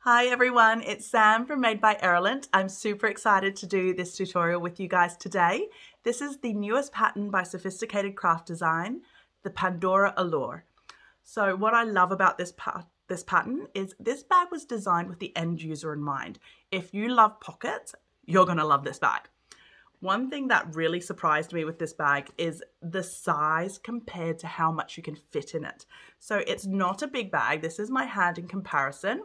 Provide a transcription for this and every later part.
Hi everyone, it's Sam from Made by Erland. I'm super excited to do this tutorial with you guys today. This is the newest pattern by Sewfisticated Craft Design, the Pandora Allure. So what I love about this pattern is this bag was designed with the end user in mind. If you love pockets, you're gonna love this bag. One thing that really surprised me with this bag is the size compared to how much you can fit in it. So it's not a big bag. This is my hand in comparison.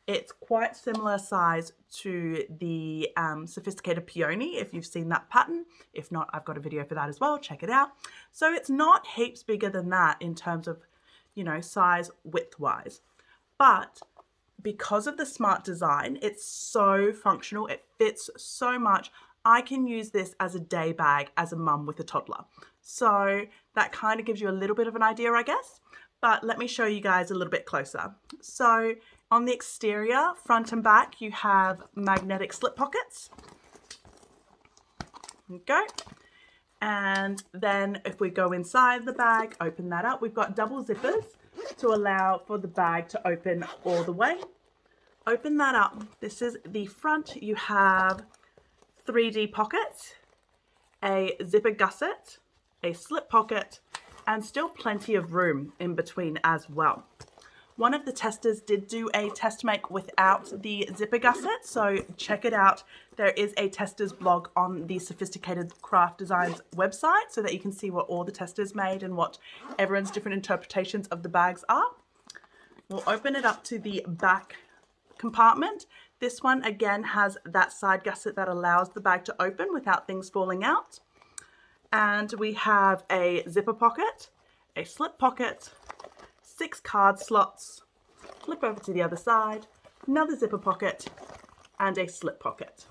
It's quite similar size to the Sewfisticated Peony, if you've seen that pattern. If not, I've got a video for that as well. Check it out. So it's not heaps bigger than that in terms of, size width-wise. But because of the smart design, it's so functional. It fits so much. I can use this as a day bag as a mum with a toddler. So that kind of gives you a little bit of an idea, I guess. But let me show you guys a little bit closer. So on the exterior, front and back, you have magnetic slip pockets. There you go. And then if we go inside the bag, open that up, we've got double zippers to allow for the bag to open all the way. Open that up. This is the front. You have 3D pockets, a zipper gusset, a slip pocket, and still plenty of room in between as well. One of the testers did do a test make without the zipper gusset, so check it out. There is a tester's blog on the Sewfisticated Craft Designs website so that you can see what all the testers made and what everyone's different interpretations of the bags are. We'll open it up to the back compartment. This one again has that side gusset that allows the bag to open without things falling out. And we have a zipper pocket, a slip pocket, 6 card slots, flip over to the other side, another zipper pocket, and a slip pocket.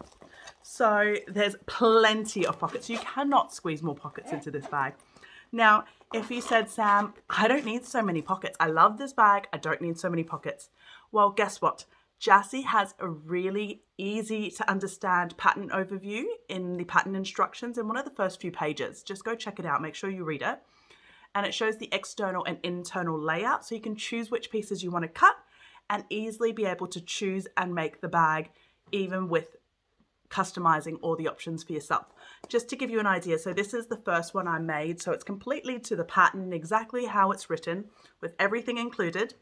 So there's plenty of pockets. You cannot squeeze more pockets into this bag. Now, if you said, Sam, I don't need so many pockets. I love this bag. I don't need so many pockets. Well, guess what? Jassy has a really easy to understand pattern overview in the pattern instructions in one of the first few pages. Just go check it out. Make sure you read it. And it shows the external and internal layout, so you can choose which pieces you want to cut and easily be able to choose and make the bag, even with customizing all the options for yourself. Just to give you an idea, so this is the first one I made, so it's completely to the pattern, exactly how it's written, with everything included.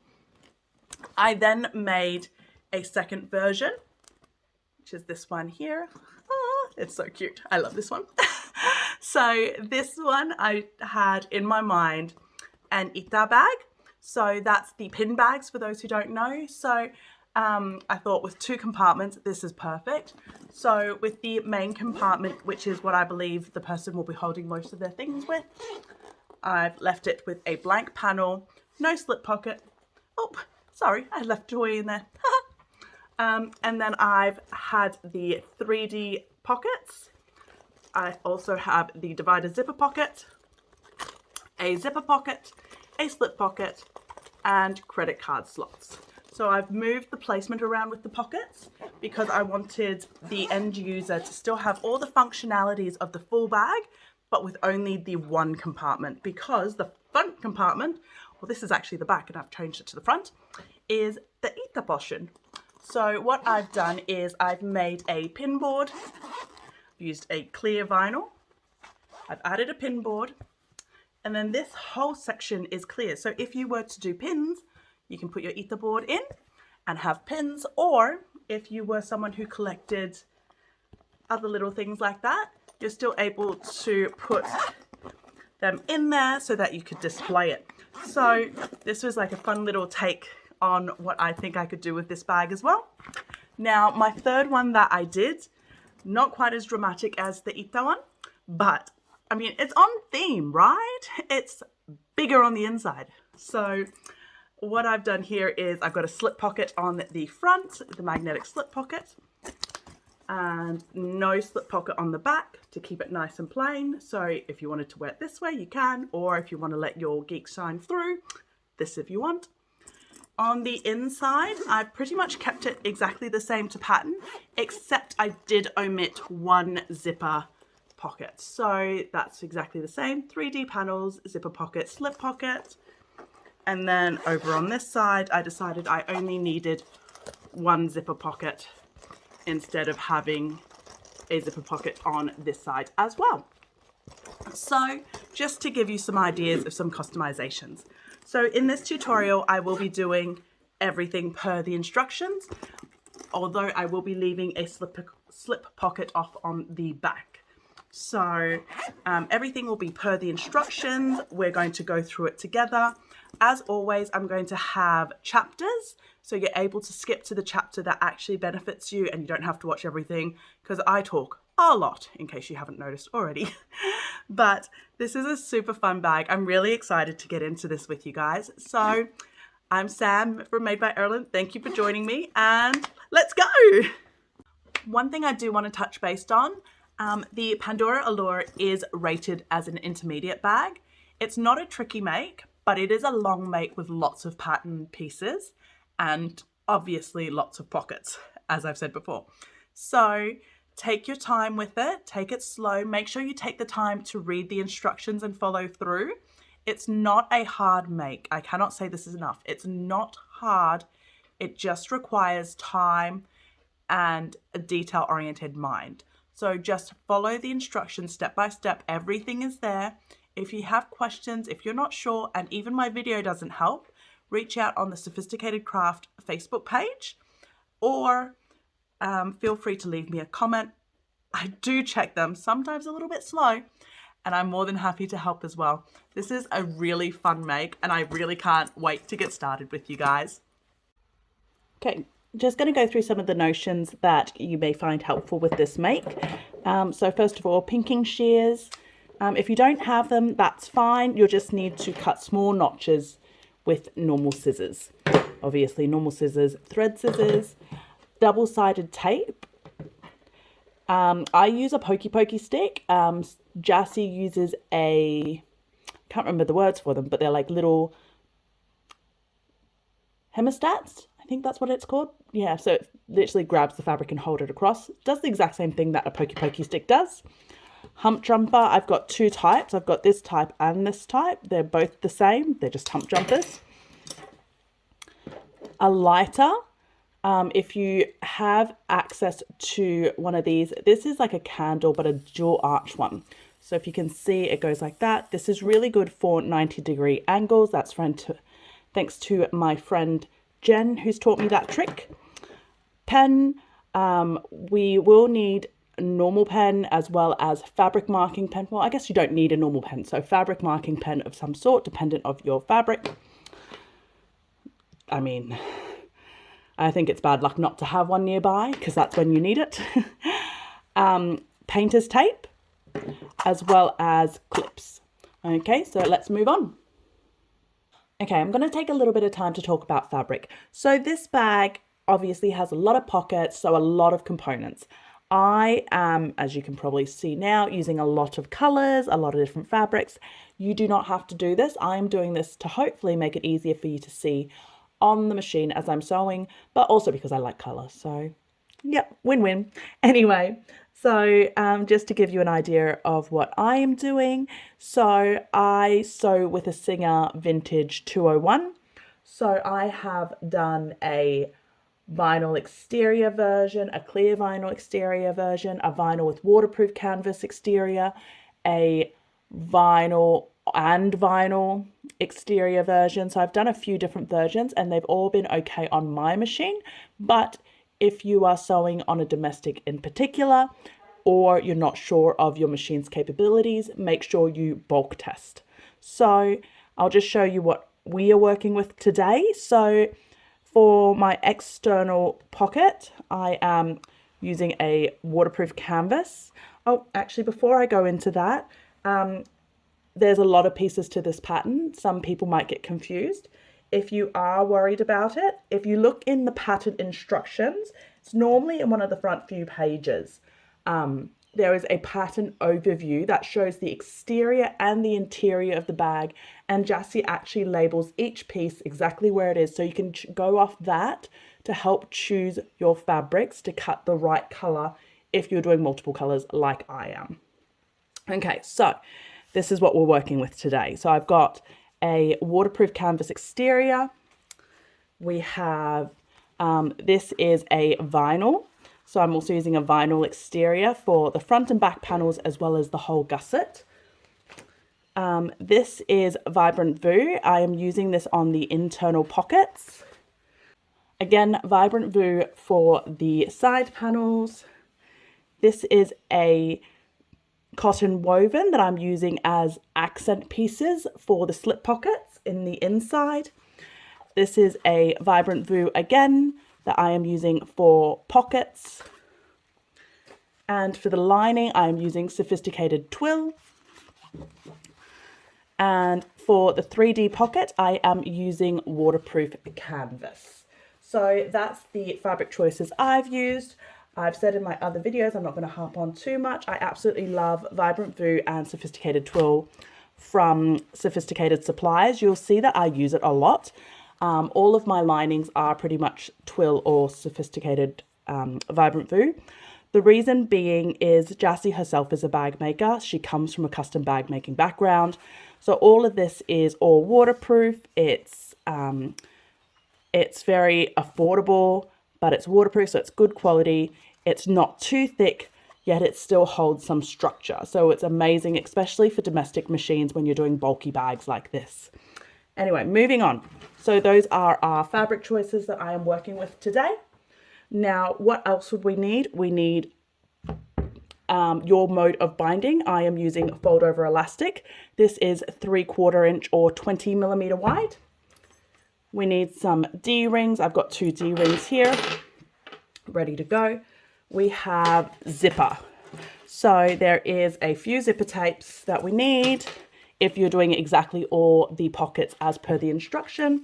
I then made a second version, which is this one here. Oh, it's so cute. I love this one. So this one I had in my mind an Ita bag. So that's the pin bags for those who don't know. So I thought with 2 compartments, this is perfect. So with the main compartment, which is what I believe the person will be holding most of their things with, I've left it with a blank panel, no slip pocket. Oh, sorry, I left joy in there. And then I've had the 3D pockets. I also have the divider zipper pocket, a zipper pocket, a slip pocket, and credit card slots. So I've moved the placement around with the pockets because I wanted the end user to still have all the functionalities of the full bag, but with only the one compartment, because the front compartment, well, this is actually the back and I've changed it to the front, is the Ita portion. So what I've done is I've made a pin board, used a clear vinyl, I've added a pin board, and then this whole section is clear. So if you were to do pins, you can put your Ita board in and have pins, or if you were someone who collected other little things like that, you're still able to put them in there so that you could display it. So this was like a fun little take on what I think I could do with this bag as well. Now, my third one that I did, not quite as dramatic as the Ita one, but I mean, it's on theme, right? It's bigger on the inside. So what I've done here is I've got a slip pocket on the front, the magnetic slip pocket, and no slip pocket on the back to keep it nice and plain. So if you wanted to wear it this way, you can, or if you want to let your geek shine through, this if you want. On the inside, I've pretty much kept it exactly the same to pattern, except I did omit one zipper pocket. So that's exactly the same, 3D panels, zipper pocket, slip pocket. And then over on this side, I decided I only needed one zipper pocket instead of having a zipper pocket on this side as well. So just to give you some ideas of some customizations. So in this tutorial, I will be doing everything per the instructions, although I will be leaving a slip pocket off on the back. So everything will be per the instructions. We're going to go through it together. As always, I'm going to have chapters, so you're able to skip to the chapter that actually benefits you and you don't have to watch everything, because I talk a lot, in case you haven't noticed already. But this is a super fun bag. I'm really excited to get into this with you guys. So I'm Sam from Made by Erlen. Thank you for joining me, and let's go. One thing I do want to touch base on, the Pandora Allure is rated as an intermediate bag. It's not a tricky make, but it is a long make with lots of pattern pieces and obviously lots of pockets, as I've said before. So take your time with it, take it slow, make sure you take the time to read the instructions and follow through. It's not a hard make. I cannot say this is enough. It's not hard. It just requires time and a detail-oriented mind. So just follow the instructions step by step. Everything is there. If you have questions, if you're not sure, and even my video doesn't help, reach out on the Sewfisticated Craft Facebook page, or feel free to leave me a comment. I do check them, sometimes a little bit slow, and I'm more than happy to help as well. This is a really fun make, and I really can't wait to get started with you guys. Okay, just going to go through some of the notions that you may find helpful with this make. So first of all, pinking shears. If you don't have them, that's fine. You'll just need to cut small notches with normal scissors. Obviously, normal scissors, thread scissors, double-sided tape. I use a pokey stick. Jassy uses a, can't remember the words for them, but they're like little hemostats. I think that's what it's called. Yeah, so it literally grabs the fabric and hold it across. It does the exact same thing that a pokey stick does. Hump jumper, I've got two types. I've got this type and this type. They're both the same. They're just hump jumpers. A lighter. If you have access to one of these, this is like a candle, but a dual arch one. So if you can see, it goes like that. This is really good for 90-degree angles. That's thanks to my friend Jen, who's taught me that trick. Pen, we will need a normal pen as well as fabric marking pen. Well, I guess you don't need a normal pen, so fabric marking pen of some sort, dependent of your fabric. I mean, I think it's bad luck not to have one nearby, because that's when you need it. Painter's tape, as well as clips. Okay, so let's move on. Okay, I'm going to take a little bit of time to talk about fabric. So this bag obviously has a lot of pockets, so a lot of components. I am, as you can probably see now, using a lot of colors, a lot of different fabrics. You do not have to do this. I'm doing this to hopefully make it easier for you to see on the machine as I'm sewing, but also because I like color. So yeah, win-win. Anyway, so just to give you an idea of what I am doing. So I sew with a Singer Vintage 201. So I have done a vinyl exterior version, a clear vinyl exterior version, a vinyl with waterproof canvas exterior, a vinyl and vinyl exterior version. So I've done a few different versions and they've all been okay on my machine. But if you are sewing on a domestic in particular, or you're not sure of your machine's capabilities, make sure you bulk test. So I'll just show you what we are working with today. So for my external pocket, I am using a waterproof canvas. Oh, actually, before I go into that, there's a lot of pieces to this pattern. Some people might get confused. If you are worried about it, if you look in the pattern instructions, it's normally in one of the front few pages. There is a pattern overview that shows the exterior and the interior of the bag, and Jassy actually labels each piece exactly where it is, so you can go off that to help choose your fabrics to cut the right color if you're doing multiple colors like I am. Okay, so this is what we're working with today. So I've got a waterproof canvas exterior. We have This is a vinyl. So I'm also using a vinyl exterior for the front and back panels as well as the whole gusset. This is Vibrant Vu. I am using this on the internal pockets. Again, Vibrant Vu for the side panels. This is a cotton woven that I'm using as accent pieces for the slip pockets in the inside. This is a Vibrant Vu again that I am using for pockets. And for the lining, I am using Sewfisticated Twill. And for the 3D pocket, I am using waterproof canvas. So that's the fabric choices I've used. I've said in my other videos, I'm not going to harp on too much. I absolutely love Vibrant Vu and Sewfisticated Twill from Sewfisticated Supplies. You'll see that I use it a lot. All of my linings are pretty much Twill or Sewfisticated Vibrant Vu. The reason being is Jassy herself is a bag maker. She comes from a custom bag making background. So all of this is all waterproof. It's very affordable, but it's waterproof, so it's good quality. It's not too thick, yet it still holds some structure. So it's amazing, especially for domestic machines when you're doing bulky bags like this. Anyway, moving on. So those are our fabric choices that I am working with today. Now, what else would we need? We need your mode of binding. I am using fold over elastic. This is 3/4 inch or 20 millimeter wide. We need some D-rings. I've got 2 D-rings here, ready to go. We have zipper. So there is a few zipper tapes that we need if you're doing exactly all the pockets as per the instruction.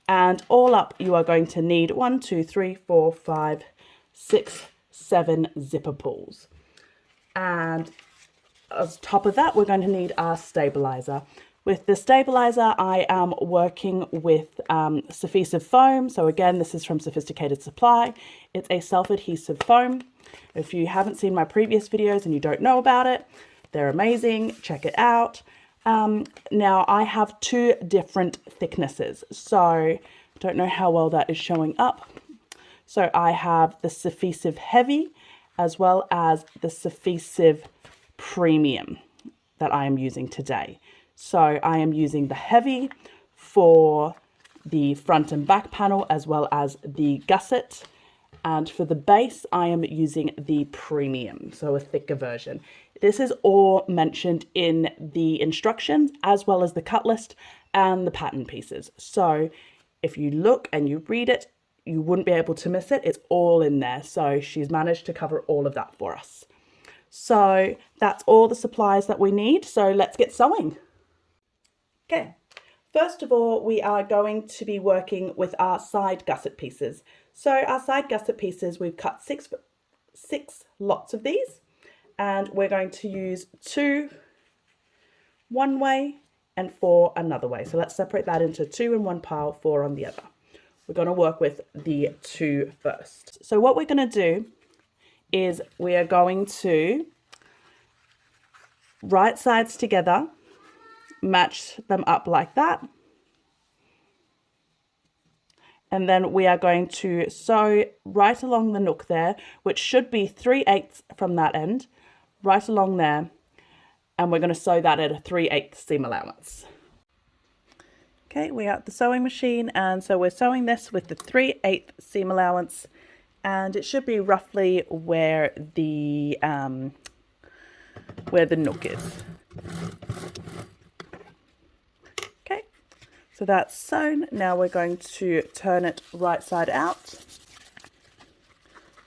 And all up, you are going to need 1, 2, 3, 4, 5, 6, 7 zipper pulls. And on top of that, we're going to need our stabilizer. With the stabilizer, I am working with Sewfisticated foam. So again, this is from Sewfisticated Supply. It's a self-adhesive foam. If you haven't seen my previous videos and you don't know about it, they're amazing. Check it out. Now I have 2 different thicknesses. So I don't know how well that is showing up. So I have the Sewfisticated Heavy as well as the Sewfisticated Premium that I am using today. So I am using the heavy for the front and back panel as well as the gusset. And for the base, I am using the premium, so a thicker version. This is all mentioned in the instructions as well as the cut list and the pattern pieces. So if you look and you read it, you wouldn't be able to miss it. It's all in there. So she's managed to cover all of that for us. So that's all the supplies that we need. So let's get sewing. Okay, first of all, we are going to be working with our side gusset pieces. So our side gusset pieces, we've cut six lots of these, and we're going to use 2 one way and 4 another way. So let's separate that into 2 in one pile, 4 on the other. We're going to work with the 2 first. So what we're going to do is we are going to right sides together, match them up like that. And then we are going to sew right along the nook there, which should be 3/8 from that end, right along there. And we're going to sew that at a 3/8 seam allowance. Okay, we're at the sewing machine, and so we're sewing this with the 3/8 seam allowance, and it should be roughly where the nook is. Okay, so that's sewn. Now we're going to turn it right side out,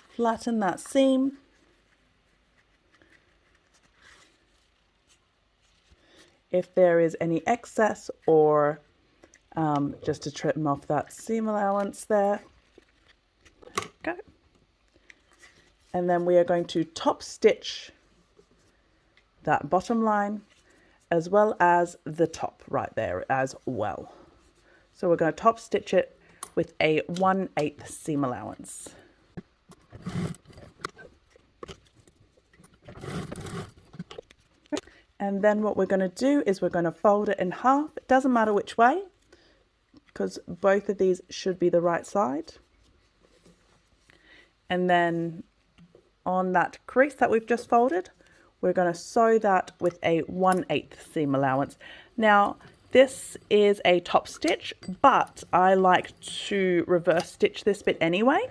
flatten that seam, if there is any excess or just to trim off that seam allowance there. Okay. And then we are going to top stitch that bottom line as well as the top right there as well. So we're going to top stitch it with a 1/8 seam allowance. And then what we're going to do is we're going to fold it in half. It doesn't matter which way, because both of these should be the right side. And then on that crease that we've just folded, we're going to sew that with a 1/8 seam allowance. Now, this is a top stitch, but I like to reverse stitch this bit anyway.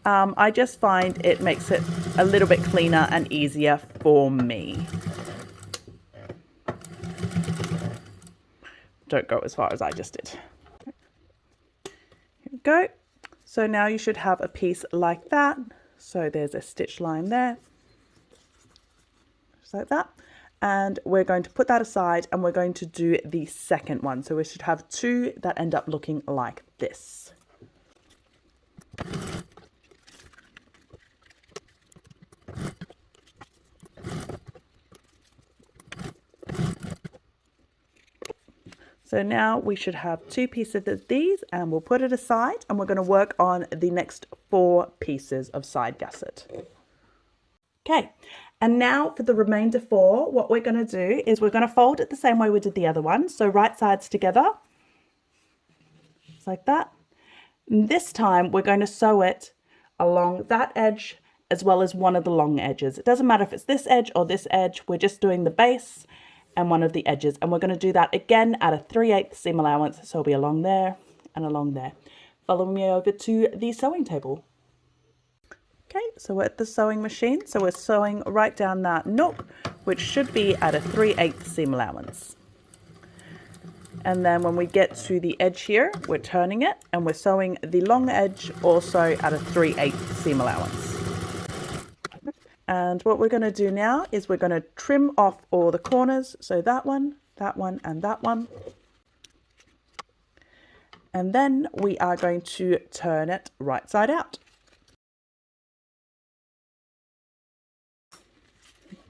I just find it makes it a little bit cleaner and easier for me. Don't go as far as I just did. Here we go. So now you should have a piece like that. So there's a stitch line there, just like that. And we're going to put that aside and we're going to do the second one. So we should have two that end up looking like this. So now we should have two pieces of these, and we'll put it aside and we're going to work on the next 4 pieces of side gusset. Okay, and now for the remainder 4, what we're going to do is we're going to fold it the same way we did the other one. So right sides together, just like that. And this time we're going to sew it along that edge as well as one of the long edges. It doesn't matter if it's this edge or this edge, we're just doing the base and one of the edges, and we're going to do that again at a 3/8 seam allowance, so it'll be along there and along there. Follow me over to the sewing table. Okay, so we're at the sewing machine, so we're sewing right down that nook, which should be at a 3/8 seam allowance. And then when we get to the edge here, we're turning it and we're sewing the long edge also at a 3/8 seam allowance. And what we're going to do now is we're going to trim off all the corners. So that one, and that one. And then we are going to turn it right side out.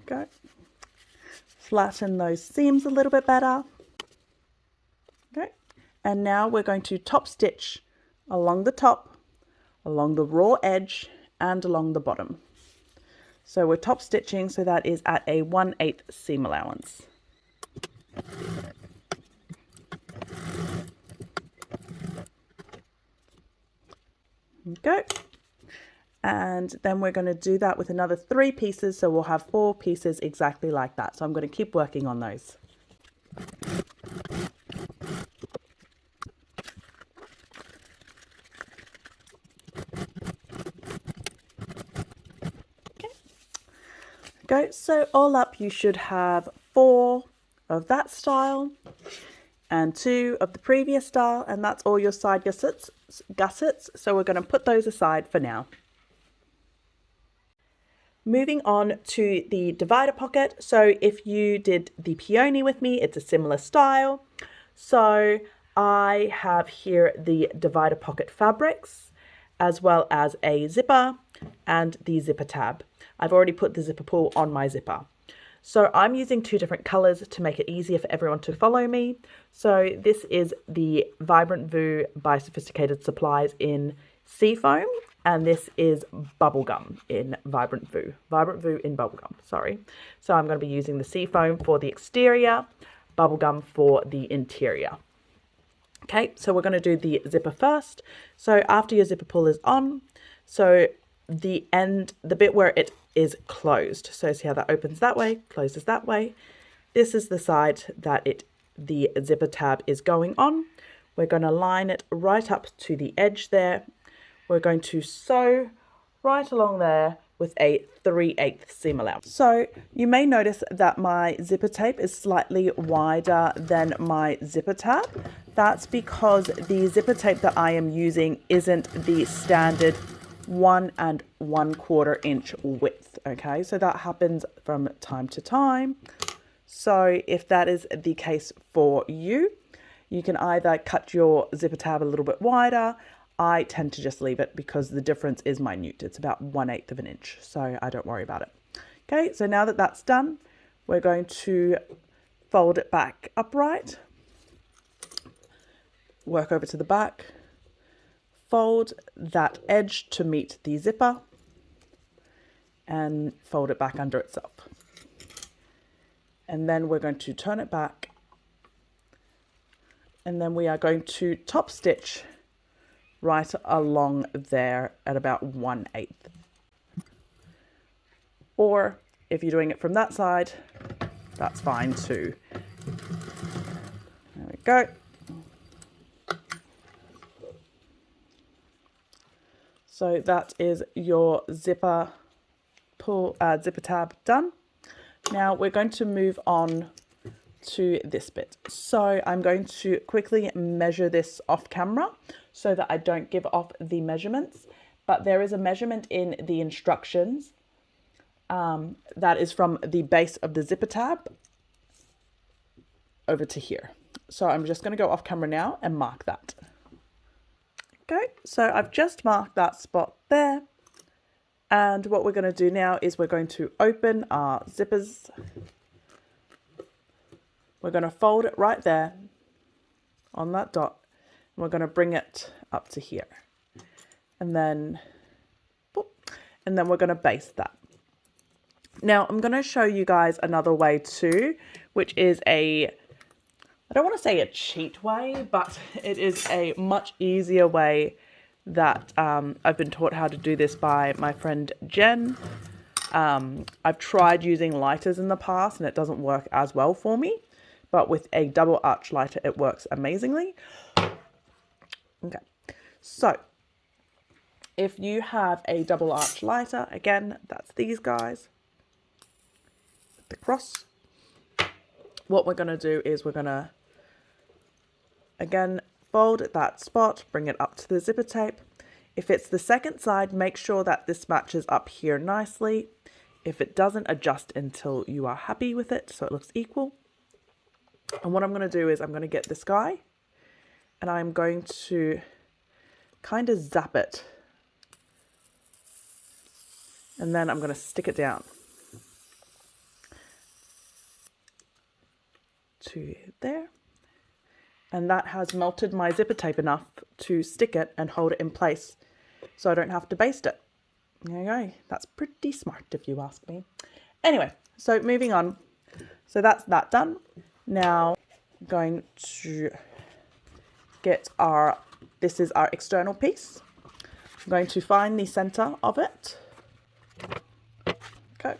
Go. Flatten those seams a little bit better. Okay. And now we're going to top stitch along the top, along the raw edge, and along the bottom. So we're top stitching, so that is at a 1/8 seam allowance. Go. And then we're going to do that with another 3 pieces, so we'll have 4 pieces exactly like that. So I'm going to keep working on those. Go. So all up you should have 4 of that style and 2 of the previous style, and that's all your side gussets. So we're going to put those aside for now. Moving on to the divider pocket. So if you did the peony with me, it's a similar style. So I have here the divider pocket fabrics, as well as a zipper and the zipper tab. I've already put the zipper pull on my zipper. So I'm using 2 different colors to make it easier for everyone to follow me. So this is the Vibrant Vu by Sewfisticated Supplies in Seafoam, and this is Bubblegum in Vibrant Vu. Vibrant Vu in Bubblegum, sorry. So I'm going to be using the Seafoam for the exterior, Bubblegum for the interior. Okay, so we're going to do the zipper first. So after your zipper pull is on, so the end, the bit where it is closed. So see how that opens that way, closes that way. This is the side that the zipper tab is going on. We're going to line it right up to the edge there. We're going to sew right along there with a 3/8 seam allowance. So you may notice that my zipper tape is slightly wider than my zipper tab. That's because the zipper tape that I am using isn't the standard 1 1/4 inch width. Okay, so that happens from time to time. So if that is the case for you, you can either cut your zipper tab a little bit wider. I tend to just leave it because the difference is minute. It's about 1/8 of an inch, so I don't worry about it. Okay, so now that that's done, we're going to fold it back upright, work over to the back, fold that edge to meet the zipper, and fold it back under itself. And then we're going to turn it back, and then we are going to top stitch right along there at about 1/8. Or if you're doing it from that side, that's fine too. There we go. So that is your zipper tab done. Now we're going to move on to this bit. So I'm going to quickly measure this off camera so that I don't give off the measurements, but there is a measurement in the instructions that is from the base of the zipper tab over to here. So I'm just going to go off camera now and mark that. Okay, so I've just marked that spot there. And what we're going to do now is we're going to open our zippers. We're going to fold it right there on that dot. And we're going to bring it up to here. And then, boop, and then we're going to baste that. Now I'm going to show you guys another way too, which is I don't want to say a cheat way, but it is a much easier way that I've been taught how to do this by my friend Jen. I've tried using lighters in the past and it doesn't work as well for me, but with a double arch lighter, it works amazingly. Okay, so if you have a double arch lighter, again, that's these guys, the cross. What we're going to do is we're going to, again, fold that spot, bring it up to the zipper tape. If it's the second side, make sure that this matches up here nicely. If it doesn't, adjust until you are happy with it so it looks equal. And what I'm going to do is I'm going to get this guy and I'm going to kind of zap it. And then I'm going to stick it down to there. And that has melted my zipper tape enough to stick it and hold it in place so I don't have to baste it. There you go. That's pretty smart if you ask me. Anyway, so moving on. So that's that done. Now I'm going to get this is our external piece. I'm going to find the center of it. Okay.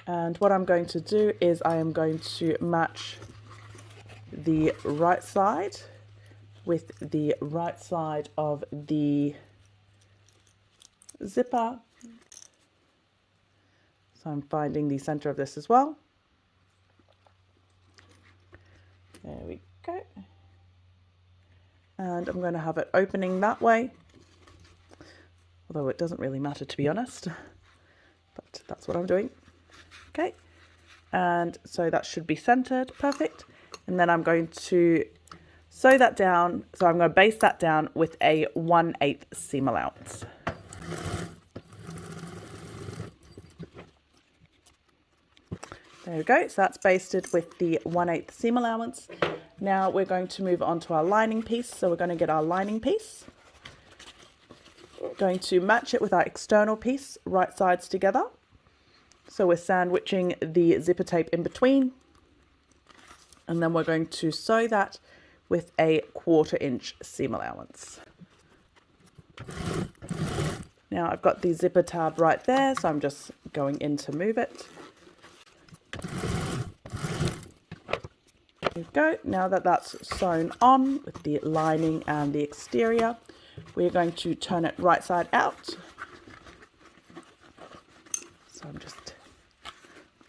And what I'm going to do is I am going to match the right side with the right side of the zipper. So I'm finding the center of this as well. There we go. And I'm going to have it opening that way. Although it doesn't really matter, to be honest. But that's what I'm doing. Okay. And so that should be centered. Perfect. And then I'm going to sew that down. So I'm going to baste that down with a 1/8 seam allowance. There we go. So that's basted with the 1/8 seam allowance. Now we're going to move on to our lining piece. So we're going to get our lining piece. Going to match it with our external piece, right sides together. So we're sandwiching the zipper tape in between. And then we're going to sew that with a 1/4 inch seam allowance. Now I've got the zipper tab right there, so I'm just going in to move it. There we go. Now that that's sewn on with the lining and the exterior, we're going to turn it right side out. So I'm just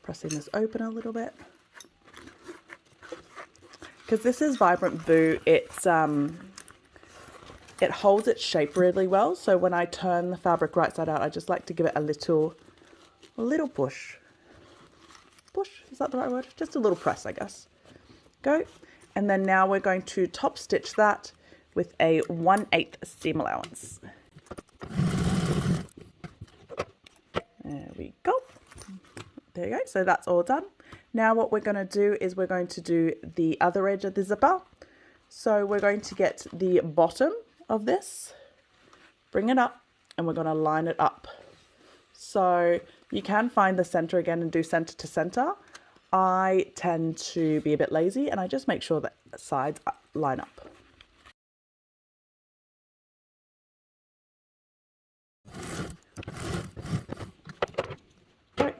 pressing this open a little bit. Because this is Vibrant Boo, it holds its shape really well. So when I turn the fabric right side out, I just like to give it a little push. Push, is that the right word? Just a little press, I guess. Go. And then now we're going to top stitch that with a 1/8 seam allowance. There we go. There you go. So that's all done. Now what we're going to do is we're going to do the other edge of the zipper. So we're going to get the bottom of this, bring it up, and we're going to line it up. So you can find the center again and do center to center. I tend to be a bit lazy and I just make sure that sides line up. Right,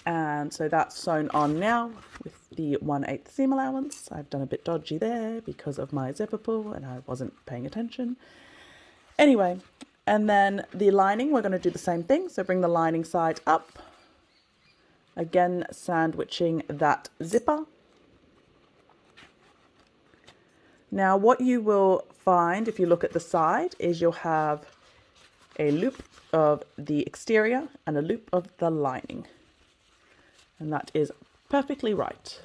And so that's sewn on now with the 1/8 seam allowance. I've done a bit dodgy there because of my zipper pull and I wasn't paying attention. Anyway, and then the lining, we're going to do the same thing. So bring the lining side up. Again, sandwiching that zipper. Now what you will find if you look at the side is you'll have a loop of the exterior and a loop of the lining. And that is perfectly right.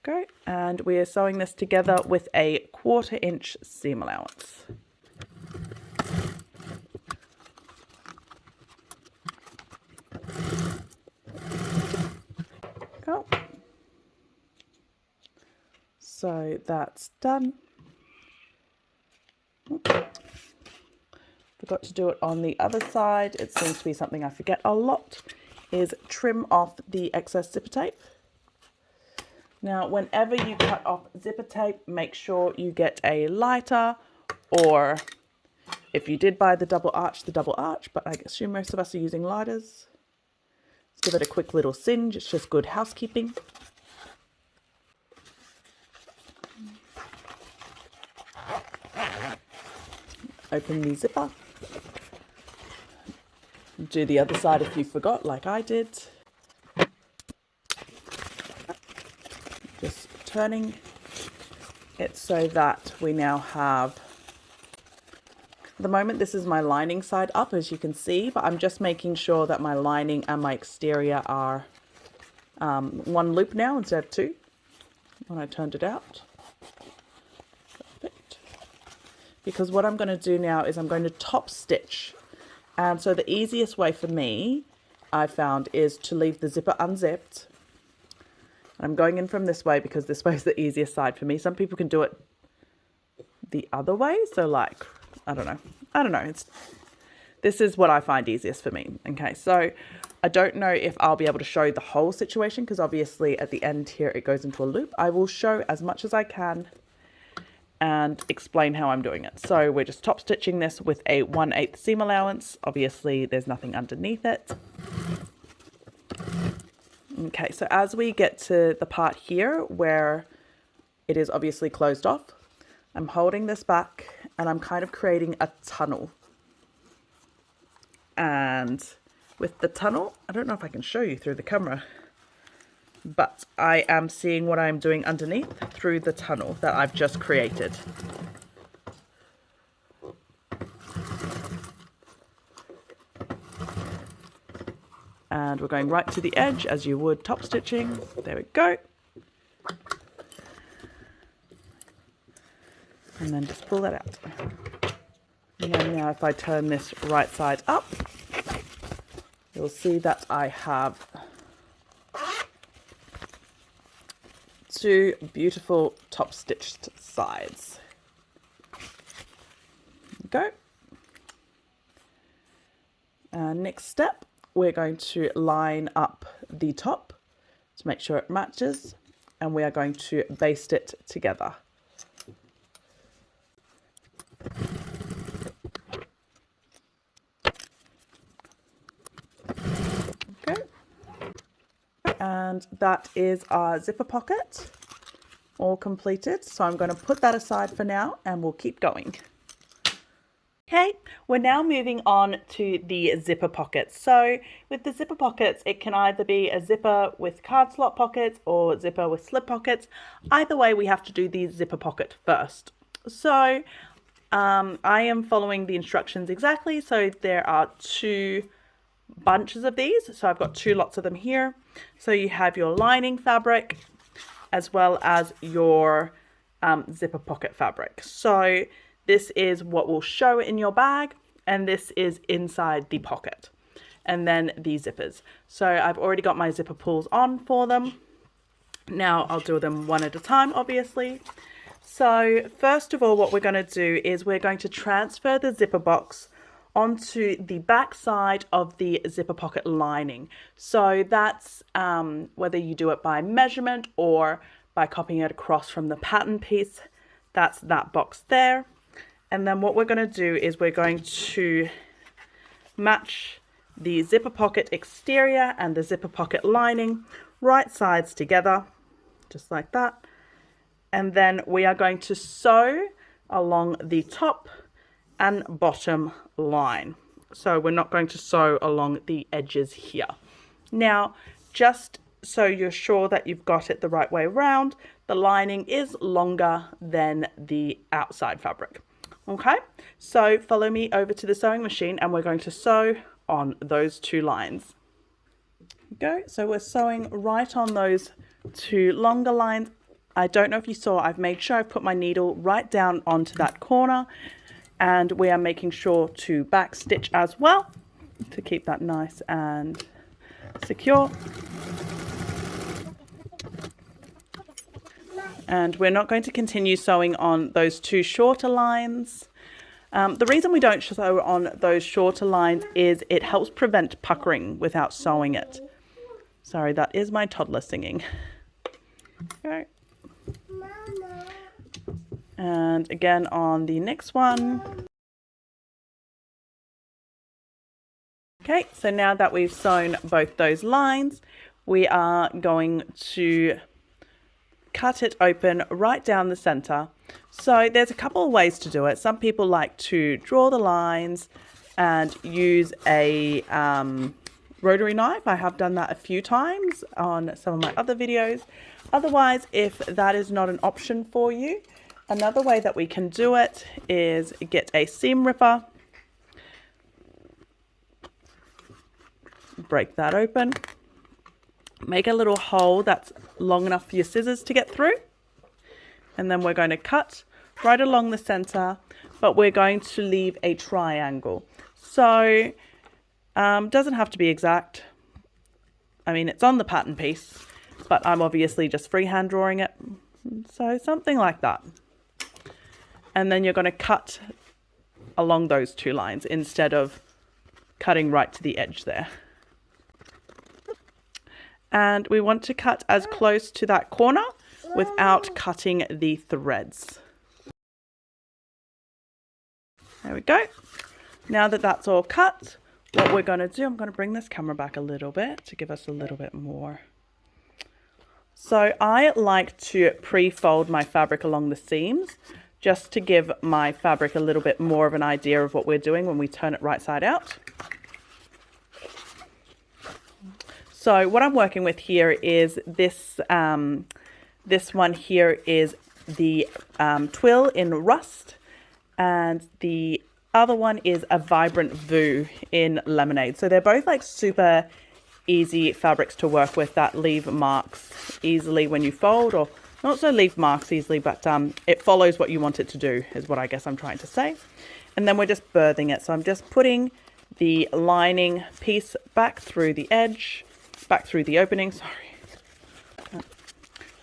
Okay, and we are sewing this together with a 1/4 inch seam allowance. Go. So that's done. Forgot to do it on the other side. It seems to be something I forget a lot, is trim off the excess zipper tape. Now, whenever you cut off zipper tape, make sure you get a lighter, or if you did buy the double arch, but I assume most of us are using lighters. Let's give it a quick little singe. It's just good housekeeping. Open the zipper. Do the other side if you forgot, like I did. Just turning it so that we now have, at the moment this is my lining side up, as you can see, but I'm just making sure that my lining and my exterior are one loop now instead of two when I turned it out. Perfect. Because what I'm going to do now is I'm going to top stitch. And so the easiest way for me, I found, is to leave the zipper unzipped. I'm going in from this way because this way is the easiest side for me. Some people can do it the other way. So like, I don't know. This is what I find easiest for me. Okay, so I don't know if I'll be able to show the whole situation because obviously at the end here it goes into a loop. I will show as much as I can and explain how I'm doing it. So we're just top stitching this with a 1/8 seam allowance. Obviously there's nothing underneath it. Okay, so as we get to the part here where it is obviously closed off, I'm holding this back and I'm kind of creating a tunnel. And with the tunnel, I don't know if I can show you through the camera, but I am seeing what I'm doing underneath through the tunnel that I've just created. And we're going right to the edge as you would top stitching. There we go. And then just pull that out. And then now if I turn this right side up, you'll see that I have two beautiful top stitched sides. Go. Next step, we're going to line up the top to make sure it matches, and we are going to baste it together. Okay. And that is our zipper pocket all completed. So I'm going to put that aside for now and we'll keep going. Okay, we're now moving on to the zipper pockets. So with the zipper pockets, it can either be a zipper with card slot pockets or zipper with slip pockets. Either way, we have to do the zipper pocket first. So I am following the instructions exactly. So there are two bunches of these. So I've got two lots of them here. So you have your lining fabric as well as your zipper pocket fabric. So this is what will show in your bag, and this is inside the pocket. And then the zippers. So I've already got my zipper pulls on for them. Now I'll do them one at a time, obviously. So first of all, what we're going to do is we're going to transfer the zipper box onto the back side of the zipper pocket lining. So that's whether you do it by measurement or by copying it across from the pattern piece. That's that box there. And then what we're going to do is we're going to match the zipper pocket exterior and the zipper pocket lining right sides together, just like that. And then we are going to sew along the top and bottom line. So we're not going to sew along the edges here. Now, just so you're sure that you've got it the right way around, the lining is longer than the outside fabric. Okay, so follow me over to the sewing machine and we're going to sew on those two lines. Go. So we're sewing right on those two longer lines. I don't know if you saw, I've made sure I put my needle right down onto that corner, and we are making sure to back stitch as well to keep that nice and secure. And we're not going to continue sewing on those two shorter lines. The reason we don't sew on those shorter lines is it helps prevent puckering without sewing it. Sorry, that is my toddler singing. Okay. And again on the next one. Okay, so now that we've sewn both those lines, we are going to cut it open right down the center. So there's a couple of ways to do it. Some people like to draw the lines and use a rotary knife. I have done that a few times on some of my other videos. Otherwise, if that is not an option for you, another way that we can do it is get a seam ripper, break that open, make a little hole that's long enough for your scissors to get through, and then we're going to cut right along the center, but we're going to leave a triangle. So doesn't have to be exact. I mean, it's on the pattern piece, but I'm obviously just freehand drawing it. So something like that. And then you're going to cut along those two lines instead of cutting right to the edge there. And we want to cut as close to that corner without cutting the threads. There we go. Now that that's all cut, what we're going to do, I'm going to bring this camera back a little bit to give us a little bit more. So I like to pre-fold my fabric along the seams just to give my fabric a little bit more of an idea of what we're doing when we turn it right side out. So what I'm working with here is this, this one here is the twill in rust, and the other one is a vibrant Voo in lemonade. So they're both like super easy fabrics to work with that leave marks easily when you fold, or not so leave marks easily, but it follows what you want it to do is what I guess I'm trying to say. And then we're just birthing it. So I'm just putting the lining piece back through the edge, back through the opening, sorry.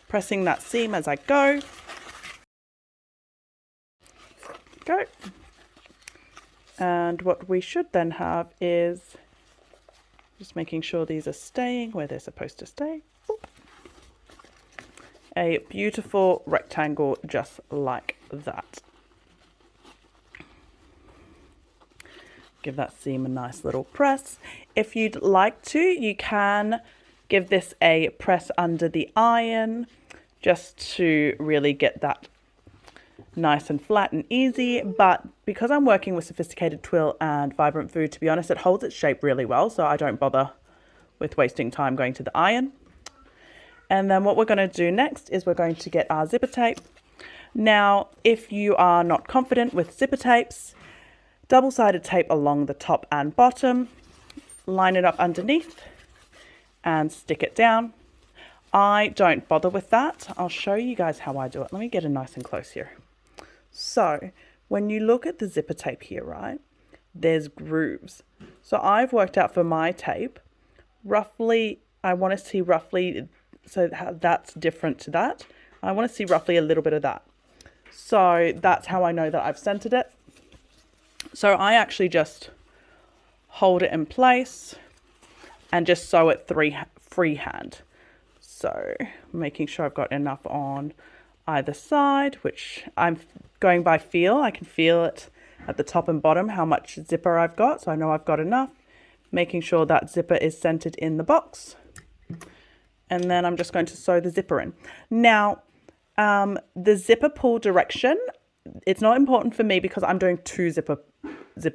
Pressing that seam as I go. Go. And what we should then have is just making sure these are staying where they're supposed to stay. Oop. A beautiful rectangle just like that. Give that seam a nice little press. If you'd like to, you can give this a press under the iron just to really get that nice and flat and easy. But because I'm working with Sophisticated Twill and Vibrant Voo, to be honest, it holds its shape really well, so I don't bother with wasting time going to the iron. And then what we're going to do next is we're going to get our zipper tape. Now, if you are not confident with zipper tapes, double-sided tape along the top and bottom, line it up underneath and stick it down. I don't bother with that. I'll show you guys how I do it. Let me get it nice and close here. So when you look at the zipper tape here, right, there's grooves. So I've worked out for my tape, roughly, I want to see roughly, so that's different to that. I want to see roughly a little bit of that. So that's how I know that I've centered it. So I actually just hold it in place and just sew it freehand. So making sure I've got enough on either side, which I'm going by feel. I can feel it at the top and bottom, how much zipper I've got. So I know I've got enough. making sure that zipper is centered in the box. And then I'm just going to sew the zipper in. Now, the zipper pull direction, it's not important for me because I'm doing two zipper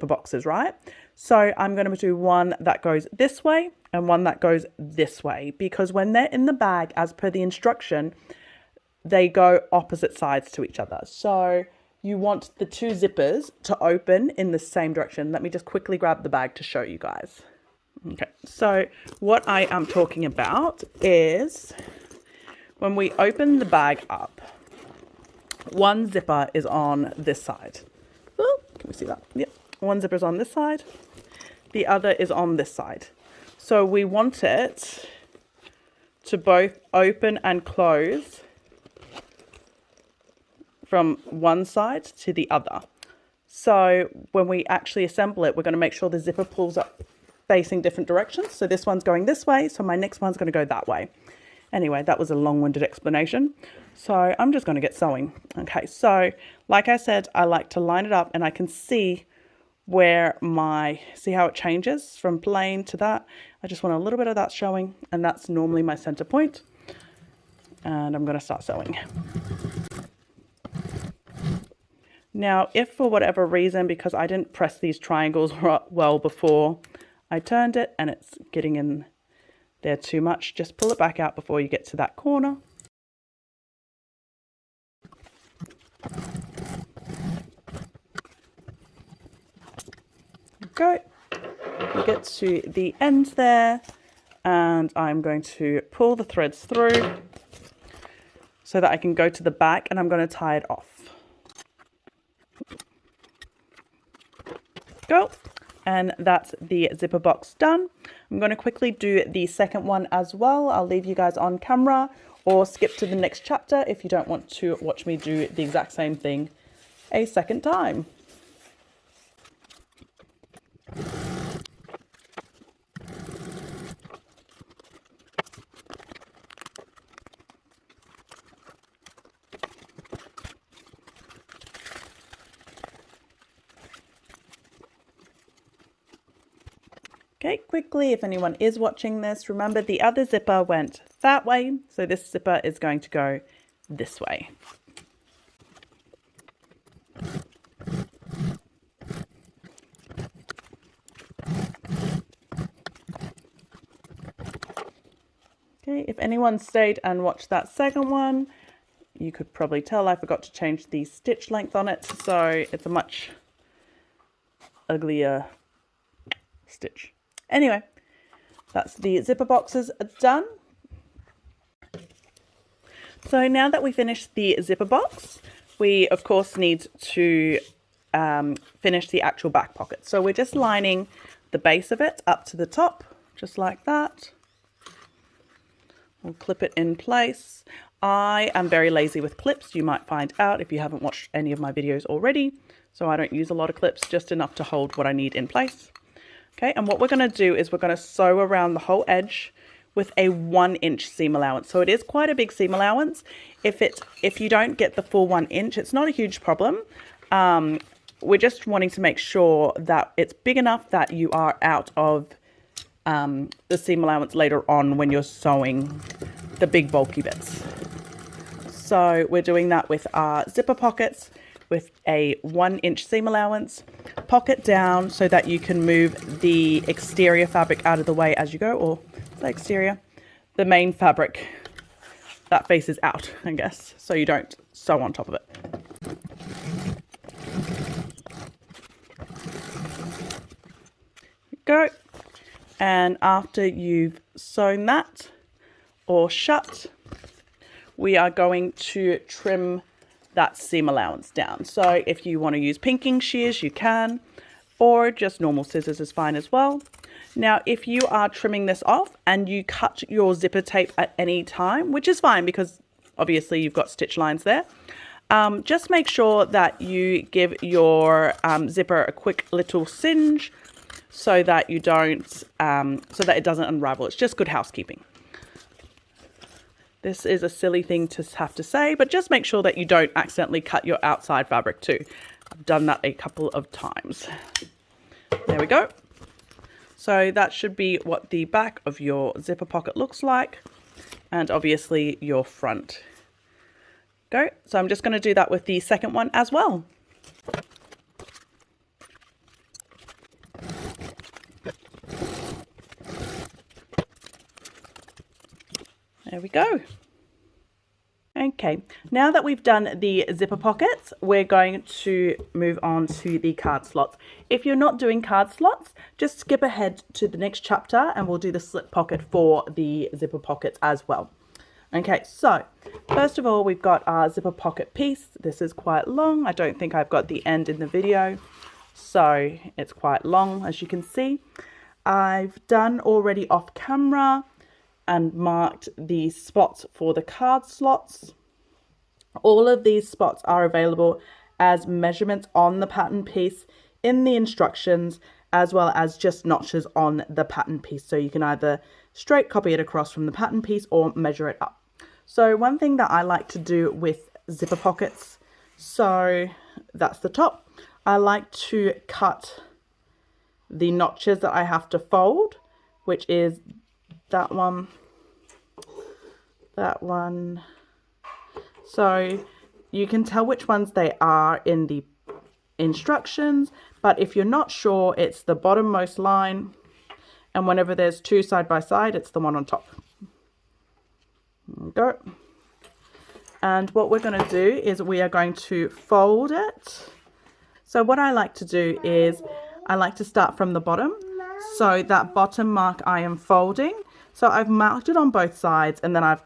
boxes, right? So I'm going to do one that goes this way and one that goes this way, because when they're in the bag, as per the instruction, they go opposite sides to each other. So you want the two zippers to open in the same direction. Let me just quickly grab the bag to show you guys. Okay, so what I am talking about is when we open the bag up, one zipper is on this side. Oh, can we see that? Yep. One zipper is on this side. The other is on this side. So we want it to both open and close from one side to the other. So when we actually assemble it, we're going to make sure the zipper pulls up facing different directions. So this one's going this way, so my next one's going to go that way. Anyway, that was a long-winded explanation. So I'm just going to get sewing. Okay, so like I said, I like to line it up and I can see where see how it changes from plain to that. I just want a little bit of that showing, and that's normally my center point. And I'm going to start sewing. Now, if for whatever reason, because I didn't press these triangles well before I turned it and it's getting in there too much, just pull it back out before you get to that corner. Go. You get to the end there, and I'm going to pull the threads through so that I can go to the back, and I'm going to tie it off. Go. And that's the zipper box done. I'm going to quickly do the second one as well. I'll leave you guys on camera, or skip to the next chapter if you don't want to watch me do the exact same thing a second time. Okay, quickly, if anyone is watching this, remember the other zipper went that way, so this zipper is going to go this way. Okay, if anyone stayed and watched that second one, you could probably tell I forgot to change the stitch length on it, so it's a much uglier stitch. Anyway, that's the zipper boxes done. So now that we finished the zipper box, we of course need to finish the actual back pocket. So we're just lining the base of it up to the top, just like that. We'll clip it in place. I am very lazy with clips, you might find out if you haven't watched any of my videos already. So I don't use a lot of clips, just enough to hold what I need in place. Okay, and what we're going to do is we're going to sew around the whole edge with a 1-inch seam allowance. So it is quite a big seam allowance. If you don't get the full 1 inch, it's not a huge problem. We're just wanting to make sure that it's big enough that you are out of the seam allowance later on when you're sewing the big bulky bits. So we're doing that with our zipper pockets with a 1-inch seam allowance. Pocket down so that you can move the exterior fabric out of the way as you go, or the exterior, the main fabric that faces out, I guess, so you don't sew on top of it. Go. And after you've sewn that or shut, we are going to trim that seam allowance down. So if you want to use pinking shears, you can, or just normal scissors is fine as well. Now, if you are trimming this off and you cut your zipper tape at any time, which is fine because obviously you've got stitch lines there, just make sure that you give your zipper a quick little singe so that you don't, so that it doesn't unravel. It's just good housekeeping. This is a silly thing to have to say, but just make sure that you don't accidentally cut your outside fabric too. I've done that a couple of times. There we go. So that should be what the back of your zipper pocket looks like, and obviously your front. Go. So I'm just going to do that with the second one as well. There we go. Okay, now that we've done the zipper pockets, we're going to move on to the card slots. If you're not doing card slots, just skip ahead to the next chapter and we'll do the slip pocket for the zipper pockets as well. Okay, so first of all, we've got our zipper pocket piece. This is quite long. I don't think I've got the end in the video, so it's quite long, as you can see. I've done already off camera and marked the spots for the card slots. All of these spots are available as measurements on the pattern piece in the instructions, as well as just notches on the pattern piece. So you can either straight copy it across from the pattern piece or measure it up. So one thing that I like to do with zipper pockets, so that's the top, I like to cut the notches that I have to fold, which is that one, that one. So you can tell which ones they are in the instructions, but if you're not sure, it's the bottommost line, and whenever there's two side by side, it's the one on top. There we go. And what we're going to do is we are going to fold it. So what I like to do is I like to start from the bottom. So that bottom mark I am folding. So I've marked it on both sides and then I've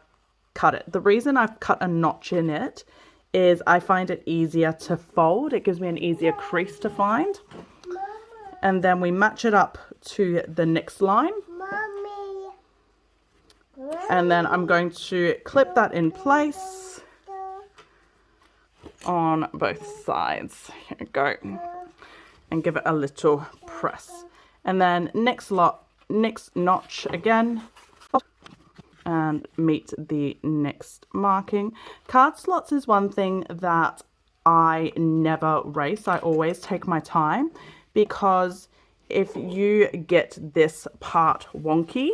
cut it. The reason I've cut a notch in it is I find it easier to fold. It gives me an easier crease to find. And then we match it up to the next line. And then I'm going to clip that in place on both sides. Here we go. And give it a little press. And then next notch again. And meet the next marking. Card slots is one thing that I never race. I always take my time, because if you get this part wonky,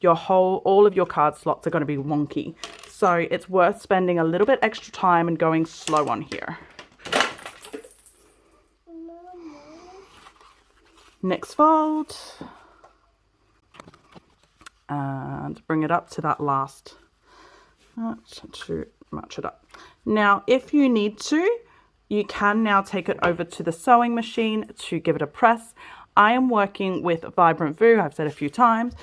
all of your card slots are going to be wonky. So it's worth spending a little bit extra time and going slow on here. Next fold. And bring it up to that last to match it up. Now, if you need to, you can now take it over to the sewing machine to give it a press. I am working with Vibrant Voo, I've said a few times.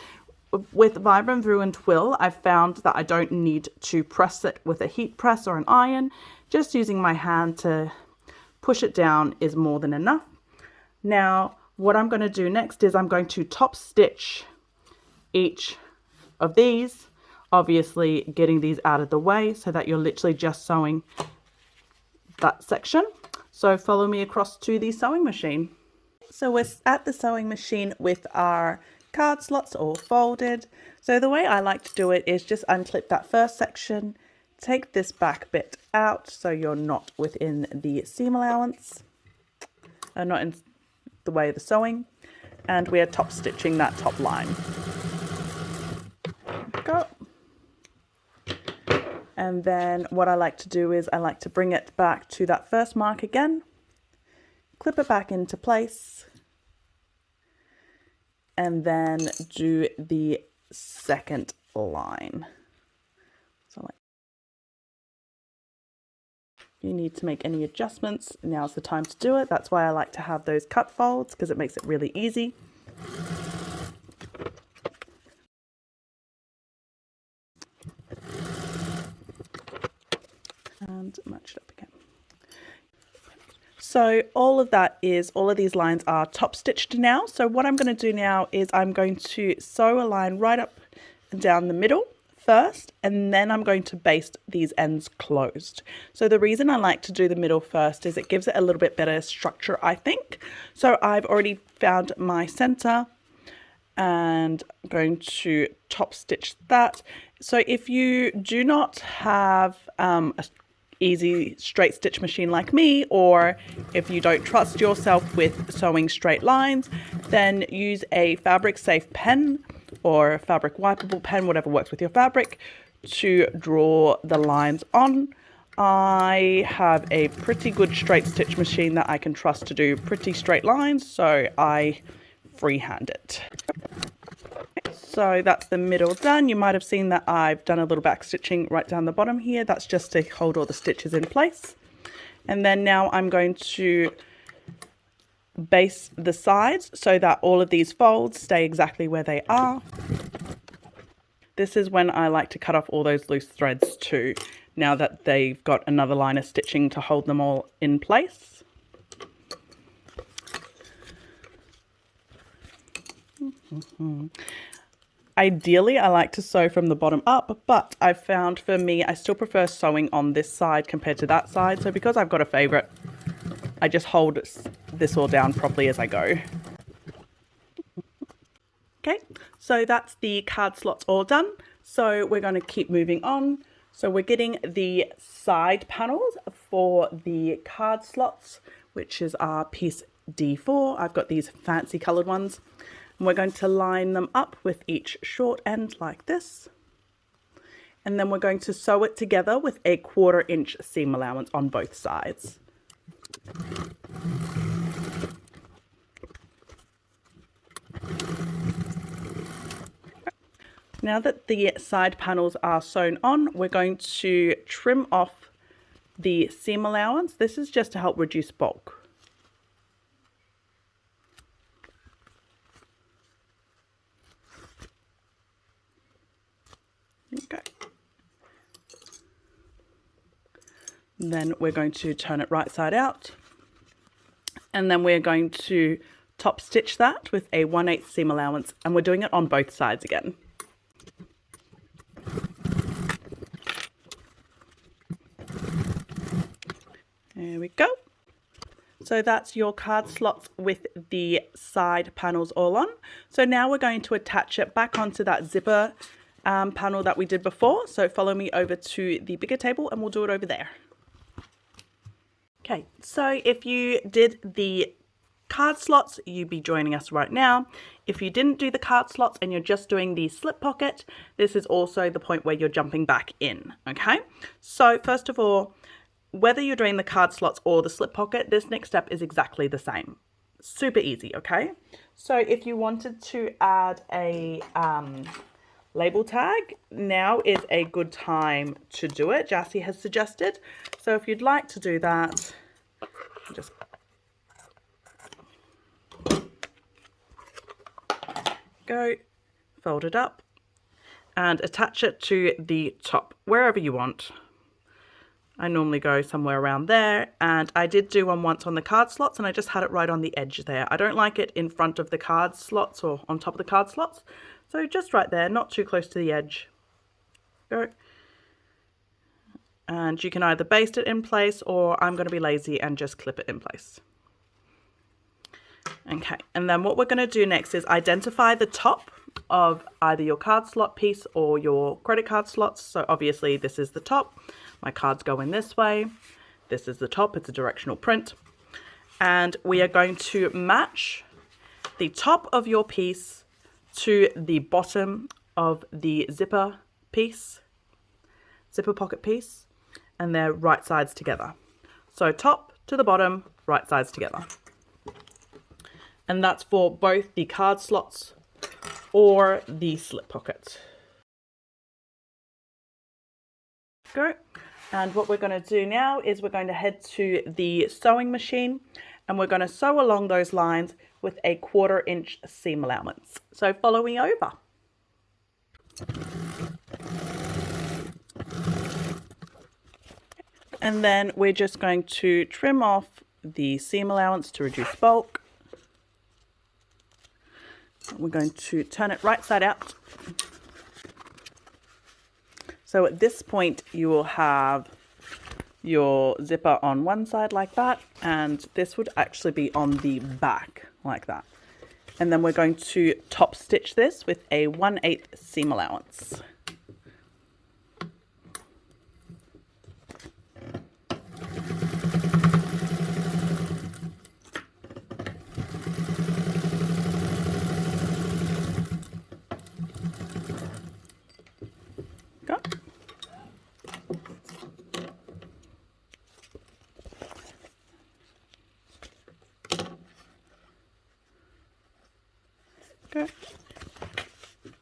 With Vibrant Voo and Twill, I've found that I don't need to press it with a heat press or an iron. Just using my hand to push it down is more than enough. Now, what I'm going to do next is I'm going to top stitch each of these, obviously getting these out of the way so that you're literally just sewing that section. So follow me across to the sewing machine. So we're at the sewing machine with our card slots all folded. So the way I like to do it is just unclip that first section, take this back bit out so you're not within the seam allowance, not in the way of the sewing, and we are top stitching that top line. Go. And then what I like to do is I like to bring it back to that first mark again, clip it back into place, and then do the second line. So like, if you need to make any adjustments, now's the time to do it. That's why I like to have those cut folds, because it makes it really easy. And match it up again. So all of these lines are top stitched now. So what I'm going to do now is I'm going to sew a line right up and down the middle first, and then I'm going to baste these ends closed. So the reason I like to do the middle first is it gives it a little bit better structure, I think. So I've already found my center and I'm going to top stitch that. So if you do not have easy straight stitch machine like me, or if you don't trust yourself with sewing straight lines, then use a fabric safe pen or a fabric wipeable pen, whatever works with your fabric, to draw the lines on. I have a pretty good straight stitch machine that I can trust to do pretty straight lines, so I freehand it. So that's the middle done. You might have seen that I've done a little back stitching right down the bottom here. That's just to hold all the stitches in place. And then now I'm going to base the sides so that all of these folds stay exactly where they are. This is when I like to cut off all those loose threads too, now that they've got another line of stitching to hold them all in place. Ideally, I like to sew from the bottom up, but I've found for me, I still prefer sewing on this side compared to that side. So because I've got a favorite, I just hold this all down properly as I go. Okay, so that's the card slots all done. So we're going to keep moving on. So we're getting the side panels for the card slots, which is our piece D4. I've got these fancy colored ones. And we're going to line them up with each short end like this. And then we're going to sew it together with a 1/4 inch seam allowance on both sides. Now that the side panels are sewn on, we're going to trim off the seam allowance. This is just to help reduce bulk. Okay. Then we're going to turn it right side out. And then we're going to top stitch that with a 1/8 seam allowance, and we're doing it on both sides again. There we go. So that's your card slots with the side panels all on. So now we're going to attach it back onto that zipper panel that we did before. So follow me over to the bigger table and we'll do it over there. Okay, so if you did the card slots, you'd be joining us right now. If you didn't do the card slots and you're just doing the slip pocket, this is also the point where you're jumping back in, okay? So first of all, whether you're doing the card slots or the slip pocket, this next step is exactly the same. Super easy, okay? So if you wanted to add a label tag, now is a good time to do it. Jassy has suggested. So if you'd like to do that, just go, fold it up and attach it to the top, wherever you want. I normally go somewhere around there, and I did do one once on the card slots and I just had it right on the edge there. I don't like it in front of the card slots or on top of the card slots. So just right there, not too close to the edge. Go. And you can either baste it in place, or I'm going to be lazy and just clip it in place. Okay, and then what we're going to do next is identify the top of either your card slot piece or your credit card slots. So obviously this is the top. My cards go in this way. This is the top. It's a directional print. And we are going to match the top of your piece to the bottom of the zipper piece, zipper pocket piece, and they're right sides together. So top to the bottom, right sides together. And that's for both the card slots or the slip pocket. Go. And what we're going to do now is we're going to head to the sewing machine and we're going to sew along those lines with a 1/4 inch seam allowance. So follow me over. And then we're just going to trim off the seam allowance to reduce bulk. We're going to turn it right side out. So at this point you will have your zipper on one side like that, and this would actually be on the back like that. And then we're going to top stitch this with a 1/8 seam allowance. Okay.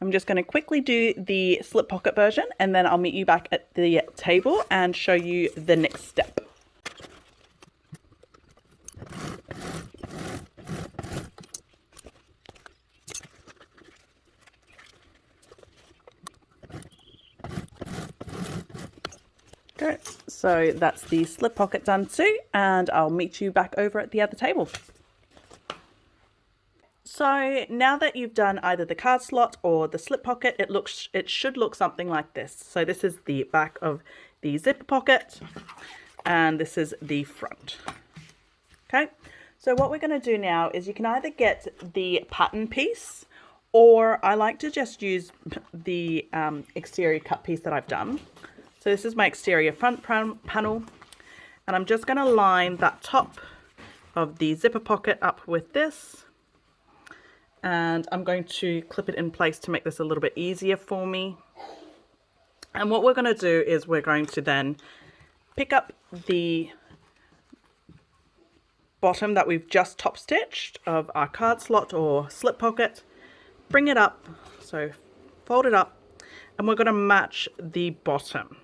I'm just going to quickly do the slip pocket version, and then I'll meet you back at the table and show you the next step. Okay, so that's the slip pocket done too, and I'll meet you back over at the other table. So now that you've done either the card slot or the slip pocket, it should look something like this. So this is the back of the zipper pocket, and this is the front. Okay, so what we're going to do now is you can either get the pattern piece, or I like to just use the exterior cut piece that I've done. So this is my exterior front panel, and I'm just going to line that top of the zipper pocket up with this. And I'm going to clip it in place to make this a little bit easier for me. And what we're going to do is we're going to then pick up the bottom that we've just top stitched of our card slot or slip pocket, bring it up, so fold it up, and we're going to match the bottom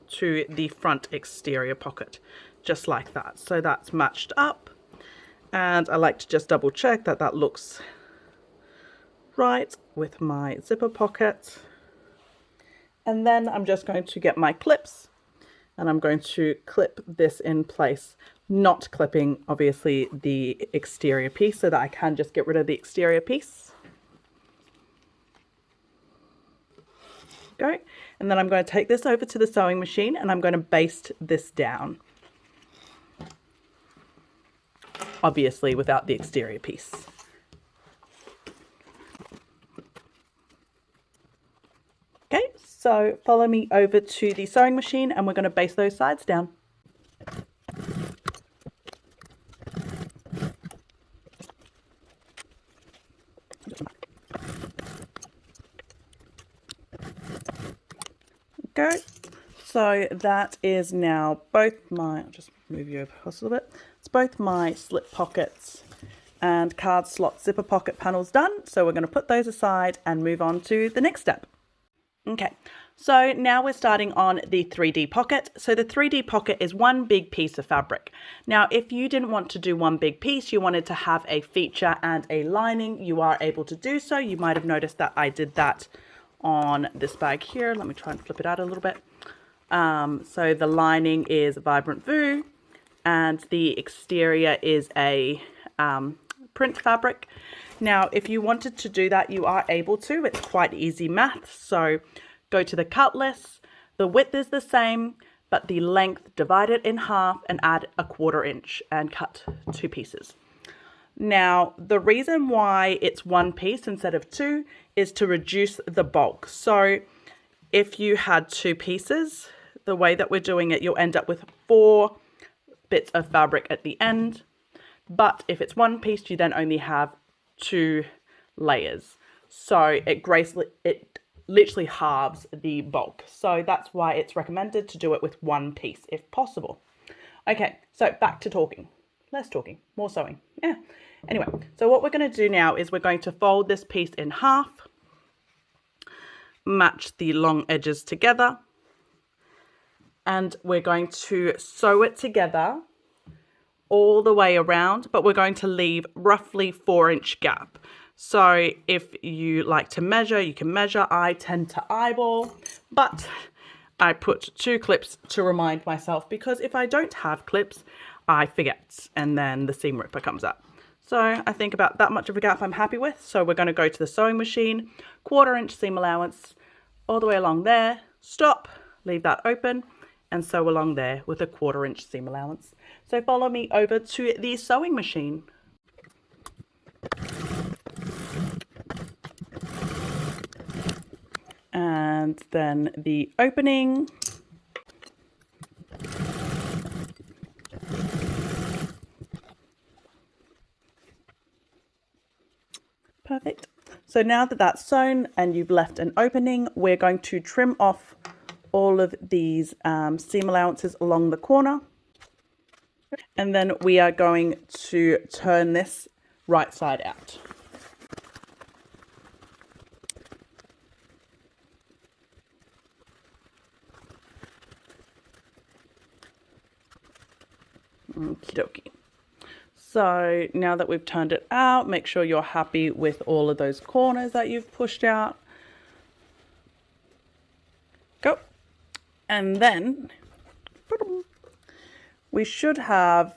to the front exterior pocket, just like that. So that's matched up, and I like to just double check that that looks right with my zipper pocket. And then I'm just going to get my clips, and I'm going to clip this in place, not clipping obviously the exterior piece, so that I can just get rid of the exterior piece. Go. And then I'm going to take this over to the sewing machine, and I'm going to baste this down, obviously without the exterior piece. Okay, so follow me over to the sewing machine, and we're going to baste those sides down. Okay, so that is now both my, I'll just move you over a little bit. It's both my slip pockets and card slot zipper pocket panels done. So we're going to put those aside and move on to the next step. Okay, so now we're starting on the 3D pocket. So the 3D pocket is one big piece of fabric. Now, if you didn't want to do one big piece, you wanted to have a feature and a lining, you are able to do so. You might have noticed that I did that on this bag here. Let me try and flip it out a little bit. So the lining is Vibrant Voo, and the exterior is a print fabric. Now, if you wanted to do that, you are able to. It's quite easy math. So go to the cut list. The width is the same, but the length, divide it in half and add 1/4 inch and cut 2 pieces. Now, the reason why it's 1 piece instead of 2 is to reduce the bulk. So if you had 2 pieces, the way that we're doing it, you'll end up with 4 bits of fabric at the end. But if it's 1 piece, you then only have 2 layers. So it literally halves the bulk. So that's why it's recommended to do it with 1 piece if possible. Okay, so back to talking. Less talking, more sewing. Yeah. Anyway, so what we're going to do now is we're going to fold this piece in half, match the long edges together, and we're going to sew it together all the way around, but we're going to leave roughly 4-inch gap. So if you like to measure, you can measure. I tend to eyeball, but I put 2 clips to remind myself, because if I don't have clips, I forget, and then the seam ripper comes up. So I think about that much of a gap I'm happy with. So we're going to go to the sewing machine, 1/4 inch seam allowance, all the way along there, stop, leave that open, and sew along there with a 1/4 inch seam allowance. So follow me over to the sewing machine. And then the opening. Perfect. So now that that's sewn and you've left an opening, we're going to trim off all of these seam allowances along the corner. And then we are going to turn this right side out. Okie dokie. So now that we've turned it out, make sure you're happy with all of those corners that you've pushed out. Go. And then we should have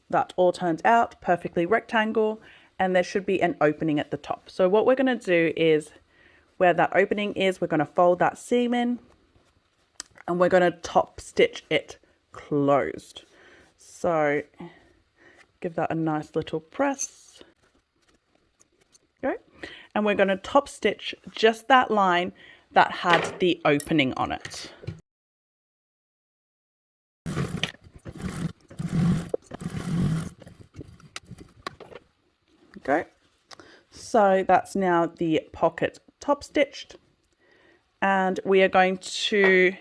that all turned out perfectly rectangle, and there should be an opening at the top. So what we're going to do is, where that opening is, we're going to fold that seam in, and we're going to top stitch it closed. So give that a nice little press. Okay. And we're going to top stitch just that line that had the opening on it. Okay. So that's now the pocket top stitched. And we are going to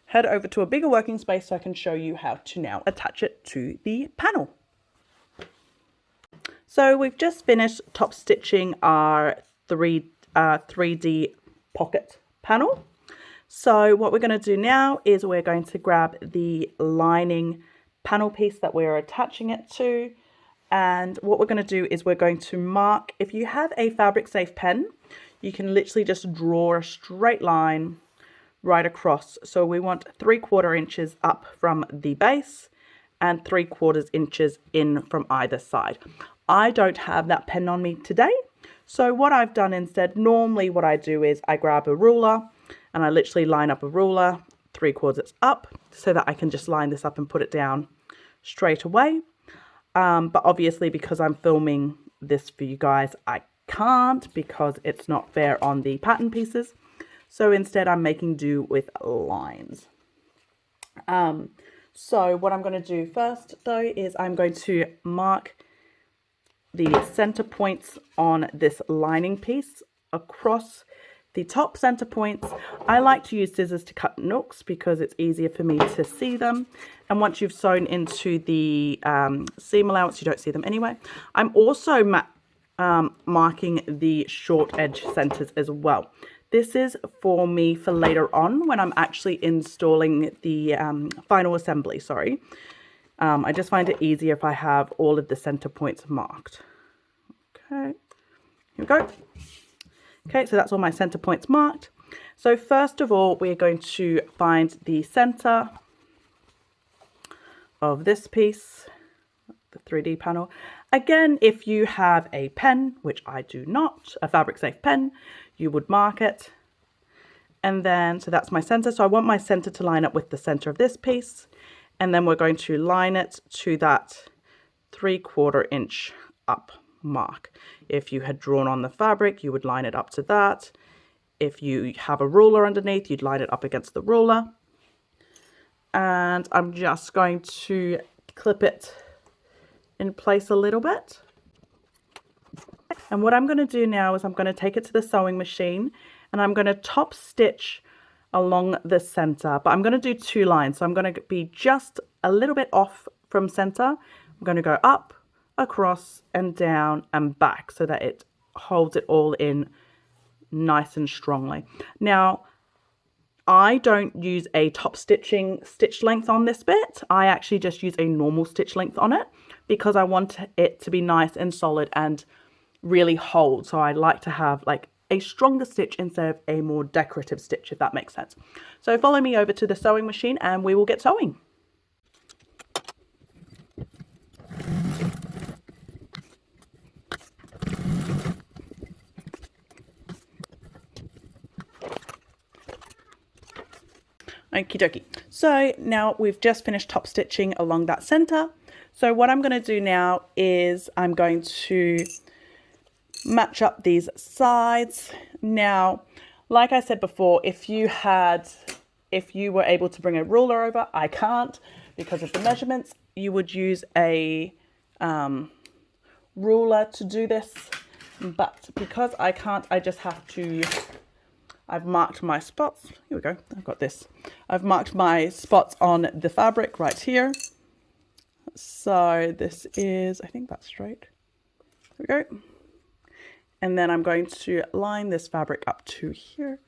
head over to a bigger working space so I can show you how to now attach it to the panel. So we've just finished top stitching our 3D pocket panel. So what we're going to do now is we're going to grab the lining panel piece that we're attaching it to. And what we're going to do is we're going to mark, if you have a fabric safe pen, you can literally just draw a straight line right across. So we want 3/4 inches up from the base and 3/4 inches in from either side. I don't have that pen on me today. So what I've done instead, normally what I do is I grab a ruler and I literally line up a ruler 3/4 up so that I can just line this up and put it down straight away. But obviously because I'm filming this for you guys, I can't because it's not fair on the pattern pieces. So instead I'm making do with lines. So what I'm going to do first though is I'm going to mark the center points on this lining piece across the top center points. I like to use scissors to cut nooks because it's easier for me to see them. And once you've sewn into the seam allowance, you don't see them anyway. I'm also marking the short edge centers as well. This is for me for later on when I'm actually installing the final assembly, sorry. I just find it easier if I have all of the center points marked. Okay, here we go. Okay, so that's all my center points marked. So first of all, we're going to find the center of this piece, the 3D panel. Again, if you have a pen, which I do not, a fabric safe pen, you would mark it. And then, so that's my center. So I want my center to line up with the center of this piece. And then we're going to line it to that 3/4 inch up mark. If you had drawn on the fabric, you would line it up to that. If you have a ruler underneath, you'd line it up against the ruler. And I'm just going to clip it in place a little bit. And what I'm going to do now is I'm going to take it to the sewing machine and I'm going to top stitch along the center, but I'm going to do 2 lines. So I'm going to be just a little bit off from center. I'm going to go up, across and down and back so that it holds it all in nice and strongly. Now, I don't use a top stitching stitch length on this bit. I actually just use a normal stitch length on it because I want it to be nice and solid and really hold. So I like to have like a stronger stitch instead of a more decorative stitch, if that makes sense. So follow me over to the sewing machine and we will get sewing. Okie dokie. So now we've just finished top stitching along that center. So what I'm going to do now is I'm going to match up these sides. Now, like I said before, if you were able to bring a ruler over, I can't because of the measurements. You would use a ruler to do this, but because I can't, I just have to. I've marked my spots. Here we go. I've got this. I've marked my spots on the fabric right here. So this is, I think that's straight. There we go. And then I'm going to line this fabric up to here.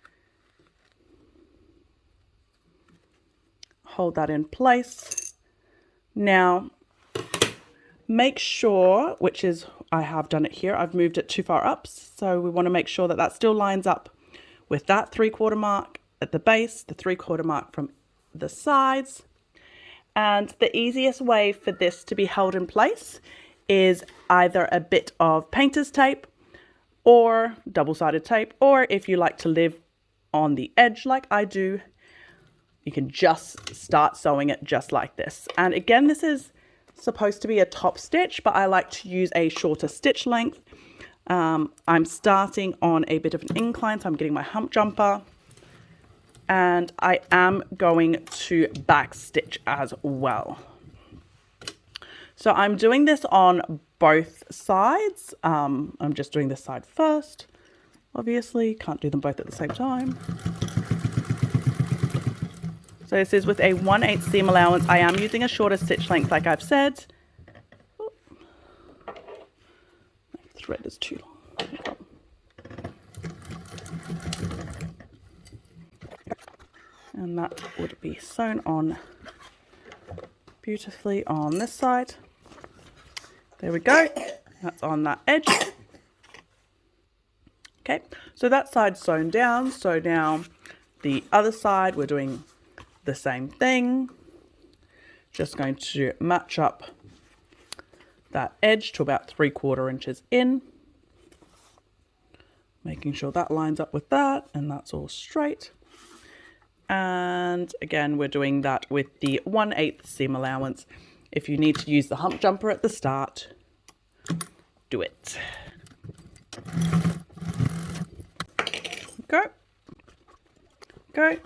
Hold that in place. Now, make sure, which is, I have done it here, I've moved it too far up, so we want to make sure that that still lines up with that 3/4 mark at the base, the 3/4 mark from the sides. And the easiest way for this to be held in place is either a bit of painter's tape or double-sided tape, or if you like to live on the edge like I do, you can just start sewing it just like this. And again, this is supposed to be a top stitch, but I like to use a shorter stitch length. I'm starting on a bit of an incline, so I'm getting my hump jumper, and I am going to back stitch as well. So I'm doing this on both sides. I'm just doing this side first. Obviously, can't do them both at the same time. So this is with a 1/8 seam allowance. I am using a shorter stitch length, like I've said. Oh, my thread is too long. And that would be sewn on beautifully on this side. There we go. That's on that edge. Okay, so that side's sewn down. So now the other side, we're doing the same thing. Just going to match up that edge to about 3/4 inches in. Making sure that lines up with that and that's all straight. And again, we're doing that with the 1/8 seam allowance. If you need to use the hump jumper at the start, do it. Go. Go.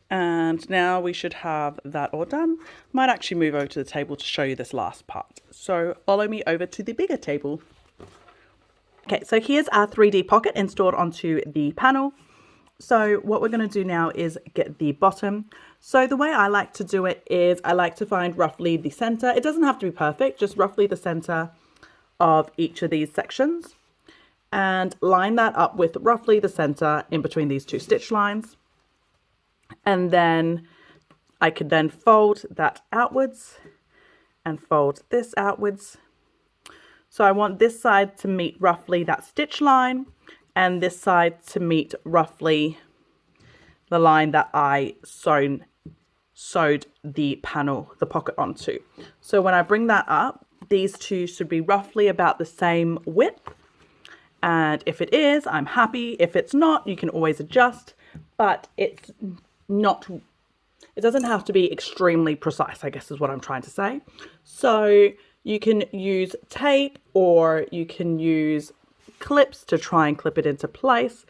And now we should have that all done. Might actually move over to the table to show you this last part. So follow me over to the bigger table. Okay, so here's our 3D pocket installed onto the panel. So what we're going to do now is get the bottom. So the way I like to do it is I like to find roughly the center. It doesn't have to be perfect, just roughly the center of each of these sections. And line that up with roughly the center in between these two stitch lines. And then I could then fold that outwards and fold this outwards. So I want this side to meet roughly that stitch line and this side to meet roughly the line that I sewed the panel, the pocket onto. So when I bring that up, these two should be roughly about the same width. And if it is, I'm happy. If it's not, you can always adjust, but it's not, it doesn't have to be extremely precise, I guess is what I'm trying to say. So you can use tape or you can use clips to try and clip it into place.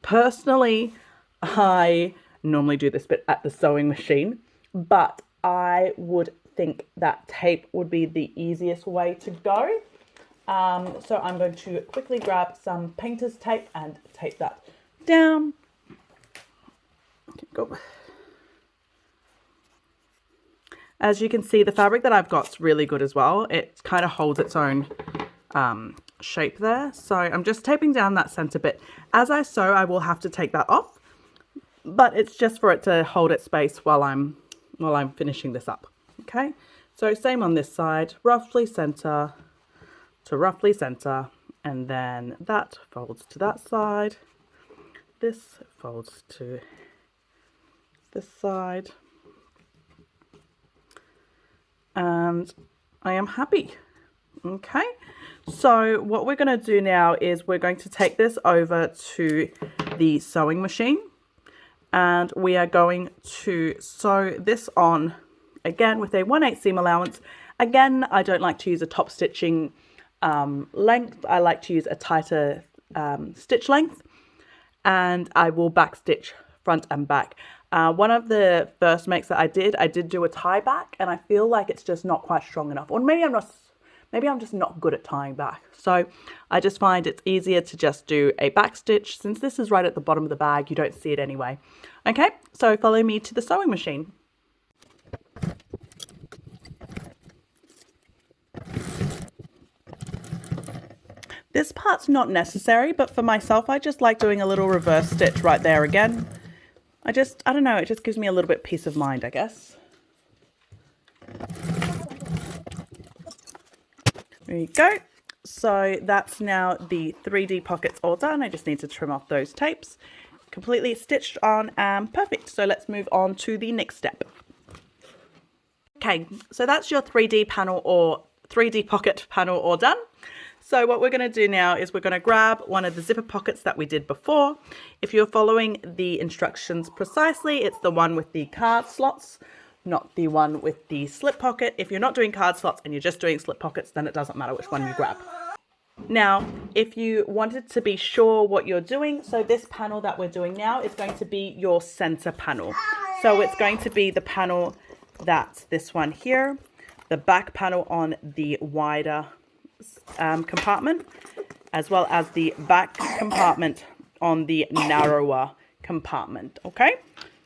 Personally, I normally do this bit at the sewing machine, but I would think that tape would be the easiest way to go. So I'm going to quickly grab some painter's tape and tape that down. Okay, go. As you can see, the fabric that I've got is really good as well. It kind of holds its own shape there. So I'm just taping down that center bit. As I sew, I will have to take that off, but it's just for it to hold its space while I'm finishing this up. Okay, so same on this side, roughly center to roughly center, and then that folds to that side, this folds to this side, and I am happy. Okay, so what we're going to do now is we're going to take this over to the sewing machine and we are going to sew this on again with a 1/8 seam allowance. Again, I don't like to use a top stitching length. I like to use a tighter stitch length, and I will back stitch front and back. One of the first makes that I did do a tie back, and I feel like it's just not quite strong enough, or maybe I'm just not good at tying back. So I just find it's easier to just do a back stitch. Since this is right at the bottom of the bag, you don't see it anyway. Okay, so follow me to the sewing machine. This part's not necessary, but for myself, I just like doing a little reverse stitch right there again. I don't know, it just gives me a little bit peace of mind, I guess. There you go. So that's now the 3D pockets all done. I just need to trim off those tapes. Completely stitched on and perfect. So let's move on to the next step. Okay, so that's your 3D panel or 3D pocket panel all done. So what we're going to do now is we're going to grab one of the zipper pockets that we did before. If you're following the instructions precisely, it's the one with the card slots, not the one with the slip pocket. If you're not doing card slots and you're just doing slip pockets, then it doesn't matter which one you grab. Now, if you wanted to be sure what you're doing, so this panel that we're doing now is going to be your center panel. So it's going to be the panel that's this one here, the back panel on the wider compartment, as well as the back compartment on the narrower compartment. Okay,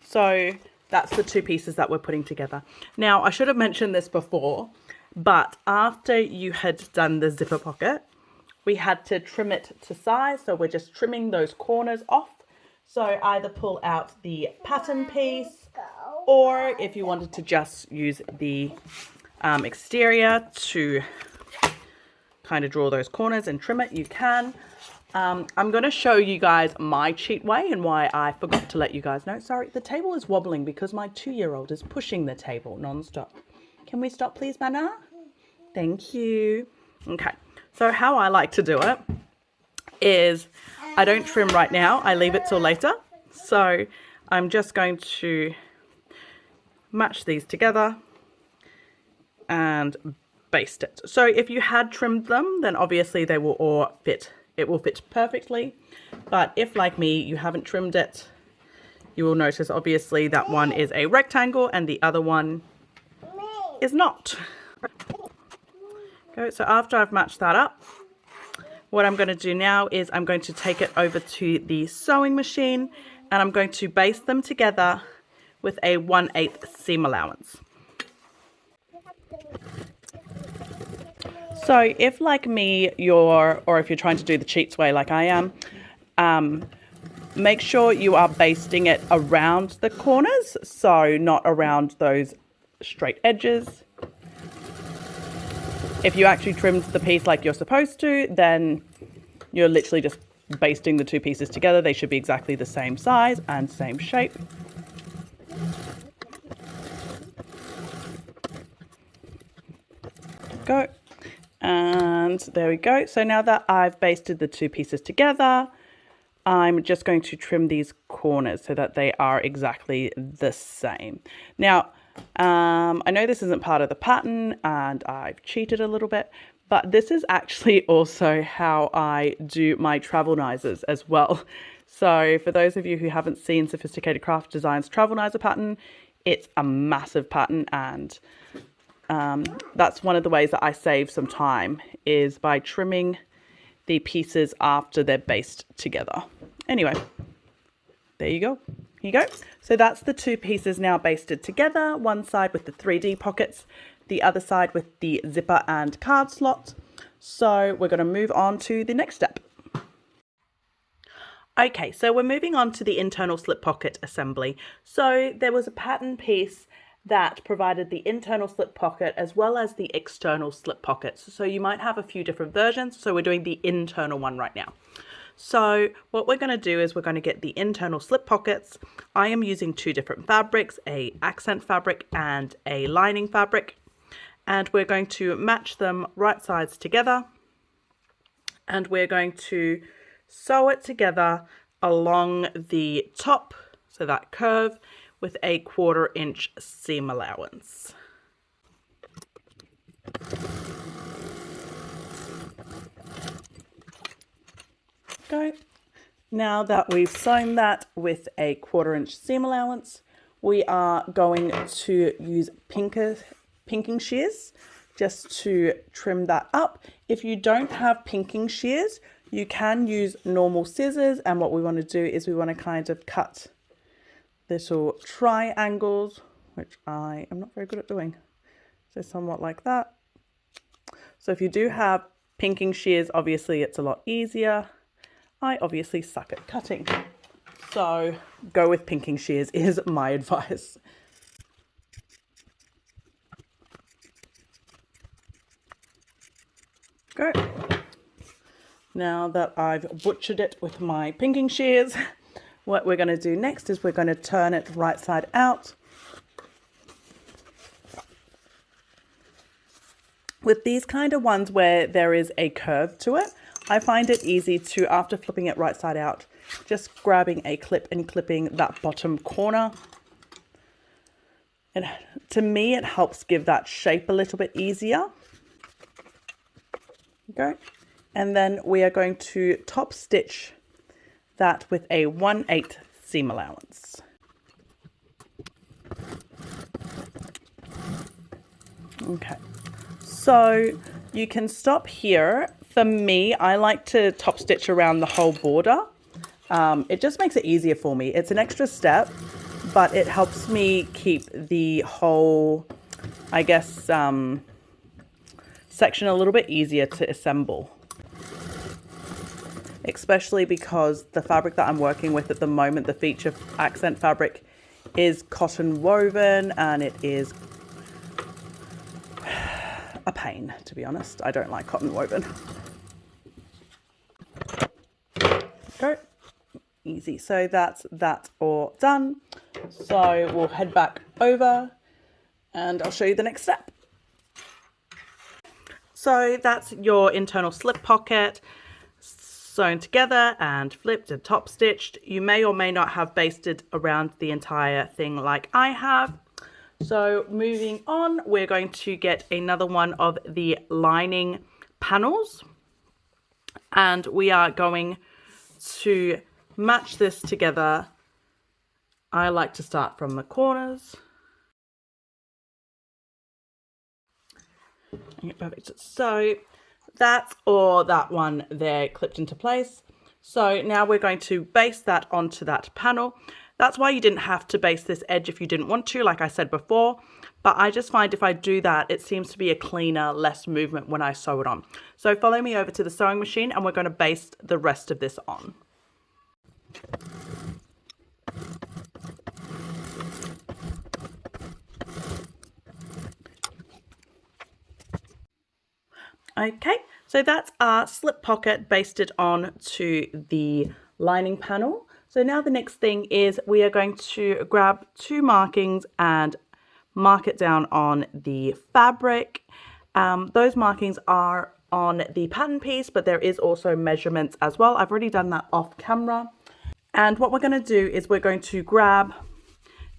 so that's the two pieces that we're putting together. Now, I should have mentioned this before, but after you had done the zipper pocket, we had to trim it to size. So we're just trimming those corners off. So either pull out the pattern piece, or if you wanted to just use the exterior to kind of draw those corners and trim it, you can. I'm going to show you guys my cheat way and why I forgot to let you guys know. Sorry, the table is wobbling because my 2-year-old is pushing the table non-stop. Can we stop, please, Mana? Thank you. Okay, so how I like to do it is I don't trim right now. I leave it till later. So I'm just going to match these together and baste it. So if you had trimmed them, then obviously they will all fit. It will fit perfectly. But if, like me, you haven't trimmed it, you will notice obviously that one is a rectangle and the other one is not. Okay, so after I've matched that up, what I'm going to do now is I'm going to take it over to the sewing machine and I'm going to baste them together with a 1/8 seam allowance. So if, like me, or if you're trying to do the cheats way like I am, make sure you are basting it around the corners, so not around those straight edges. If you actually trimmed the piece like you're supposed to, then you're literally just basting the two pieces together. They should be exactly the same size and same shape. Go. And there we go. So now that I've basted the two pieces together, I'm just going to trim these corners so that they are exactly the same. Now, I know this isn't part of the pattern and I've cheated a little bit, but this is actually also how I do my travelnizers as well. So for those of you who haven't seen Sophisticated Craft Designs travelnizer pattern, it's a massive pattern, and that's one of the ways that I save some time, is by trimming the pieces after they're basted together. Anyway, there you go. Here you go. So that's the two pieces now basted together, one side with the 3D pockets, the other side with the zipper and card slot. So we're going to move on to the next step. Okay, so we're moving on to the internal slip pocket assembly. So there was a pattern piece that provided the internal slip pocket as well as the external slip pockets. So you might have a few different versions. So we're doing the internal one right now. So what we're going to do is we're going to get the internal slip pockets. I am using two different fabrics, a accent fabric and a lining fabric. And we're going to match them right sides together. And we're going to sew it together along the top, so that curve, with a 1/4 inch seam allowance. Go. Now that we've sewn that with a 1/4 inch seam allowance, we are going to use pinking shears just to trim that up. If you don't have pinking shears, you can use normal scissors, and what we want to do is we want to kind of cut little triangles, which I am not very good at doing. So somewhat like that. So if you do have pinking shears, obviously it's a lot easier. I obviously suck at cutting, so go with pinking shears is my advice. Go. Now that I've butchered it with my pinking shears, what we're going to do next is we're going to turn it right side out. With these kind of ones where there is a curve to it, I find it easy to, after flipping it right side out, just grabbing a clip and clipping that bottom corner. And to me, it helps give that shape a little bit easier. Okay. And then we are going to top stitch that with a 1/8 seam allowance. Okay. So you can stop here. For me, I like to top stitch around the whole border. It just makes it easier for me. It's an extra step, but it helps me keep the whole, I guess, section a little bit easier to assemble. Especially because the fabric that I'm working with at the moment, the feature accent fabric, is cotton woven, and it is a pain, to be honest. I don't like cotton woven. Go. Easy. So that's that all done. So we'll head back over and I'll show you the next step. So that's your internal slip pocket sewn together and flipped and top stitched. You may or may not have basted around the entire thing like I have. So moving on, we're going to get another one of the lining panels, and we are going to match this together. I like to start from the corners. Okay, perfect. So that's all that one there clipped into place. So now we're going to baste that onto that panel. That's why you didn't have to baste this edge if you didn't want to, like I said before. But I just find if I do that, it seems to be a cleaner, less movement when I sew it on. So follow me over to the sewing machine and we're going to baste the rest of this on. Okay, so that's our slip pocket basted on to the lining panel. So now the next thing is we are going to grab 2 markings and mark it down on the fabric. Those markings are on the pattern piece, but there is also measurements as well. I've already done that off camera. And what we're going to do is we're going to grab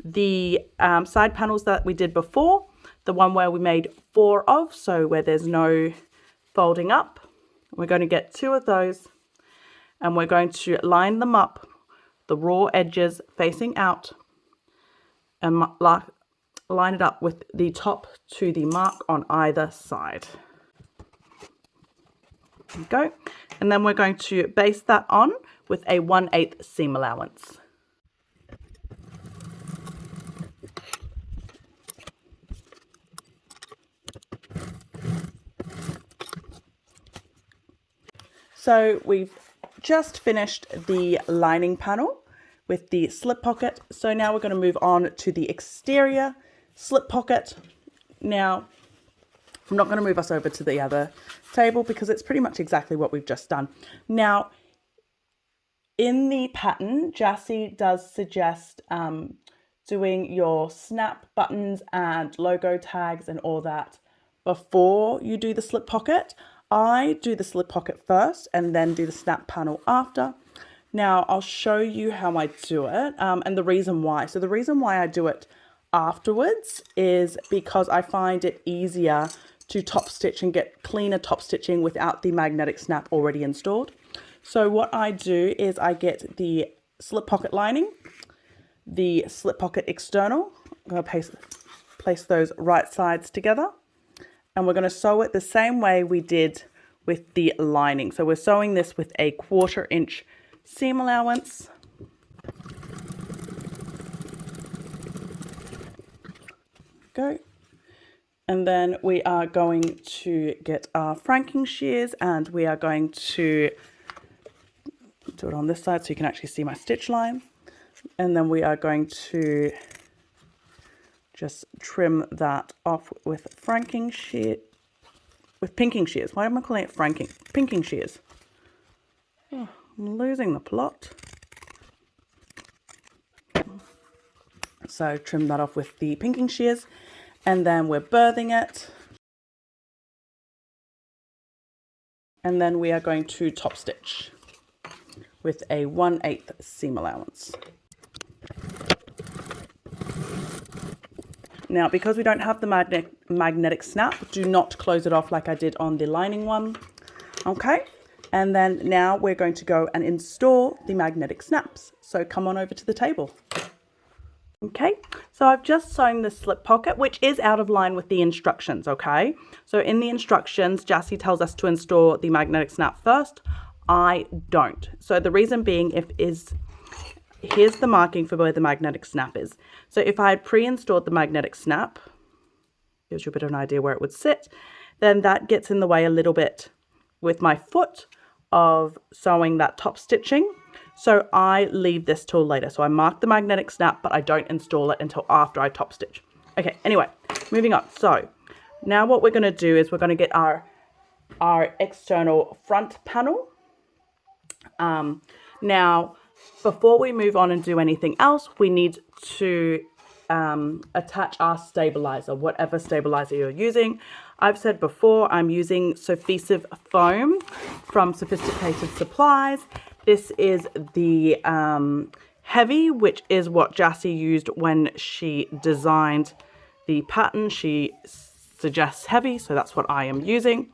the side panels that we did before, the one where we made 4 of, so where there's no folding up. We're going to get 2 of those and we're going to line them up, the raw edges facing out, and line it up with the top to the mark on either side. There we go. And then we're going to baste that on with a 1/8 seam allowance. So we've just finished the lining panel with the slip pocket. So now we're going to move on to the exterior slip pocket. Now, I'm not going to move us over to the other table because it's pretty much exactly what we've just done. Now, in the pattern, Jassy does suggest doing your snap buttons and logo tags and all that before you do the slip pocket. I do the slip pocket first and then do the snap panel after. Now I'll show you how I do it and the reason why. So the reason why I do it afterwards is because I find it easier to top stitch and get cleaner top stitching without the magnetic snap already installed. So what I do is I get the slip pocket lining, the slip pocket external. I'm going to place those right sides together. And we're going to sew it the same way we did with the lining. So we're sewing this with a 1/4 inch seam allowance. Go. And then we are going to get our franking shears and we are going to do it on this side so you can actually see my stitch line. And then we are going to just trim that off with franking shear with pinking shears. Why am I calling it franking? Pinking shears. Oh, I'm losing the plot. So trim that off with the pinking shears, and then we're birthing it. And then we are going to top stitch with a 1/8 seam allowance. Now, because we don't have the magnetic snap, do not close it off like I did on the lining one. Okay, and then now we're going to go and install the magnetic snaps. So come on over to the table. Okay, so I've just sewn the slip pocket, which is out of line with the instructions, okay? So in the instructions, Jassy tells us to install the magnetic snap first. I don't. So the reason being here's the marking for where the magnetic snap is. So if I had pre-installed the magnetic snap, gives you a bit of an idea where it would sit, then that gets in the way a little bit with my foot of sewing that top stitching. So I leave this till later. So I mark the magnetic snap, but I don't install it until after I top stitch. Okay, anyway, moving on. So now what we're going to do is we're going to get our external front panel. Now, before we move on and do anything else, we need to attach our stabilizer, whatever stabilizer you're using. I've said before, I'm using Sewfisticated foam from Sewfisticated Supplies. This is the heavy, which is what Jassy used when she designed the pattern. She suggests heavy, so that's what I am using.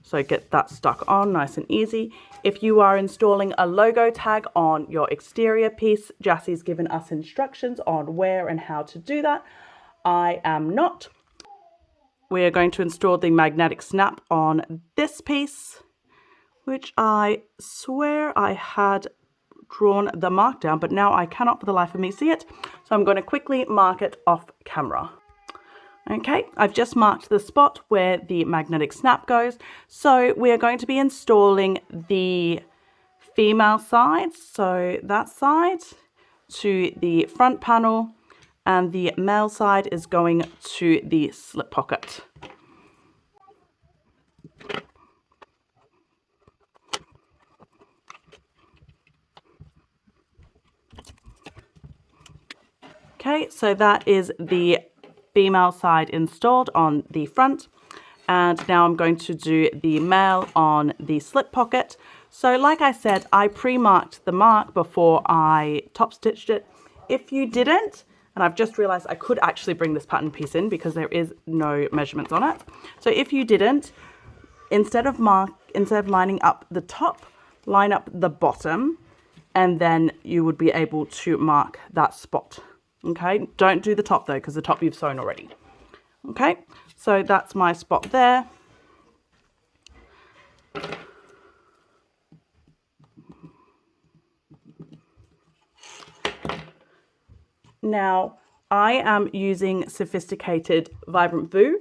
So get that stuck on nice and easy. If you are installing a logo tag on your exterior piece, Jassy's given us instructions on where and how to do that. I am not. We are going to install the magnetic snap on this piece, which I swear I had drawn the mark down, but now I cannot for the life of me see it. So I'm going to quickly mark it off camera. Okay, I've just marked the spot where the magnetic snap goes. So we are going to be installing the female side, so that side to the front panel, and the male side is going to the slip pocket. Okay, so that is the female side installed on the front, and now I'm going to do the male on the slip pocket. So like I said, I pre-marked the mark before I top stitched it. If you didn't, and I've just realized I could actually bring this pattern piece in because there is no measurements on it. So if you didn't, instead of lining up the top, line up the bottom, and then you would be able to mark that spot. Okay, don't do the top though, because the top you've sewn already. Okay, so that's my spot there. Now, I am using Sewfisticated Vibrant Voo.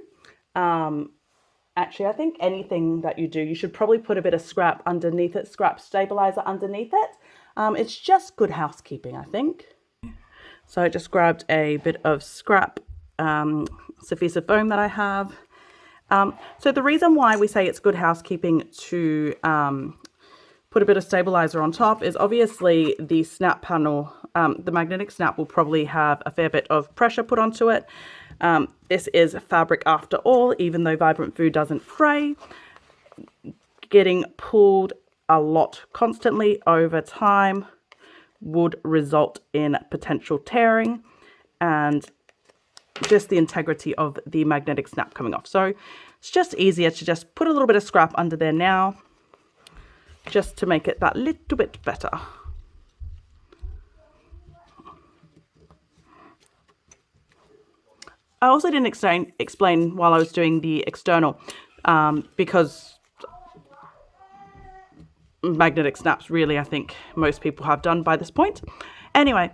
Actually, I think anything that you do, you should probably put a bit of scrap underneath it, scrap stabilizer underneath it. It's just good housekeeping, I think. So I just grabbed a bit of scrap Sewfisticated foam that I have. So the reason why we say it's good housekeeping to put a bit of stabilizer on top is obviously the snap panel, the magnetic snap will probably have a fair bit of pressure put onto it. This is fabric after all, even though Vibrant Voo doesn't fray. Getting pulled a lot constantly over time would result in potential tearing and just the integrity of the magnetic snap coming off. So it's just easier to just put a little bit of scrap under there now, just to make it that little bit better. I also didn't explain while I was doing the external, because magnetic snaps really, I think most people have done by this point. Anyway,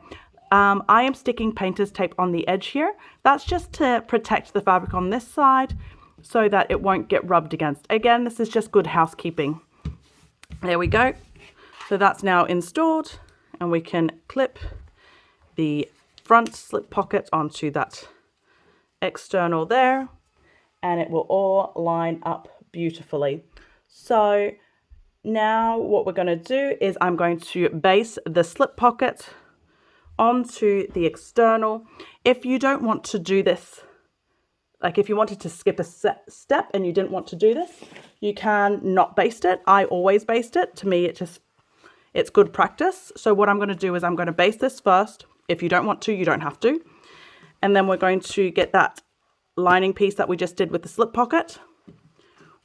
I am sticking painter's tape on the edge here. That's just to protect the fabric on this side so that it won't get rubbed against. Again, this is just good housekeeping. There we go. So that's now installed, and we can clip the front slip pocket onto that external there, and it will all line up beautifully. So now what we're going to do is I'm going to base the slip pocket onto the external. If you don't want to do this, like if you wanted to skip a step and you didn't want to do this, you can not baste it. I always baste it. To me, it's good practice. So what I'm going to do is I'm going to baste this first. If you don't want to, you don't have to. And then we're going to get that lining piece that we just did with the slip pocket.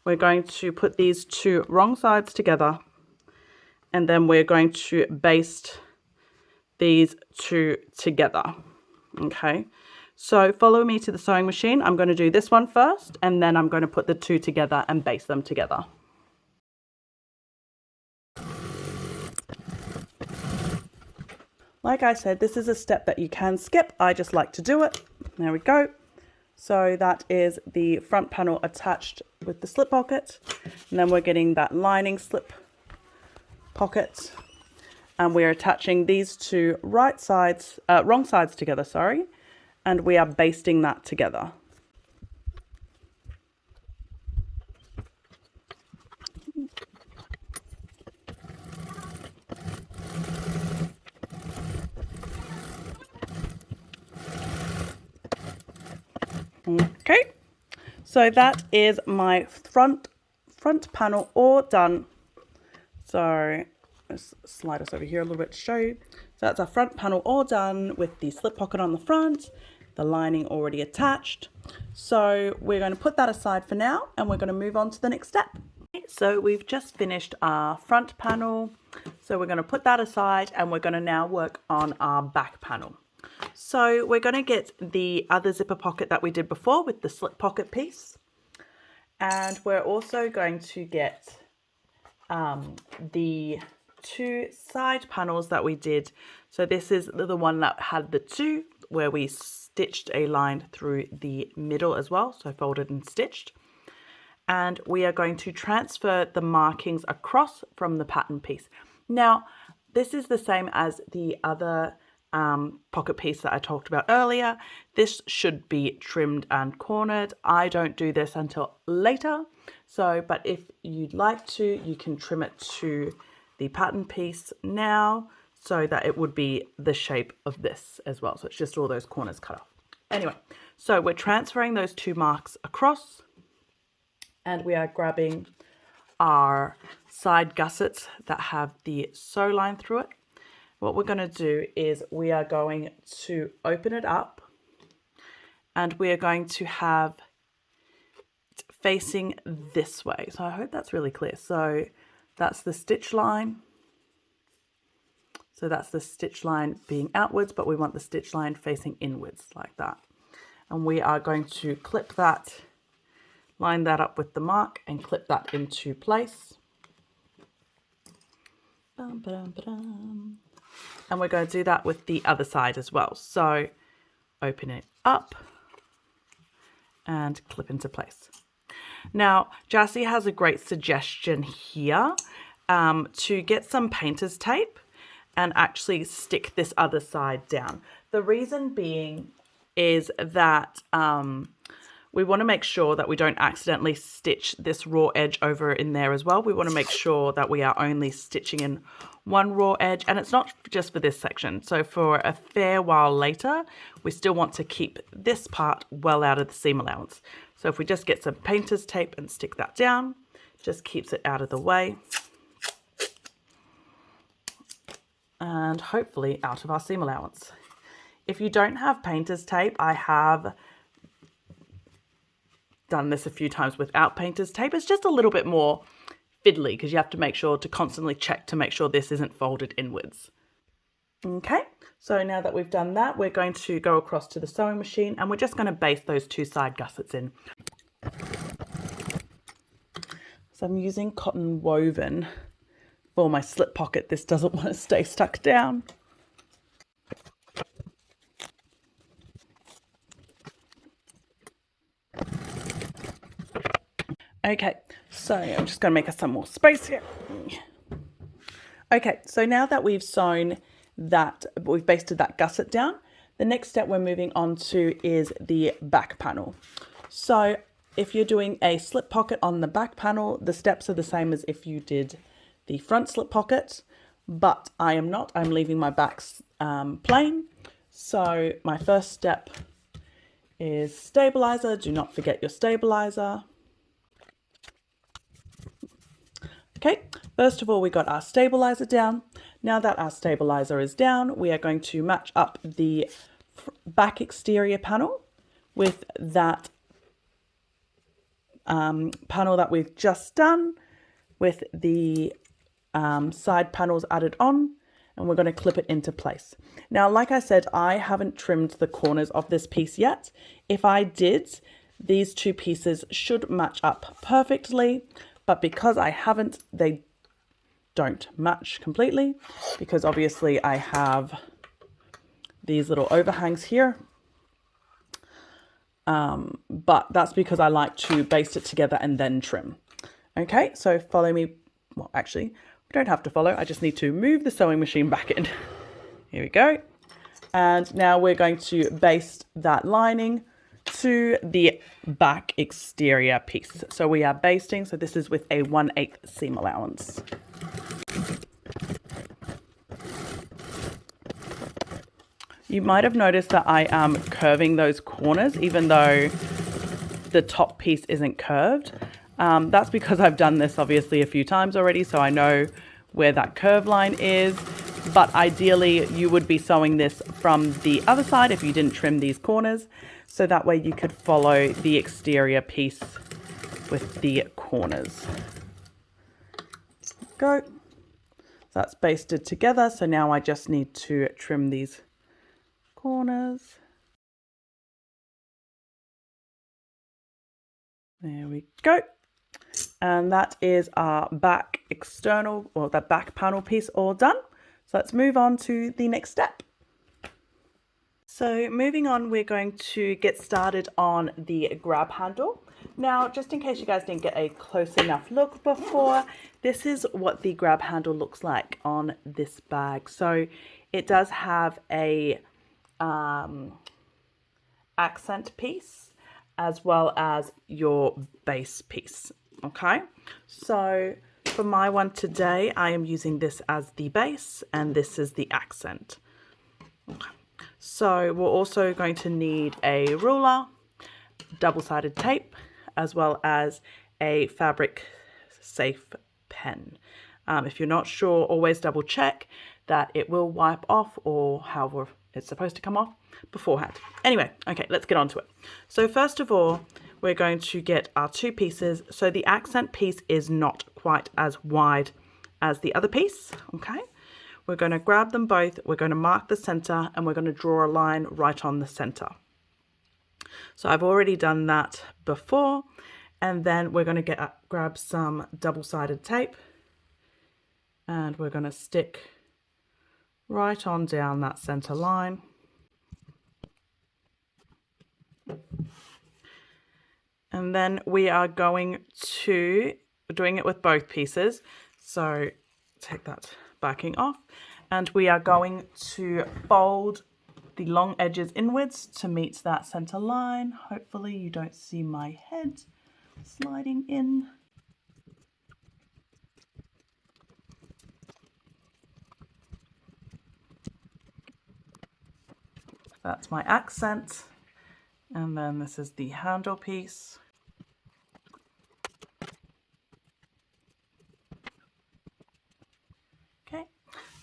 We're going to put these two wrong sides together, and then we're going to baste these two together. Okay, so follow me to the sewing machine. I'm going to do this one first, and then I'm going to put the two together and baste them together. Like I said, this is a step that you can skip. I just like to do it. There we go. So that is the front panel attached with the slip pocket. And then we're getting that lining slip pocket. And we're attaching these two wrong sides together, sorry. And we are basting that together. Okay, so that is my front panel all done. So let's slide us over here a little bit to show you. So that's our front panel all done with the slip pocket on the front, the lining already attached. So we're going to put that aside for now, and we're going to move on to the next step. So we've just finished our front panel. So we're going to put that aside, and we're going to now work on our back panel. So we're going to get the other zipper pocket that we did before with the slip pocket piece. And we're also going to get the two side panels that we did. So this is the one that had the two where we stitched a line through the middle as well. So folded and stitched. And we are going to transfer the markings across from the pattern piece. Now, this is the same as the other pocket piece that I talked about earlier. This should be trimmed and cornered. I don't do this until later. So, but if you'd like to, you can trim it to the pattern piece now so that it would be the shape of this as well. So it's just all those corners cut off. Anyway, so we're transferring those two marks across, and we are grabbing our side gussets that have the sew line through it. What we're going to do is we are going to open it up, and we are going to have it facing this way. So I hope that's really clear. So that's the stitch line. So that's the stitch line being outwards, but we want the stitch line facing inwards like that. And we are going to clip that, line that up with the mark, and clip that into place. And we're going to do that with the other side as well. So open it up and clip into place. Now, Jassy has a great suggestion here to get some painter's tape and actually stick this other side down. The reason being is that we want to make sure that we don't accidentally stitch this raw edge over in there as well. We want to make sure that we are only stitching in one raw edge, and it's not just for this section. So for a fair while later, we still want to keep this part well out of the seam allowance. So if we just get some painter's tape and stick that down, just keeps it out of the way. And hopefully out of our seam allowance. If you don't have painter's tape, I have done this a few times without painter's tape. It's just a little bit more fiddly because you have to make sure to constantly check to make sure this isn't folded inwards. Okay, so now that we've done that, we're going to go across to the sewing machine, and we're just going to baste those two side gussets in. So I'm using cotton woven for my slip pocket. This doesn't want to stay stuck down. Okay, so I'm just going to make us some more space here. Okay, so now that we've sewn that, we've basted that gusset down, the next step we're moving on to is the back panel. So if you're doing a slip pocket on the back panel, the steps are the same as if you did the front slip pocket, but I am not. I'm leaving my backs plain. So my first step is stabilizer. Do not forget your stabilizer. Okay, first of all, we got our stabilizer down. Now that our stabilizer is down, we are going to match up the back exterior panel with that panel that we've just done with the side panels added on, and we're going to clip it into place. Now, like I said, I haven't trimmed the corners of this piece yet. If I did, these two pieces should match up perfectly, but because I haven't, they don't match completely, because obviously I have these little overhangs here. But that's because I like to baste it together and then trim. Okay, so follow me. Well, actually, we don't have to follow. I just need to move the sewing machine back in. Here we go. And now we're going to baste that lining to the back exterior piece. So we are basting. So this is with a 1/8 seam allowance. You might have noticed that I am curving those corners, even though the top piece isn't curved. That's because I've done this obviously a few times already, so I know where that curve line is. But ideally, you would be sewing this from the other side if you didn't trim these corners. So that way you could follow the exterior piece with the corners. Go. That's basted together. So now I just need to trim these corners. There we go. And that is our back external, or the back panel piece all done. So let's move on to the next step. So moving on, we're going to get started on the grab handle. Now, just in case you guys didn't get a close enough look before, this is what the grab handle looks like on this bag. So it does have a accent piece as well as your base piece. Okay, so for my one today, I am using this as the base and this is the accent. Okay. So we're also going to need a ruler, double-sided tape, as well as a fabric safe pen. If you're not sure, always double check that it will wipe off, or however it's supposed to come off beforehand. Anyway, okay, let's get on to it. So first of all, we're going to get our two pieces. So the accent piece is not quite as wide as the other piece, okay? We're going to grab them both, we're going to mark the center, and we're going to draw a line right on the center. So I've already done that before, and then we're going to grab some double-sided tape, and we're going to stick right on down that center line. And then we are going to doing it with both pieces. So take that backing off, and we are going to fold the long edges inwards to meet that center line. Hopefully you don't see my head sliding in. That's my accent. And then this is the handle piece. Okay,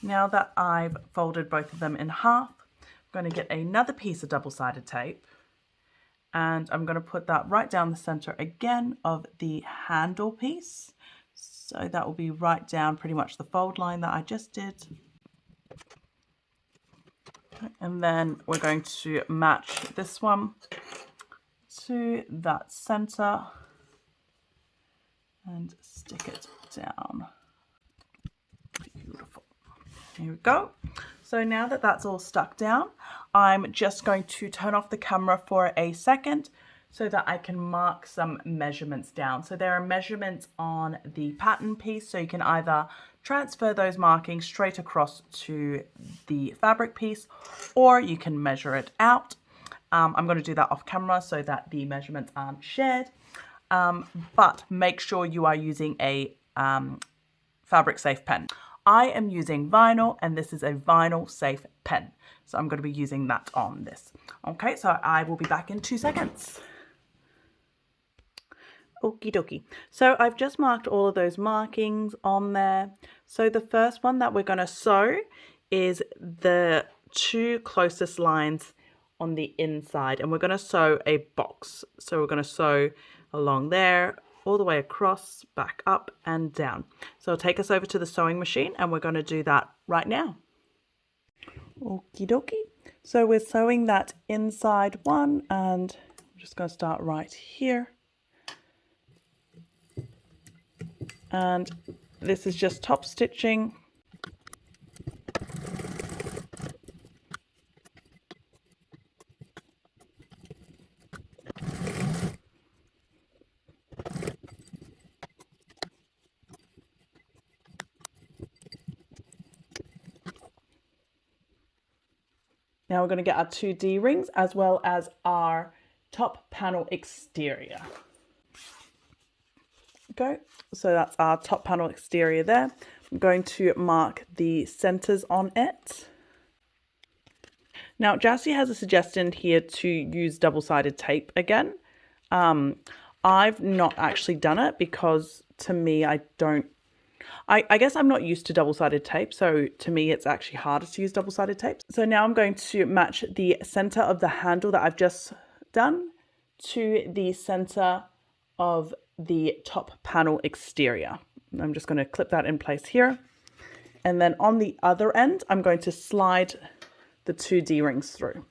now that I've folded both of them in half, I'm going to get another piece of double-sided tape, and I'm going to put that right down the center again of the handle piece. So that will be right down pretty much the fold line that I just did. And then we're going to match this one to that center and stick it down. Beautiful. Here we go. So now that that's all stuck down, I'm just going to turn off the camera for a second so that I can mark some measurements down. So there are measurements on the pattern piece, so you can either transfer those markings straight across to the fabric piece, or you can measure it out. I'm going to do that off camera so that the measurements aren't shared. but make sure you are using a fabric safe pen. I am using vinyl, and this is a vinyl safe pen. So I'm going to be using that on this. Okay, so I will be back in 2 seconds. Okie dokie. So I've just marked all of those markings on there. So the first one that we're going to sew is the 2 closest lines on the inside, and we're going to sew a box. So we're going to sew along there, all the way across, back up and down. So I'll take us over to the sewing machine, and we're going to do that right now. Okie dokie. So we're sewing that inside one, and I'm just going to start right here. And this is just top stitching. Now we're going to get our 2 D-rings as well as our top panel exterior. Okay, so that's our top panel exterior there. I'm going to mark the centers on it. Now Jassy has a suggestion here to use double-sided tape again. I've not actually done it because to me I guess I'm not used to double-sided tape, so to me it's actually harder to use double-sided tape. So now I'm going to match the center of the handle that I've just done to the center of the top panel exterior. I'm just going to clip that in place here. And then on the other end, I'm going to slide the 2 D-rings through.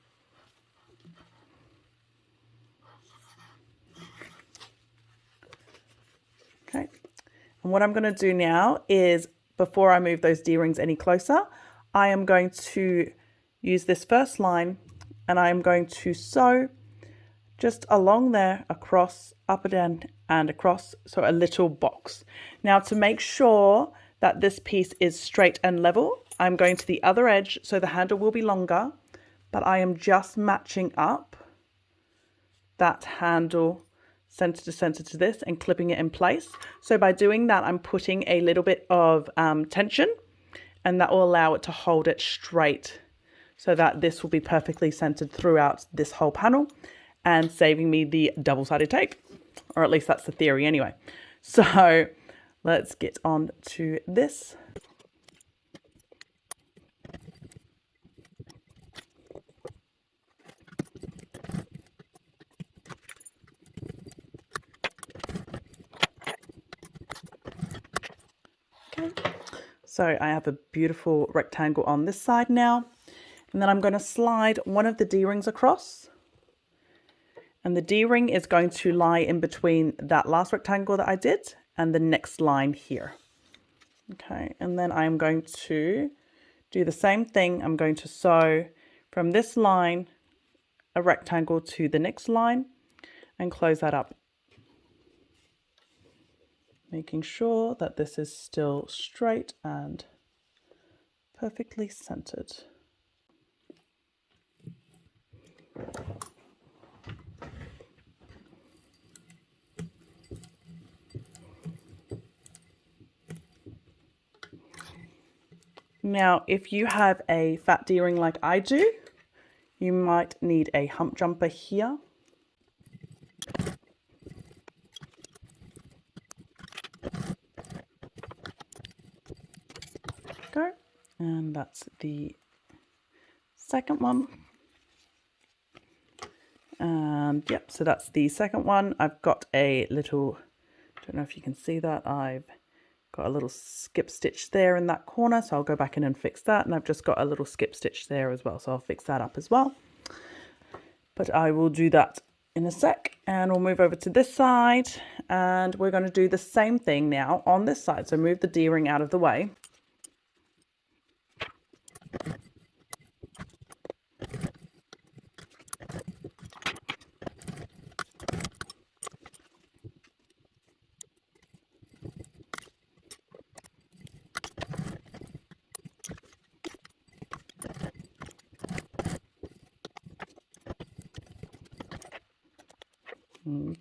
Okay. And what I'm going to do now is, before I move those D-rings any closer, I am going to use this first line, and I am going to sew just along there, across, up and down, and across, so a little box. Now to make sure that this piece is straight and level, I'm going to the other edge, so the handle will be longer, but I am just matching up that handle center to this and clipping it in place. So by doing that, I'm putting a little bit of tension, and that will allow it to hold it straight so that this will be perfectly centered throughout this whole panel, and saving me the double-sided tape, or at least that's the theory anyway. So let's get on to this. Okay, so I have a beautiful rectangle on this side now, and then I'm going to slide one of the D-rings across. And the D-ring is going to lie in between that last rectangle that I did and the next line here. Okay, and then I'm going to do the same thing. I'm going to sew from this line a rectangle to the next line and close that up, making sure that this is still straight and perfectly centered. Now, if you have a fat D-ring like I do, you might need a hump jumper here. Go. And that's the second one. And yep, so that's the second one. I've got a little, don't know if you can see that, I've got a little skip stitch there in that corner, so I'll go back in and fix that. And I've just got a little skip stitch there as well, so I'll fix that up as well. But I will do that in a sec, and we'll move over to this side, and we're going to do the same thing now on this side. So move the D-ring out of the way.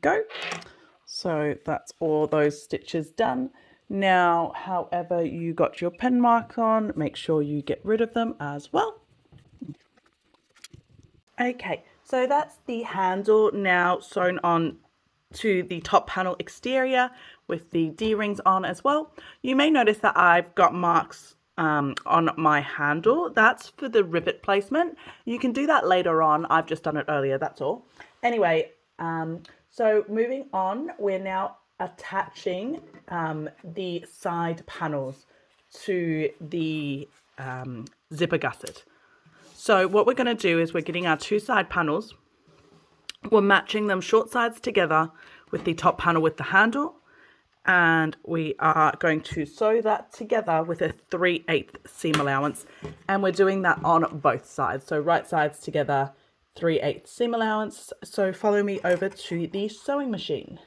Go. So that's all those stitches done. Now, however you got your pen marks on, make sure you get rid of them as well. Okay, so that's the handle now sewn on to the top panel exterior with the D-rings on as well. You may notice that I've got marks on my handle. That's for the rivet placement. You can do that later on. I've just done it earlier, that's all. Anyway, so moving on, we're now attaching the side panels to the zipper gusset. So what we're going to do is we're getting our two side panels, we're matching them short sides together with the top panel with the handle, and we are going to sew that together with a 3/8 seam allowance, and we're doing that on both sides. So right sides together, 3/8 seam allowance. So follow me over to the sewing machine.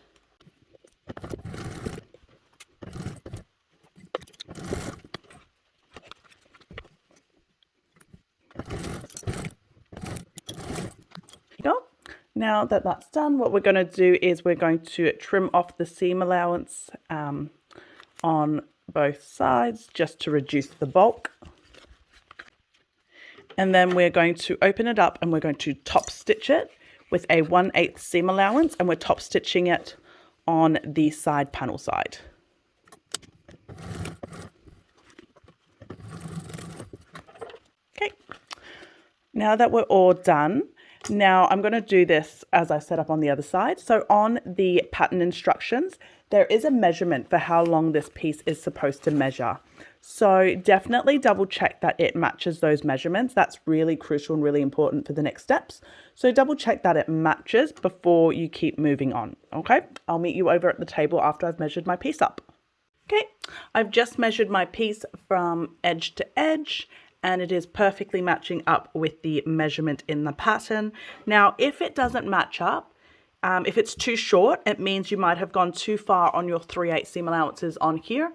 Now that that's done, what we're going to do is we're going to trim off the seam allowance on both sides just to reduce the bulk. And then we're going to open it up and we're going to top stitch it with a 1/8 seam allowance, and we're top stitching it on the side panel side. Okay, now that we're all done, now I'm going to do this as I set up on the other side. So on the pattern instructions, there is a measurement for how long this piece is supposed to measure. So definitely double check that it matches those measurements. That's really crucial and really important for the next steps. So double check that it matches before you keep moving on. Okay, I'll meet you over at the table after I've measured my piece up. Okay, I've just measured my piece from edge to edge, and it is perfectly matching up with the measurement in the pattern. Now, if it doesn't match up, if it's too short, it means you might have gone too far on your 3/8 seam allowances on here,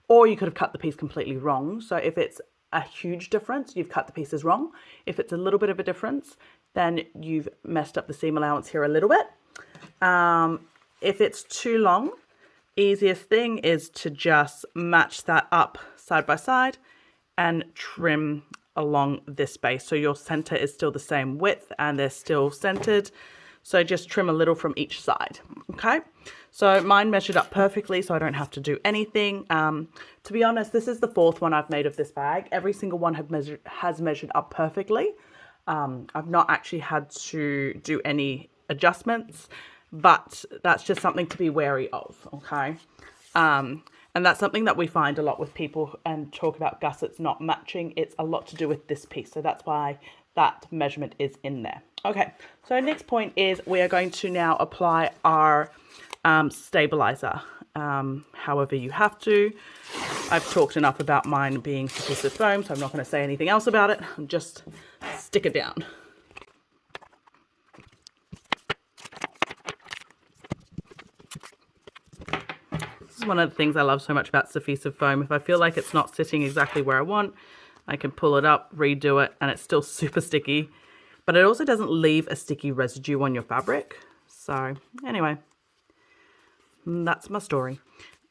or you could have cut the piece completely wrong. So if it's a huge difference, you've cut the pieces wrong. If it's a little bit of a difference, then you've messed up the seam allowance here a little bit. If it's too long, easiest thing is to just match that up side by side and trim along this space. So your center is still the same width and they're still centered. So just trim a little from each side. Okay. So mine measured up perfectly, so I don't have to do anything. To be honest, this is the fourth one I've made of this bag. Every single one has measured up perfectly. I've not actually had to do any adjustments, but that's just something to be wary of. Okay. And that's something that we find a lot with people and talk about gussets not matching. It's a lot to do with this piece. So that's why that measurement is in there. Okay, so next point is we are going to now apply our stabilizer, however you have to. I've talked enough about mine being sewfisticated foam, so I'm not going to say anything else about it. Just stick it down. This is one of the things I love so much about sewfisticated foam. If I feel like it's not sitting exactly where I want, I can pull it up, redo it, and it's still super sticky. But it also doesn't leave a sticky residue on your fabric. So anyway, that's my story.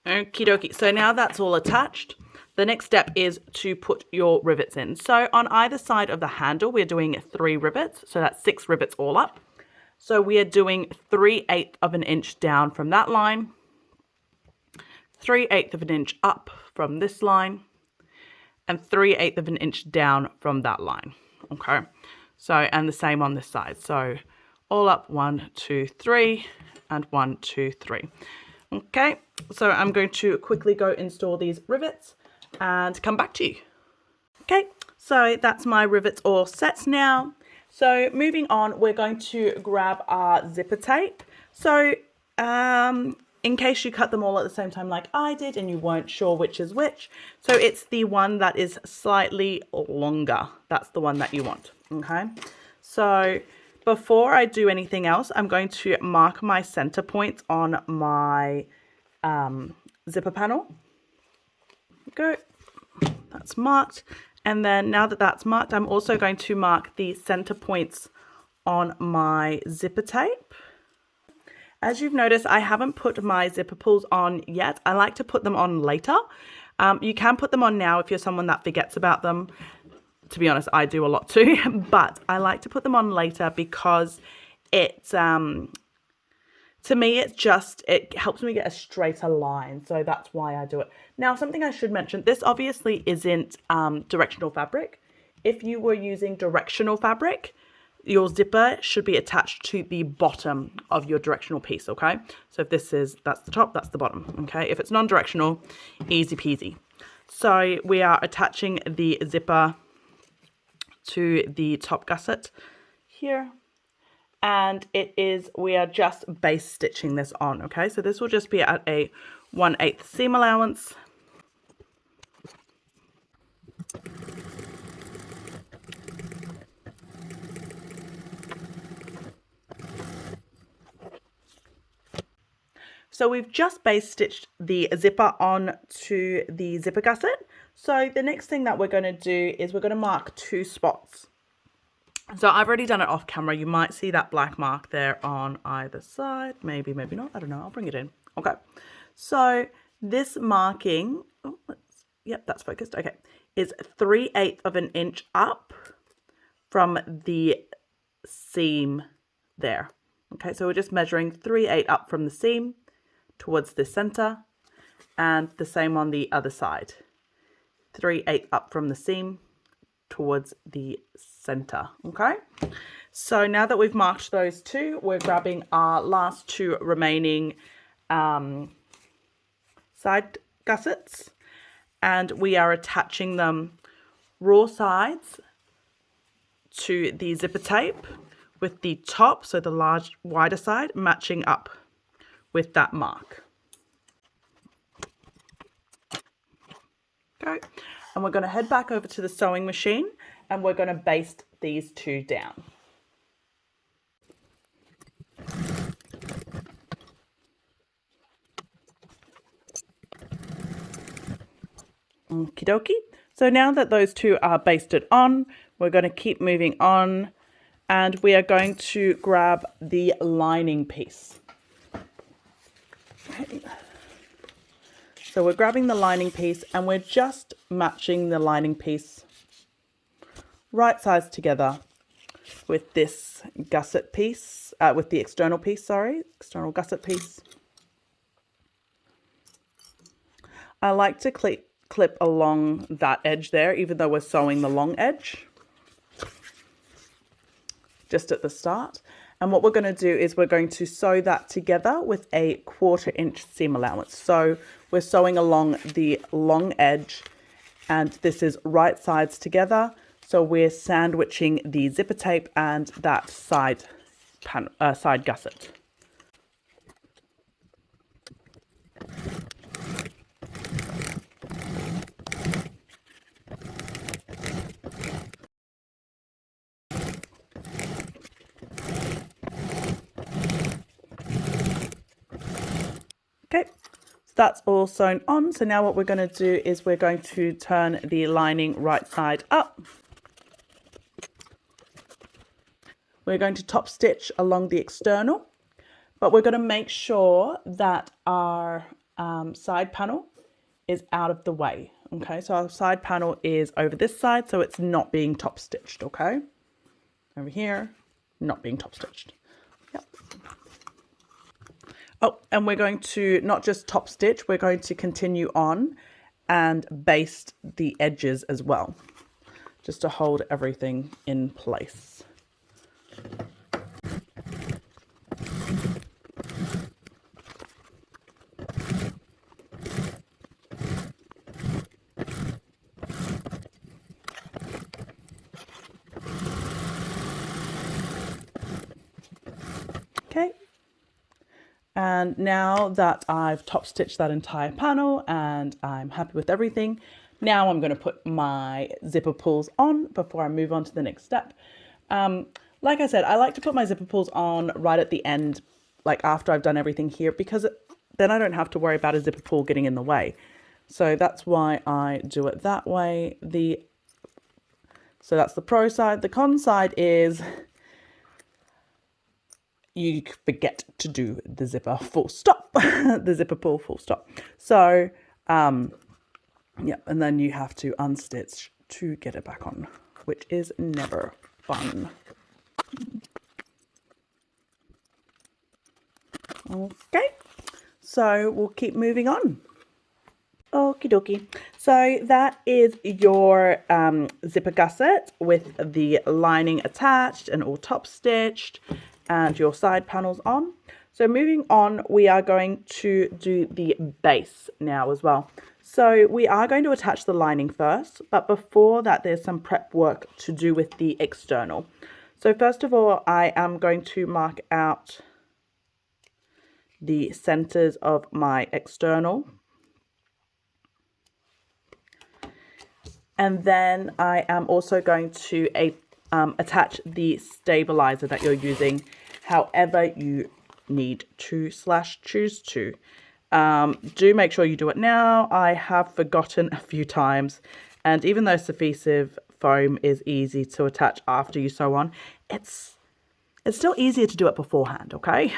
Okie dokie. So now that's all attached. The next step is to put your rivets in. So on either side of the handle, we're doing 3 rivets. So that's 6 rivets all up. So we are doing 3/8 of an inch down from that line, 3/8 of an inch up from this line, and 3/8 of an inch down from that line. Okay. So, and the same on this side. So all up, 1, 2, 3, and 1, 2, 3. Okay, so I'm going to quickly go install these rivets and come back to you. Okay, so that's my rivets all set now. So moving on, we're going to grab our zipper tape. So in case you cut them all at the same time like I did and you weren't sure which is which, so it's the one that is slightly longer. That's the one that you want. Okay, so before I do anything else, I'm going to mark my center points on my zipper panel. Go, that's marked. And then now that that's marked, I'm also going to mark the center points on my zipper tape. As you've noticed, I haven't put my zipper pulls on yet. I like to put them on later. You can put them on now if you're someone that forgets about them. To be honest, I do a lot too, but I like to put them on later because it's, to me, it helps me get a straighter line. So that's why I do it. Now, something I should mention, this obviously isn't directional fabric. If you were using directional fabric, your zipper should be attached to the bottom of your directional piece, okay? So if that's the top, that's the bottom, okay? If it's non-directional, easy peasy. So we are attaching the zipper to the top gusset here. And we are just base stitching this on, okay? So this will just be at a 1/8 seam allowance. So we've just base stitched the zipper on to the zipper gusset. So the next thing that we're going to do is we're going to mark 2 spots. So I've already done it off camera. You might see that black mark there on either side. Maybe, maybe not. I don't know. I'll bring it in. Okay. So this marking, yep, that's focused. Okay. Is 3/8 of an inch up from the seam there. Okay. So we're just measuring 3/8 up from the seam towards the center, and the same on the other side. 3/8 up from the seam towards the center. Okay, so now that we've marked those 2, we're grabbing our last 2 remaining side gussets, and we are attaching them raw sides to the zipper tape with the top, so the large wider side, matching up with that mark. Okay, and we're going to head back over to the sewing machine and we're going to baste these 2 down. Okie dokie. So now that those 2 are basted on, we're going to keep moving on, and we are going to grab the lining piece. Okay. So we're grabbing the lining piece and we're just matching the lining piece right sides together with this gusset piece, with the external piece, external gusset piece. I like to clip along that edge there, even though we're sewing the long edge, just at the start. And what we're going to do is we're going to sew that together with a 1/4 inch seam allowance. So we're sewing along the long edge, and this is right sides together. So we're sandwiching the zipper tape and that side gusset. Okay, so that's all sewn on. So now what we're going to do is we're going to turn the lining right side up. We're going to top stitch along the external, but we're going to make sure that our side panel is out of the way. Okay, so our side panel is over this side, so it's not being top stitched. Okay, over here, not being top stitched. Yep. Oh, and we're going to not just top stitch, we're going to continue on and baste the edges as well, just to hold everything in place. Okay. And now that I've top stitched that entire panel and I'm happy with everything, now I'm going to put my zipper pulls on before I move on to the next step. Like I said, I like to put my zipper pulls on right at the end, like after I've done everything here, because then I don't have to worry about a zipper pull getting in the way. So that's why I do it that way. So that's the pro side. The con side is you forget to do the zipper full stop, the zipper pull full stop. So, yeah, and then you have to unstitch to get it back on, which is never fun. Okay, so we'll keep moving on. Okie dokie. So that is your zipper gusset with the lining attached and all top stitched and your side panels on. So moving on, we are going to do the base now as well. So we are going to attach the lining first, but before that there's some prep work to do with the external. So first of all, I am going to mark out the centers of my external. And then I am also going to attach the stabilizer that you're using however you need to / choose to. Do make sure you do it now. I have forgotten a few times, and even though Sewfisticated foam is easy to attach after you sew on, it's still easier to do it beforehand, okay?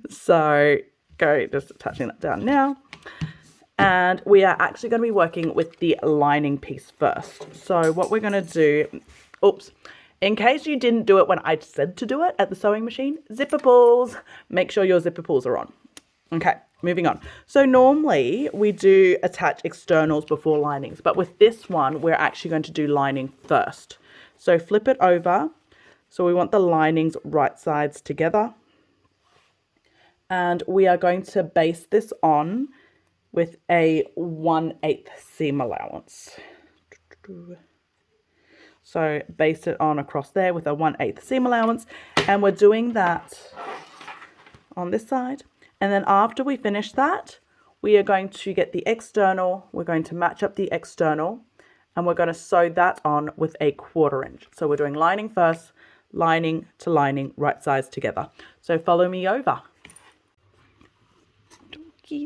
So go just attaching that down now. And we are actually going to be working with the lining piece first. So what we're going to do, oops, in case you didn't do it when I said to do it at the sewing machine, zipper pulls, make sure your zipper pulls are on. Okay, moving on. So normally we do attach externals before linings, but with this one, we're actually going to do lining first. So flip it over. So we want the linings right sides together. And we are going to base this on with a 1/8 seam allowance. So base it on across there with a 1/8 seam allowance, and we're doing that on this side. And then after we finish that, we are going to get the external, we're going to match up the external, and we're going to sew that on with a 1/4 inch. So we're doing lining first, lining to lining, right sides together. So follow me over.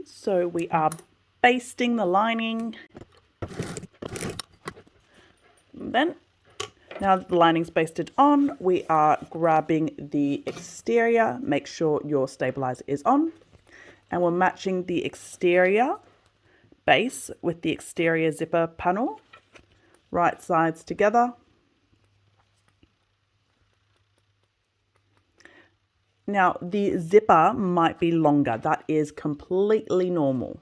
So we are basting the lining. Then, now that the lining's basted on, we are grabbing the exterior. Make sure your stabilizer is on. And we're matching the exterior base with the exterior zipper panel. Right sides together. Now, the zipper might be longer. That is completely normal.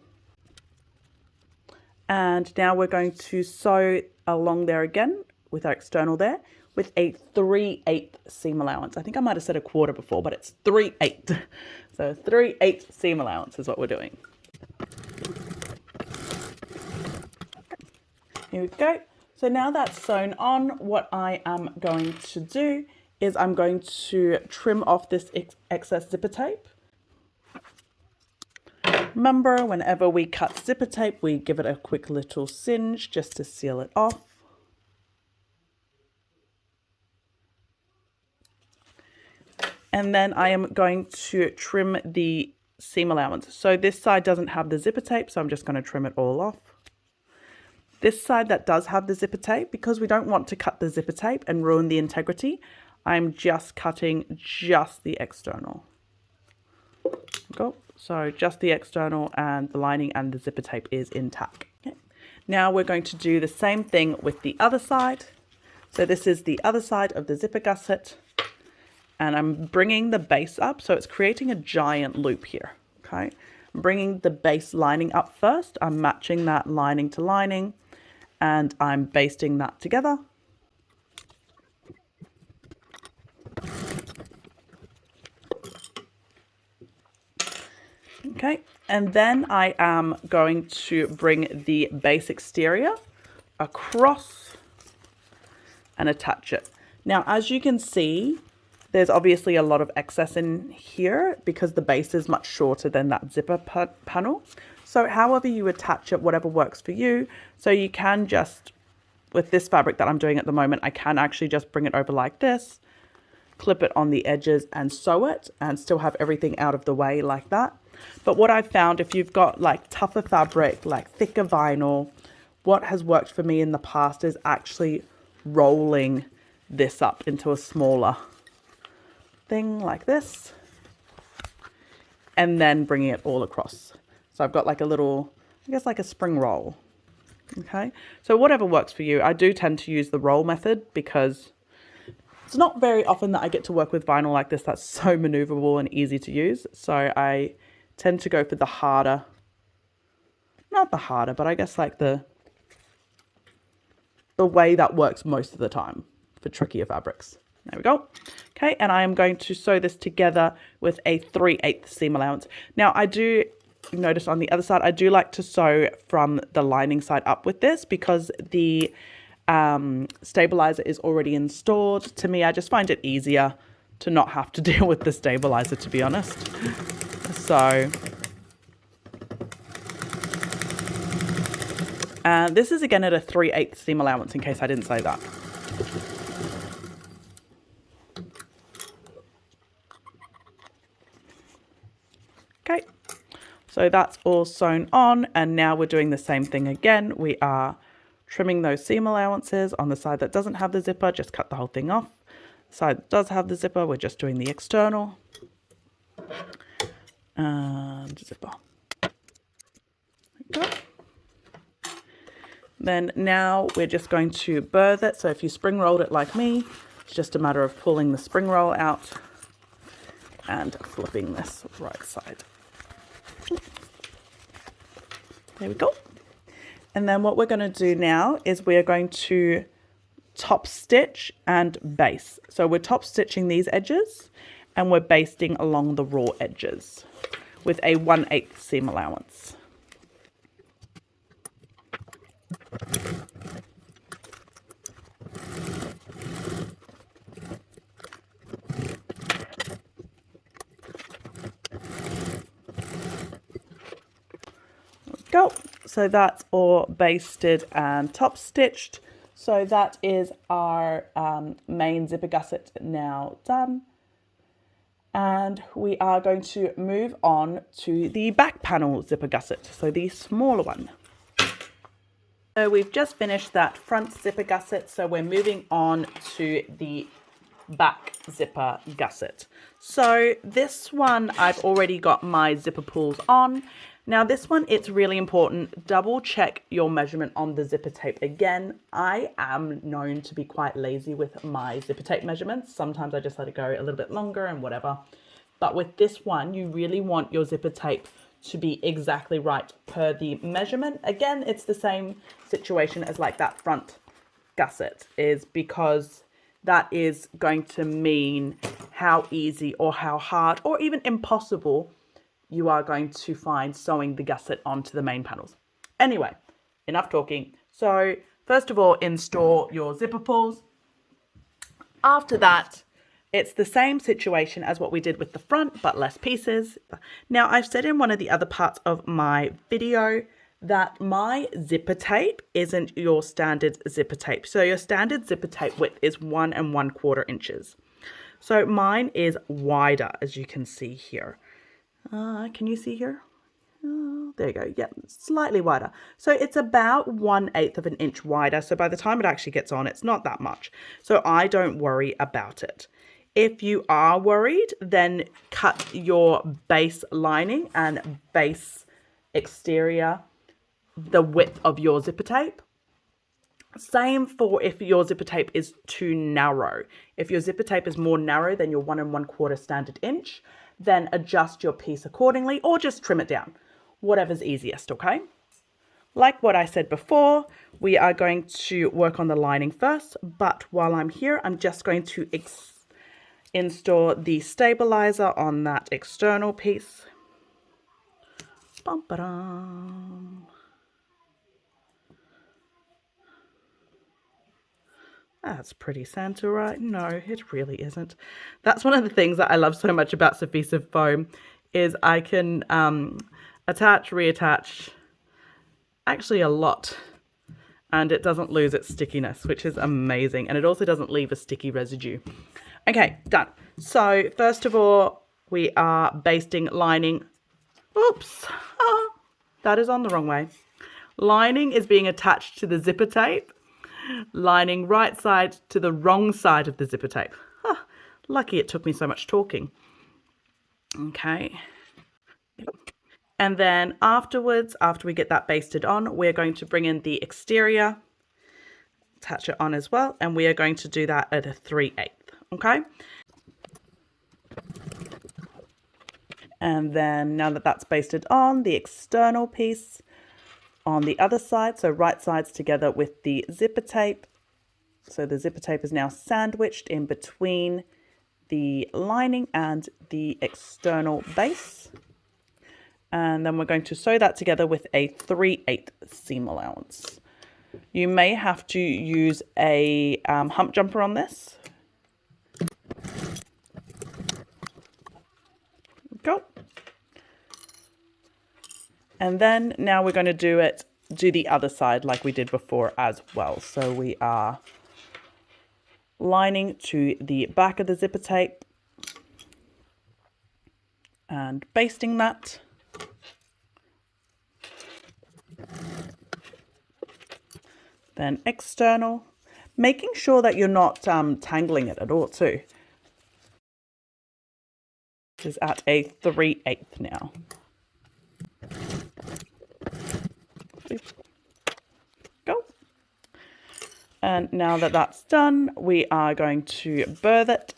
And now we're going to sew along there again with our external there with a 3/8 seam allowance. I think I might have said a 1/4 before, but it's 3/8. So 3/8 seam allowance is what we're doing. Here we go. So now that's sewn on, what I am going to do is I'm going to trim off this excess zipper tape. Remember, whenever we cut zipper tape, we give it a quick little singe just to seal it off. And then I am going to trim the seam allowance. So this side doesn't have the zipper tape, so I'm just going to trim it all off. This side that does have the zipper tape, because we don't want to cut the zipper tape and ruin the integrity, I'm just cutting just the external. Go. So just the external, and the lining and the zipper tape is intact. Okay. Now we're going to do the same thing with the other side. So this is the other side of the zipper gusset, and I'm bringing the base up. So it's creating a giant loop here. Okay. I'm bringing the base lining up first. I'm matching that lining to lining, and I'm basting that together. Okay, and then I am going to bring the base exterior across and attach it. Now, as you can see, there's obviously a lot of excess in here because the base is much shorter than that zipper panel. So however you attach it, whatever works for you. So you can just, with this fabric that I'm doing at the moment, I can actually just bring it over like this, clip it on the edges and sew it, and still have everything out of the way like that. But what I've found, if you've got like tougher fabric, like thicker vinyl, what has worked for me in the past is actually rolling this up into a smaller thing like this, and then bringing it all across. So I've got like a little, I guess like a spring roll. Okay, so whatever works for you. I do tend to use the roll method because it's not very often that I get to work with vinyl like this that's so maneuverable and easy to use. So I tend to go for the harder, not the harder, but I guess like the way that works most of the time for trickier fabrics. There we go. Okay, and I am going to sew this together with a 3/8 seam allowance. Now I do notice on the other side, I do like to sew from the lining side up with this because the stabilizer is already installed. To me, I just find it easier to not have to deal with the stabilizer, to be honest. So this is again at a 3/8 seam allowance in case I didn't say that. Okay, so that's all sewn on, and now we're doing the same thing again. We are trimming those seam allowances. On the side that doesn't have the zipper, just cut the whole thing off. The side that does have the zipper, we're just doing the external. And zipper. Okay. Then now we're just going to birth it. So if you spring rolled it like me, it's just a matter of pulling the spring roll out and flipping this right side. There we go. And then what we're going to do now is we are going to top stitch and base. So we're top stitching these edges and we're basting along the raw edges with a 1/8 seam allowance. Go. So that's all basted and top stitched. So that is our main zipper gusset now done. And we are going to move on to the back panel zipper gusset, so the smaller one. So we've just finished that front zipper gusset, so we're moving on to the back zipper gusset. So this one, I've already got my zipper pulls on. Now this one, it's really important, double check your measurement on the zipper tape. Again, I am known to be quite lazy with my zipper tape measurements. Sometimes I just let it go a little bit longer and whatever. But with this one, you really want your zipper tape to be exactly right per the measurement. Again, it's the same situation as like that front gusset, is because that is going to mean how easy or how hard or even impossible you are going to find sewing the gusset onto the main panels. Anyway, enough talking. So first of all, install your zipper pulls. After that, it's the same situation as what we did with the front, but less pieces. Now, I've said in one of the other parts of my video that my zipper tape isn't your standard zipper tape. So your standard zipper tape width is 1 1/4 inches. So mine is wider, as you can see here. Can you see here? There you go. Yeah, slightly wider. So it's about 1/8 of an inch wider. So by the time it actually gets on, it's not that much. So I don't worry about it. If you are worried, then cut your base lining and base exterior the width of your zipper tape. Same for if your zipper tape is too narrow. If your zipper tape is more narrow than your 1 1/4 standard inch, then adjust your piece accordingly or just trim it down. Whatever's easiest, okay? Like what I said before, we are going to work on the lining first, but while I'm here, I'm just going to install the stabilizer on that external piece. Bum-ba-dum. That's pretty Santa, right? No, it really isn't. That's one of the things that I love so much about Sewfisticated foam is I can attach, reattach, actually a lot, and it doesn't lose its stickiness, which is amazing. And it also doesn't leave a sticky residue. Okay, done. So first of all, we are basting lining. Oops, that is on the wrong way. Lining is being attached to the zipper tape. Lining right side to the wrong side of the zipper tape. Lucky it took me so much talking. Okay. And then afterwards, after we get that basted on, we're going to bring in the exterior, attach it on as well, and we are going to do that at a 3/8, okay? And then now that that's basted on, the external piece on the other side, so right sides together with the zipper tape. So the zipper tape is now sandwiched in between the lining and the external base. And then we're going to sew that together with a 3/8 seam allowance. You may have to use a hump jumper on this. Go. And then now we're going to do the other side like we did before as well. So we are lining to the back of the zipper tape and basting that. Then external, making sure that you're not tangling it at all too. This is at a 3/8 now. Go. And now that that's done, we are going to birth it.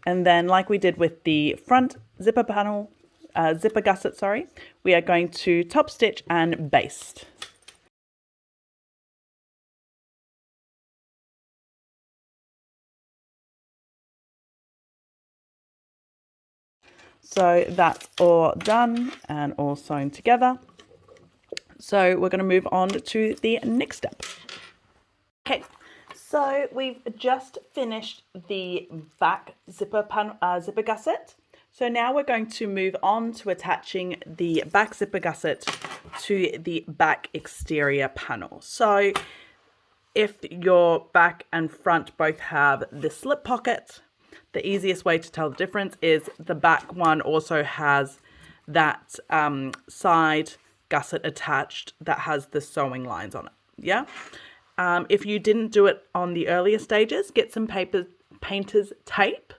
And then like we did with the front zipper panel, zipper gusset, sorry, we are going to top stitch and baste. So that's all done and all sewn together. So we're going to move on to the next step. Okay, so we've just finished the back zipper gusset. So now we're going to move on to attaching the back zipper gusset to the back exterior panel. So if your back and front both have the slip pocket, the easiest way to tell the difference is the back one also has that side gusset attached that has the sewing lines on it. Yeah. If you didn't do it on the earlier stages, get some painter's tape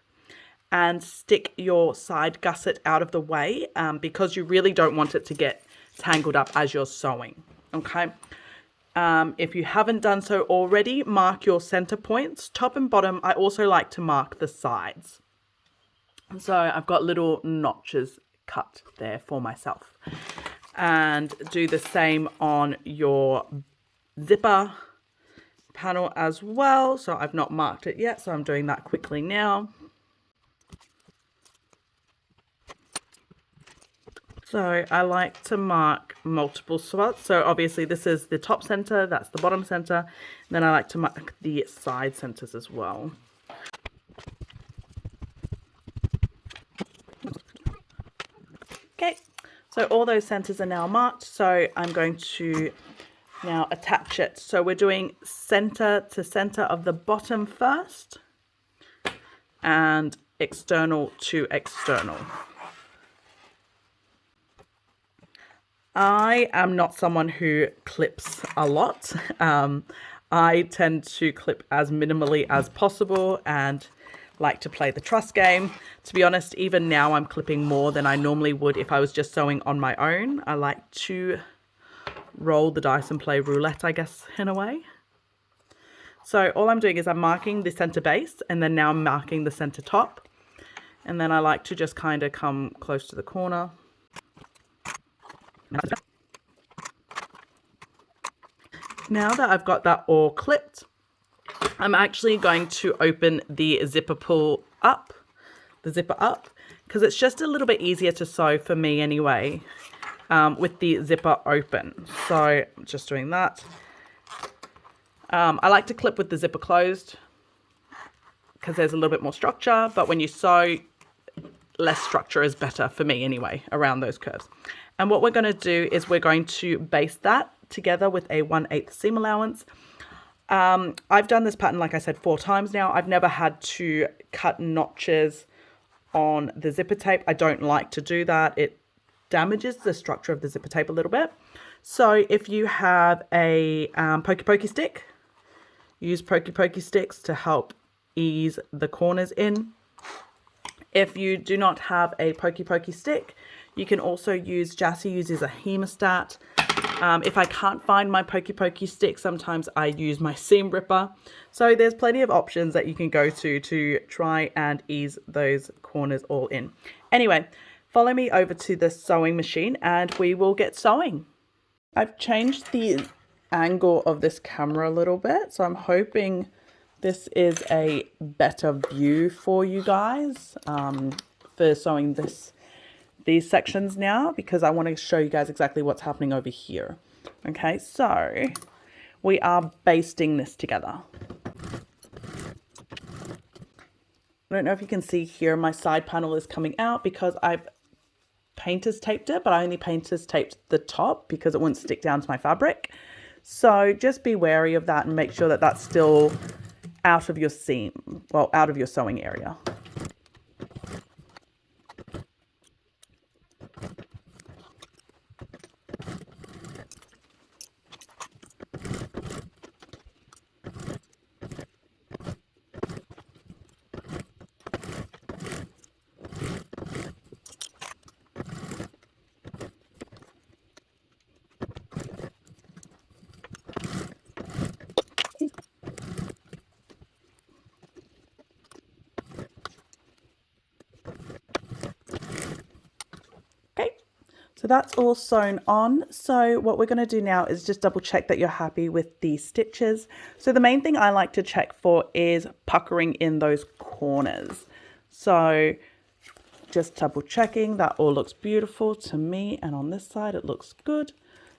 and stick your side gusset out of the way because you really don't want it to get tangled up as you're sewing. Okay. If you haven't done so already, mark your center points, top and bottom. I also like to mark the sides. So I've got little notches cut there for myself. And do the same on your zipper panel as well. So I've not marked it yet, so I'm doing that quickly now. So I like to mark multiple spots. So obviously this is the top center, that's the bottom center. And then I like to mark the side centers as well. Okay, so all those centers are now marked. So I'm going to now attach it. So we're doing center to center of the bottom first and external to external. I am not someone who clips a lot. I tend to clip as minimally as possible and like to play the truss game. To be honest, even now I'm clipping more than I normally would if I was just sewing on my own. I like to roll the dice and play roulette, I guess, in a way. So all I'm doing is I'm marking the center base and then now I'm marking the center top. And then I like to just kind of come close to the corner. Now that I've got that all clipped, I'm actually going to open the zipper up, because it's just a little bit easier to sew for me anyway, with the zipper open. So I'm just doing that. I like to clip with the zipper closed because there's a little bit more structure, but when you sew, less structure is better for me anyway around those curves. And what we're going to do is we're going to baste that together with a 1/8 seam allowance. I've done this pattern, like I said, 4 times now. I've never had to cut notches on the zipper tape. I don't like to do that. It damages the structure of the zipper tape a little bit. So if you have a pokey pokey stick, use pokey pokey sticks to help ease the corners in. If you do not have a pokey pokey stick, you can also use, Jassy uses a hemostat. If I can't find my pokey pokey stick, sometimes I use my seam ripper. So there's plenty of options that you can go to try and ease those corners all in. Anyway, follow me over to the sewing machine and we will get sewing. I've changed the angle of this camera a little bit, so I'm hoping this is a better view for you guys for sewing these sections now, because I want to show you guys exactly what's happening over here. Okay, so we are basting this together. I don't know if you can see here, my side panel is coming out because I've painter's taped it, but I only painter's taped the top because it wouldn't stick down to my fabric. So just be wary of that and make sure that that's still out of your seam, well, out of your sewing area. So that's all sewn on. So what we're going to do now is just double check that you're happy with the stitches. So the main thing I like to check for is puckering in those corners. So just double checking that all looks beautiful to me, and on this side it looks good.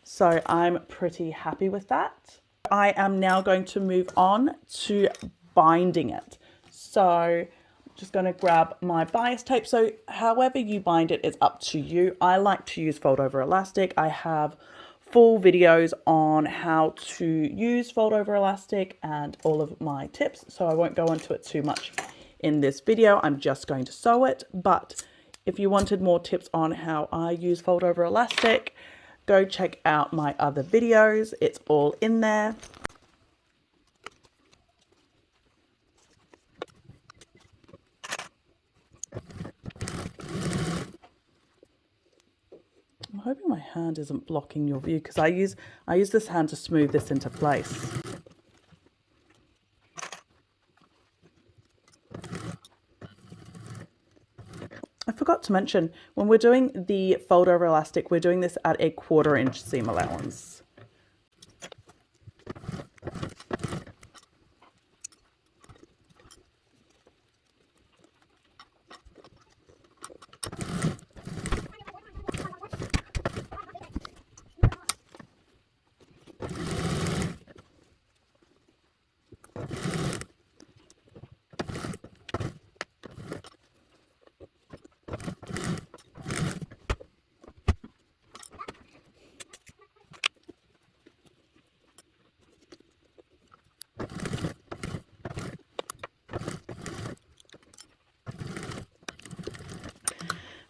So I'm pretty happy with that. I am now going to move on to binding it. So just going to grab my bias tape. So however you bind it is up to you. I like to use fold over elastic. I have full videos on how to use fold over elastic and all of my tips, so I won't go into it too much in this video. I'm just going to sew it. But if you wanted more tips on how I use fold over elastic, go check out my other videos. It's all in there. I'm hoping my hand isn't blocking your view, because I use this hand to smooth this into place. I forgot to mention, when we're doing the fold over elastic, we're doing this at a 1/4 inch seam allowance.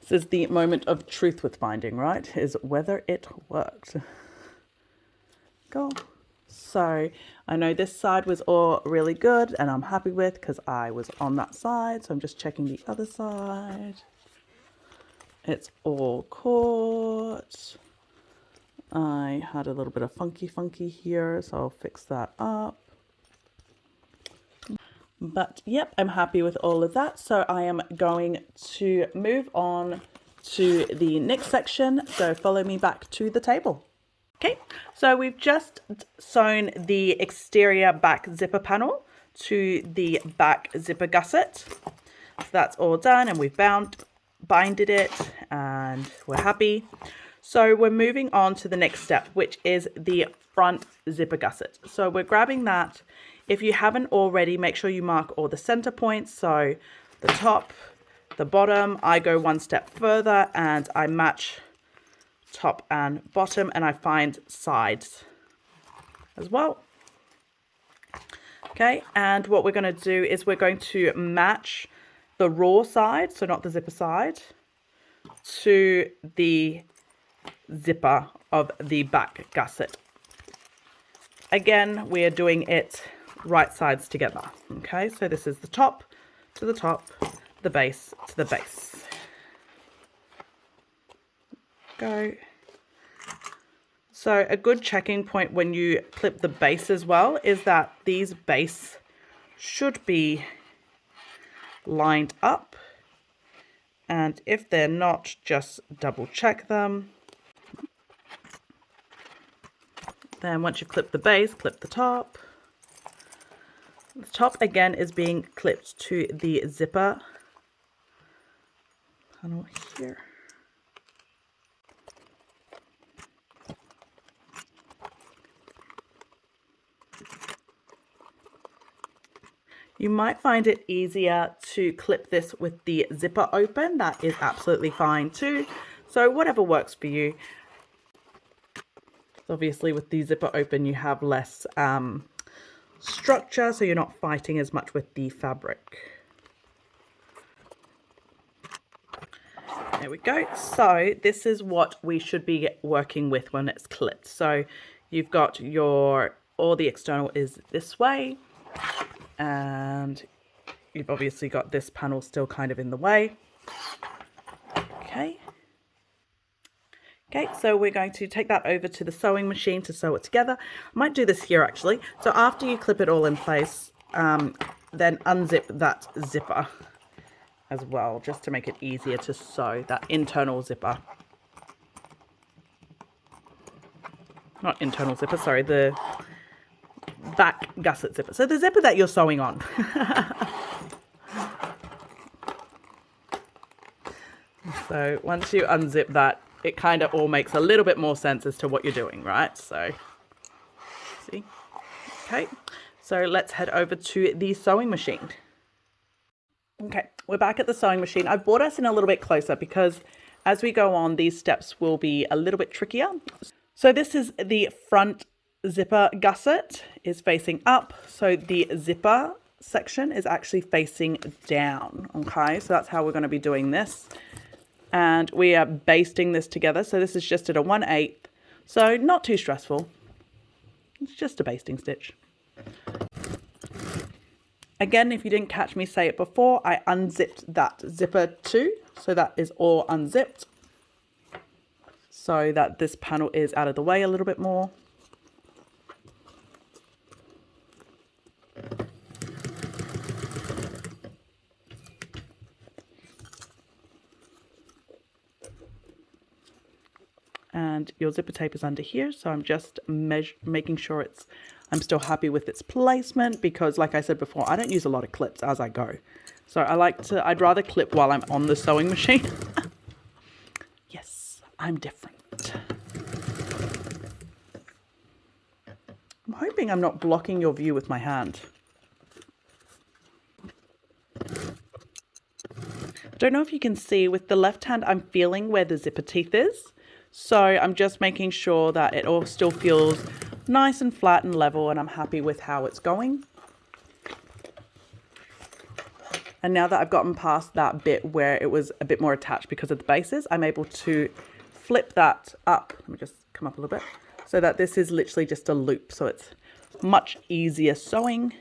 This is the moment of truth with binding, right? Is whether it worked. Go. So I know this side was all really good and I'm happy with, because I was on that side. So I'm just checking the other side. It's all caught. I had a little bit of funky here, so I'll fix that up. But yep, I'm happy with all of that. So I am going to move on to the next section. So follow me back to the table. Okay, so we've just sewn the exterior back zipper panel to the back zipper gusset. So that's all done, and we've binded it and we're happy. So we're moving on to the next step, which is the front zipper gusset. So we're grabbing that. If you haven't already, make sure you mark all the center points. So the top, the bottom, I go one step further and I match top and bottom, and I find sides as well. Okay, and what we're going to do is we're going to match the raw side, so not the zipper side, to the zipper of the back gusset. Again, we're doing it right sides together. Okay, so this is the top to the top, the base to the base. Go. So a good checking point when you clip the base as well is that these base should be lined up, and if they're not, just double check them. Then once you've clipped the base, clip the top. The top again is being clipped to the zipper panel here. You might find it easier to clip this with the zipper open. That is absolutely fine too. So whatever works for you. Obviously with the zipper open you have less structure, so you're not fighting as much with the fabric. There we go. So this is what we should be working with when it's clipped. So you've got all the external is this way, and you've obviously got this panel still kind of in the way. Okay. Okay, so we're going to take that over to the sewing machine to sew it together. I might do this here actually. So after you clip it all in place, then unzip that zipper as well, just to make it easier to sew, that internal zipper. Not internal zipper, sorry, the back gusset zipper. So the zipper that you're sewing on. So once you unzip that, it kind of all makes a little bit more sense as to what you're doing, right? So, see? Okay, so let's head over to the sewing machine. Okay, we're back at the sewing machine. I've brought us in a little bit closer because as we go on, these steps will be a little bit trickier. So this is the front zipper gusset is facing up. So the zipper section is actually facing down. Okay, so that's how we're going to be doing this. And we are basting this together. So this is just at a 1/8. So not too stressful. It's just a basting stitch. Again, if you didn't catch me say it before, I unzipped that zipper too. So that is all unzipped, so that this panel is out of the way a little bit more. And your zipper tape is under here, so I'm just making sure I'm still happy with its placement, because like I said before, I don't use a lot of clips as I go. So I'd rather clip while I'm on the sewing machine. Yes, I'm different. I'm hoping I'm not blocking your view with my hand. Don't know if you can see, with the left hand I'm feeling where the zipper teeth is. So I'm just making sure that it all still feels nice and flat and level, and I'm happy with how it's going. And now that I've gotten past that bit where it was a bit more attached because of the bases, I'm able to flip that up. Let me just come up a little bit, so that this is literally just a loop. So it's much easier sewing.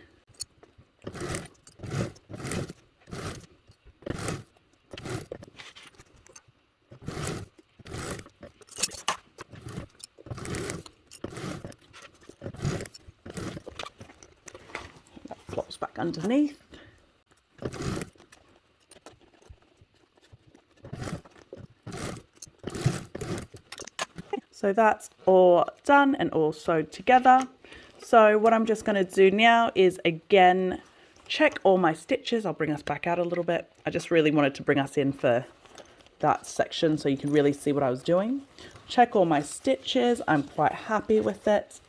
Flops back underneath. So that's all done and all sewed together. So what I'm just going to do now is again check all my stitches. I'll bring us back out a little bit. I just really wanted to bring us in for that section so you can really see what I was doing. Check all my stitches. I'm quite happy with it.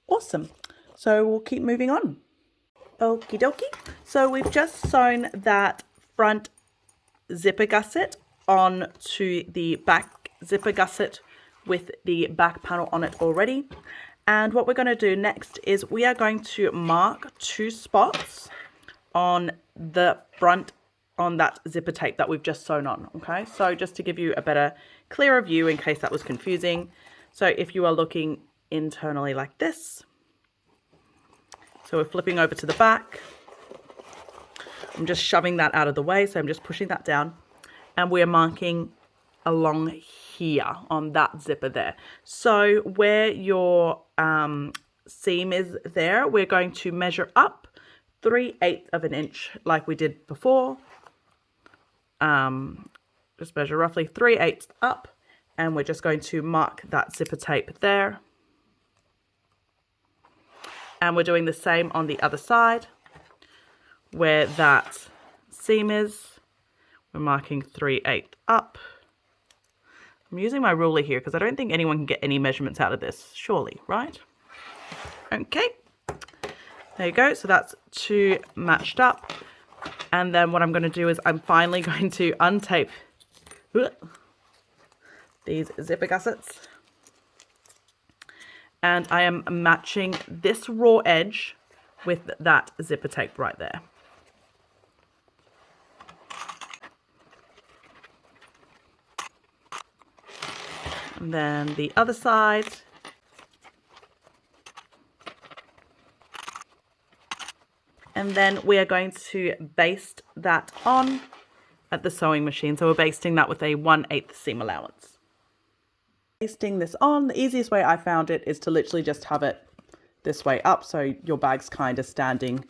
Awesome. So we'll keep moving on. Okie dokie. So we've just sewn that front zipper gusset on to the back zipper gusset with the back panel on it already. And what we're going to do next is we are going to mark 2 spots on the front on that zipper tape that we've just sewn on. Okay, so just to give you a better, clearer view in case that was confusing. So if you are looking internally like this, so we're flipping over to the back. I'm just shoving that out of the way, so I'm just pushing that down, and we're marking along here on that zipper there. So where your seam is there, we're going to measure up 3/8 of an inch like we did before. Just measure roughly 3/8 up, and we're just going to mark that zipper tape there. And we're doing the same on the other side where that seam is. We're marking 3/8 up. I'm using my ruler here because I don't think anyone can get any measurements out of this, surely, right? Okay, there you go. So that's 2 matched up. And then what I'm going to do is I'm finally going to untape these zipper gussets. And I am matching this raw edge with that zipper tape right there. And then the other side. And then we are going to baste that on at the sewing machine. So we're basting that with a 1/8 seam allowance. Basting this on, the easiest way I found it is to literally just have it this way up. So your bag's kind of standing,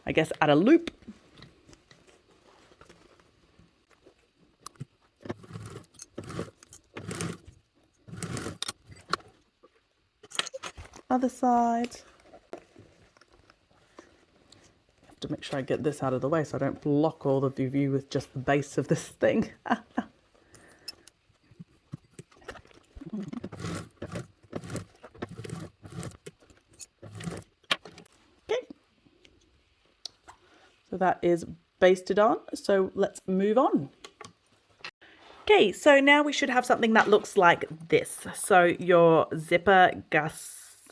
I guess, at a loop. Other side. Have to make sure I get this out of the way so I don't block all of the view with just the base of this thing. Okay. So that is basted on. So let's move on. Okay, so now we should have something that looks like this. So your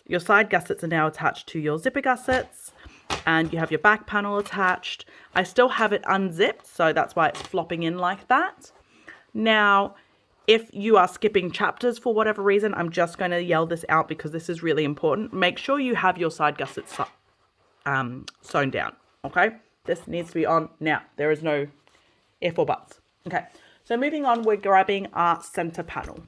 your side gussets are now attached to your zipper gussets, and you have your back panel attached. I still have it unzipped, so that's why it's flopping in like that. Now, if you are skipping chapters for whatever reason, I'm just going to yell this out because this is really important. Make sure you have your side gussets sewn down, okay? This needs to be on now. There is no if or buts. Okay, so moving on, we're grabbing our center panel.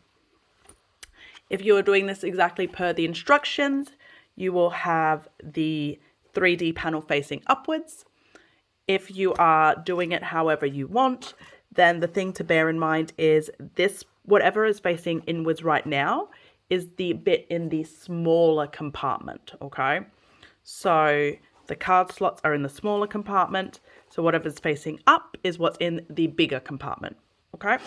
If you are doing this exactly per the instructions, you will have the 3D panel facing upwards. If you are doing it however you want, then the thing to bear in mind is this, whatever is facing inwards right now, is the bit in the smaller compartment, okay? So the card slots are in the smaller compartment, so whatever's facing up is what's in the bigger compartment, okay?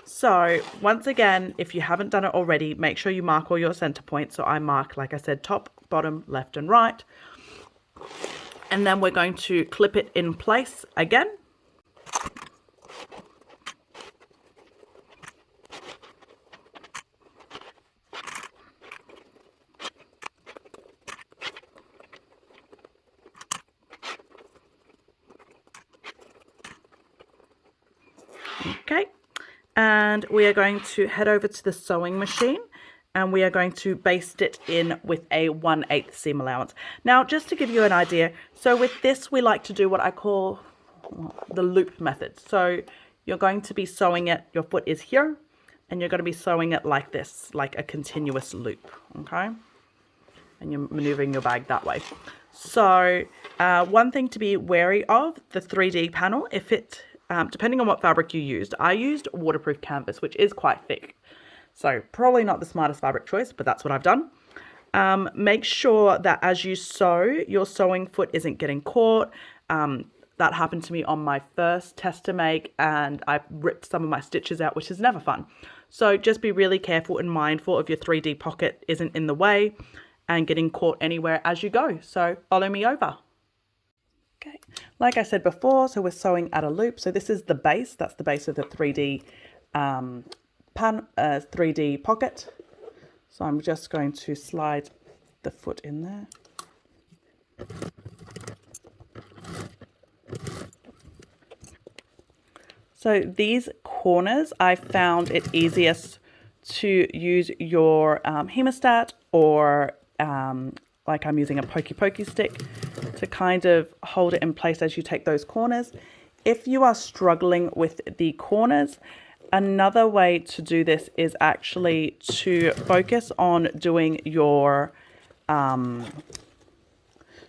So once again, if you haven't done it already, make sure you mark all your center points. So I mark, like I said, top, bottom, left, and right. And then we're going to clip it in place again. Okay, and we are going to head over to the sewing machine, and we are going to baste it in with a 1/8 seam allowance. Now, just to give you an idea, so with this, we like to do what I call the loop method. So you're going to be sewing it, your foot is here, and you're going to be sewing it like this, like a continuous loop, okay? And you're maneuvering your bag that way. So one thing to be wary of, the 3D panel, if it, depending on what fabric you used, I used waterproof canvas, which is quite thick. So probably not the smartest fabric choice, but that's what I've done. Make sure that as you sew, your sewing foot isn't getting caught. That happened to me on my first test to make, and I ripped some of my stitches out, which is never fun. So just be really careful and mindful of your 3D pocket isn't in the way and getting caught anywhere as you go. So follow me over. Okay, like I said before, so we're sewing at a loop. So this is the base. That's the base of the 3D 3D pocket. So I'm just going to slide the foot in there. So these corners, I found it easiest to use your hemostat or like I'm using a pokey stick to kind of hold it in place as you take those corners. If you are struggling with the corners, another way to do this is actually to focus on doing your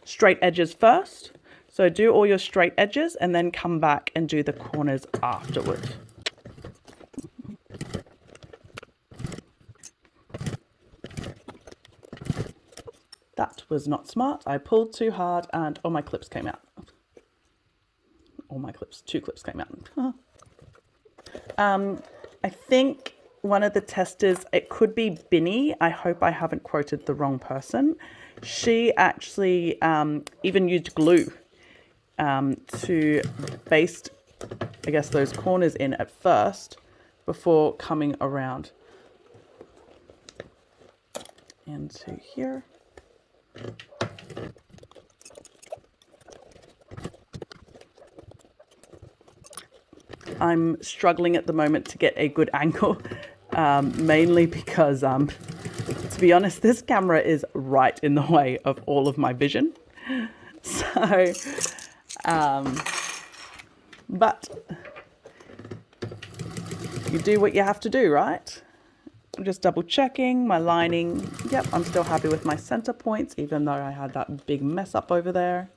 straight edges first. So do all your straight edges and then come back and do the corners afterwards. That was not smart. I pulled too hard and all my clips came out. All my clips, 2 clips came out. I think one of the testers, it could be Binny. I hope I haven't quoted the wrong person. She actually even used glue to baste, I guess, those corners in at first before coming around into here. I'm struggling at the moment to get a good angle, mainly because, to be honest, this camera is right in the way of all of my vision. So, but you do what you have to do, right? I'm just double checking my lining. Yep, I'm still happy with my center points, even though I had that big mess up over there.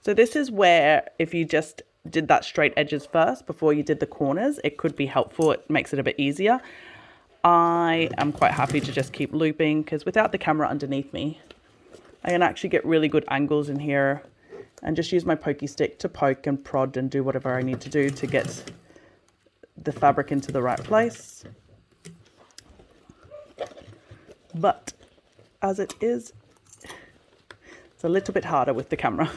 So this is where if you just did that straight edges first before you did the corners, it could be helpful. It makes it a bit easier. I am quite happy to just keep looping because without the camera underneath me, I can actually get really good angles in here and just use my pokey stick to poke and prod and do whatever I need to do to get the fabric into the right place. But as it is, it's a little bit harder with the camera.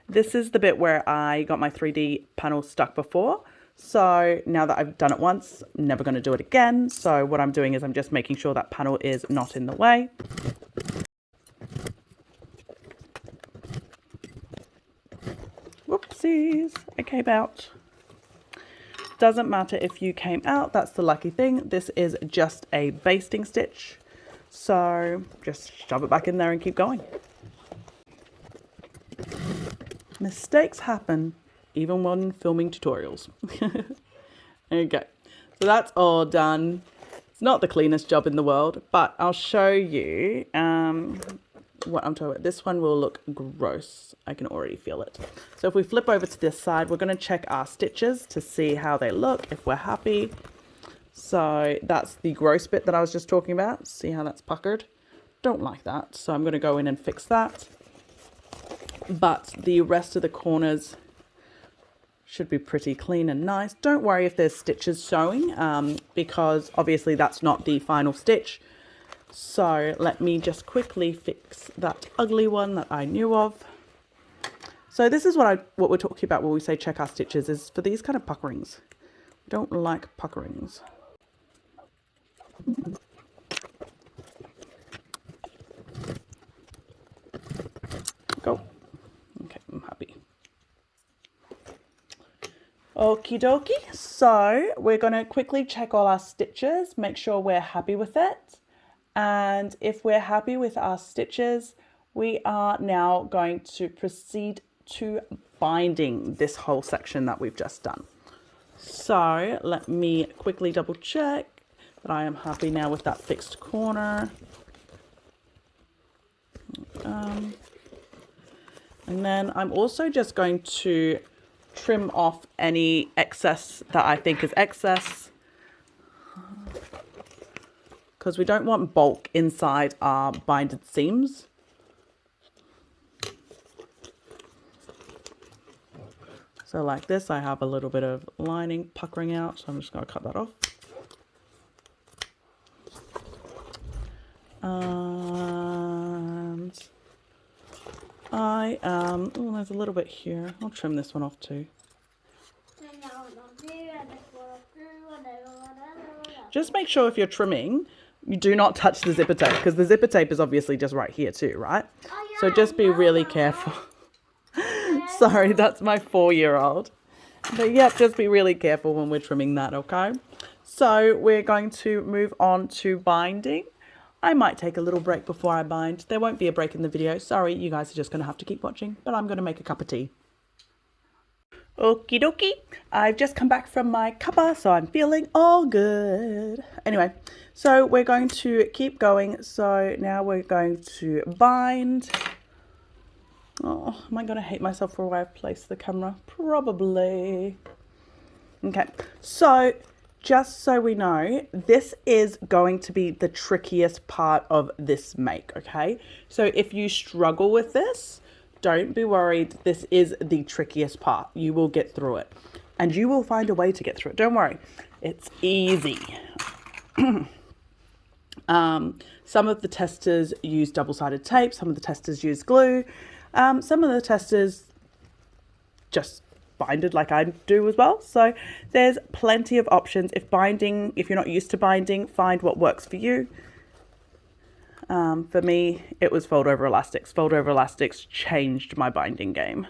This is the bit where I got my 3D panel stuck before. So now that I've done it once, I'm never going to do it again. So what I'm doing is I'm just making sure that panel is not in the way. Whoopsies, I came out. Doesn't matter if you came out, that's the lucky thing. This is just a basting stitch. So just shove it back in there and keep going. Mistakes happen even when filming tutorials. Okay, so that's all done. It's not the cleanest job in the world, but I'll show you what I'm talking about. This one will look gross. I can already feel it. So if we flip over to this side, we're going to check our stitches to see how they look, if we're happy. So that's the gross bit that I was just talking about. See how that's puckered? Don't like that. So I'm going to go in and fix that. But the rest of the corners should be pretty clean and nice. Don't worry if there's stitches showing, because obviously that's not the final stitch. So let me just quickly fix that ugly one that I knew of. So this is what we're talking about when we say check our stitches, is for these kind of puckerings. We don't like puckerings. Go. Okay, I'm happy. Okie dokie. So we're going to quickly check all our stitches, make sure we're happy with it. And if we're happy with our stitches, we are now going to proceed to binding this whole section that we've just done. So let me quickly double check that I am happy now with that fixed corner. And then I'm also just going to trim off any excess that I think is excess, because we don't want bulk inside our binded seams. So like this, I have a little bit of lining puckering out, so I'm just going to cut that off. And oh, there's a little bit here. I'll trim this one off too. just make sure if you're trimming, you do not touch the zipper tape, because the zipper tape is obviously just right here too, right? Oh, yeah, So just be really careful. Sorry, that's my 4-year-old. But yeah, just be really careful when we're trimming that, okay? So we're going to move on to binding. I might take a little break before I bind. There won't be a break in the video. Sorry, you guys are just going to have to keep watching, but I'm going to make a cup of tea. Okie dokie. I've just come back from my cuppa, so I'm feeling all good. Anyway, so we're going to keep going. So now we're going to bind. Oh, am I going to hate myself for where I've placed the camera? Probably. Okay, so just so we know, this is going to be the trickiest part of this make, okay? So if you struggle with this, don't be worried. This is the trickiest part. You will get through it. And you will find a way to get through it. Don't worry. It's easy. Some of the testers use double-sided tape. Some of the testers use glue. Some of the testers just binded like I do as well. So there's plenty of options. If you're not used to binding, find what works for you. For me, it was fold over elastics. Fold over elastics changed my binding game.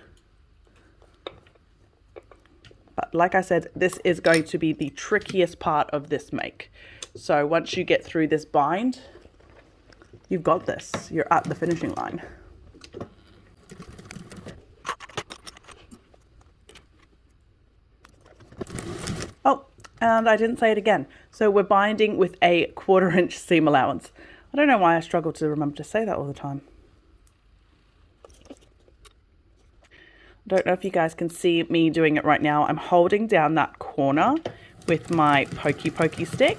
But like I said, this is going to be the trickiest part of this make. So once you get through this bind, you've got this. You're at the finishing line. Oh, and I didn't say it again. So we're binding with a 1/4 inch seam allowance. I don't know why I struggle to remember to say that all the time. I don't know if you guys can see me doing it right now. I'm holding down that corner with my pokey stick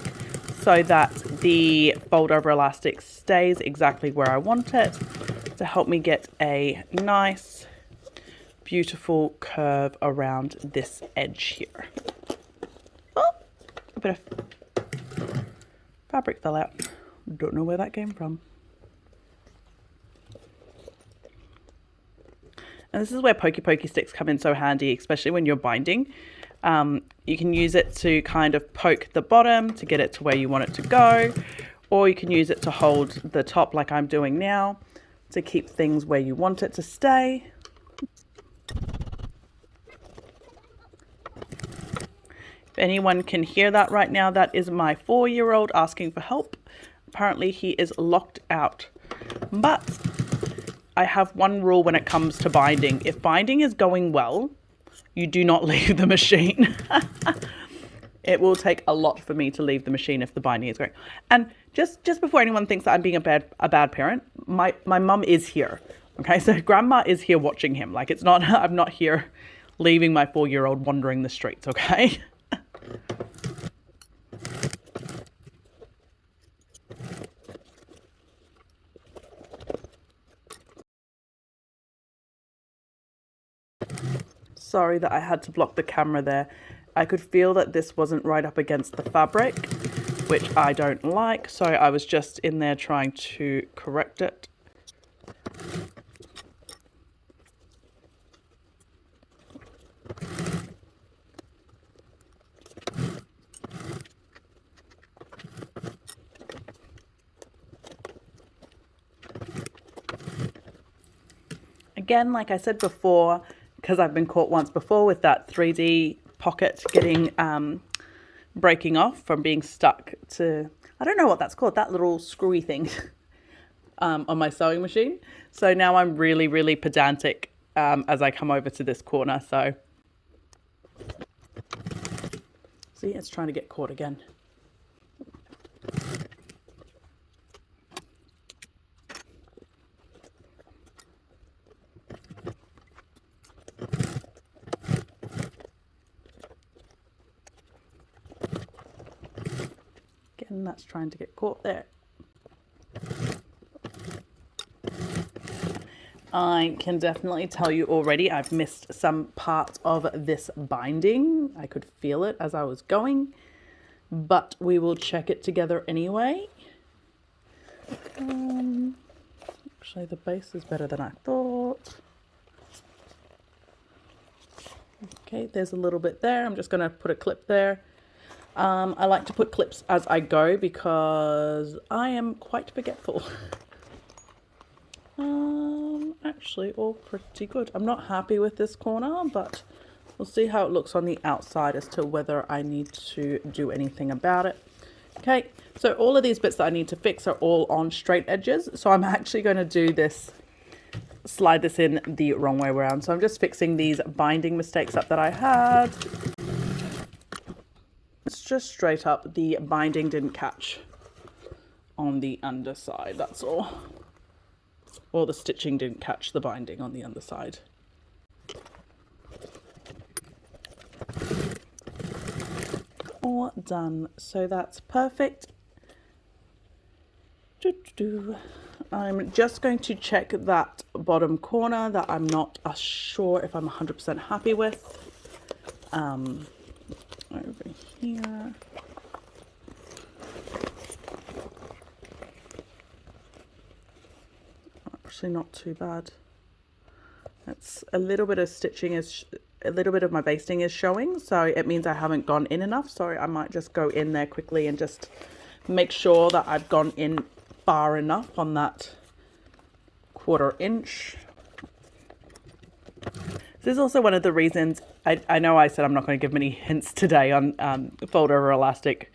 so that the fold over elastic stays exactly where I want it to help me get a nice, beautiful curve around this edge here. Oh, a bit of fabric fell out. Don't know where that came from. And this is where pokey sticks come in so handy, especially when you're binding. You can use it to kind of poke the bottom to get it to where you want it to go, or you can use it to hold the top like I'm doing now to keep things where you want it to stay. If anyone can hear that right now, that is my 4-year-old asking for help. Apparently he is locked out. But I have one rule when it comes to binding. If binding is going well, you do not leave the machine. It will take a lot for me to leave the machine if the binding is going. And just before anyone thinks that I'm being a bad parent, my mum is here. Okay, so grandma is here watching him. Like, it's not, I'm not here leaving my 4-year-old wandering the streets, okay? Sorry that I had to block the camera there. I could feel that this wasn't right up against the fabric, which I don't like, so I was just in there trying to correct it. Again, like I said before, because I've been caught once before with that 3D pocket getting breaking off from being stuck to, I don't know what that's called, that little screwy thing on my sewing machine. So now I'm really pedantic as I come over to this corner. So see, it's trying to get caught again. Again, that's trying to get caught there. I can definitely tell you already I've missed some part of this binding. I could feel it as I was going, but we will check it together anyway. Actually, the base is better than I thought. Okay, there's a little bit there. I'm just going to put a clip there. I like to put clips as I go because I am quite forgetful. Actually all pretty good. I'm not happy with this corner, but we'll see how it looks on the outside as to whether I need to do anything about it. Okay, so all of these bits that I need to fix are all on straight edges. So I'm actually going to do this, slide this in the wrong way around. So I'm just fixing these binding mistakes up that I had. It's just straight up, the binding didn't catch on the underside, that's all. Or the stitching didn't catch the binding on the underside. All done, so that's perfect. I'm just going to check that bottom corner that I'm not sure if I'm 100% happy with. Over here. Actually not too bad. It's a little bit of stitching is, a little bit of my basting is showing, so it means I haven't gone in enough. So I might just go in there quickly and just make sure that I've gone in far enough on that 1/4 inch. This is also one of the reasons, I know I said I'm not going to give many hints today on fold over elastic,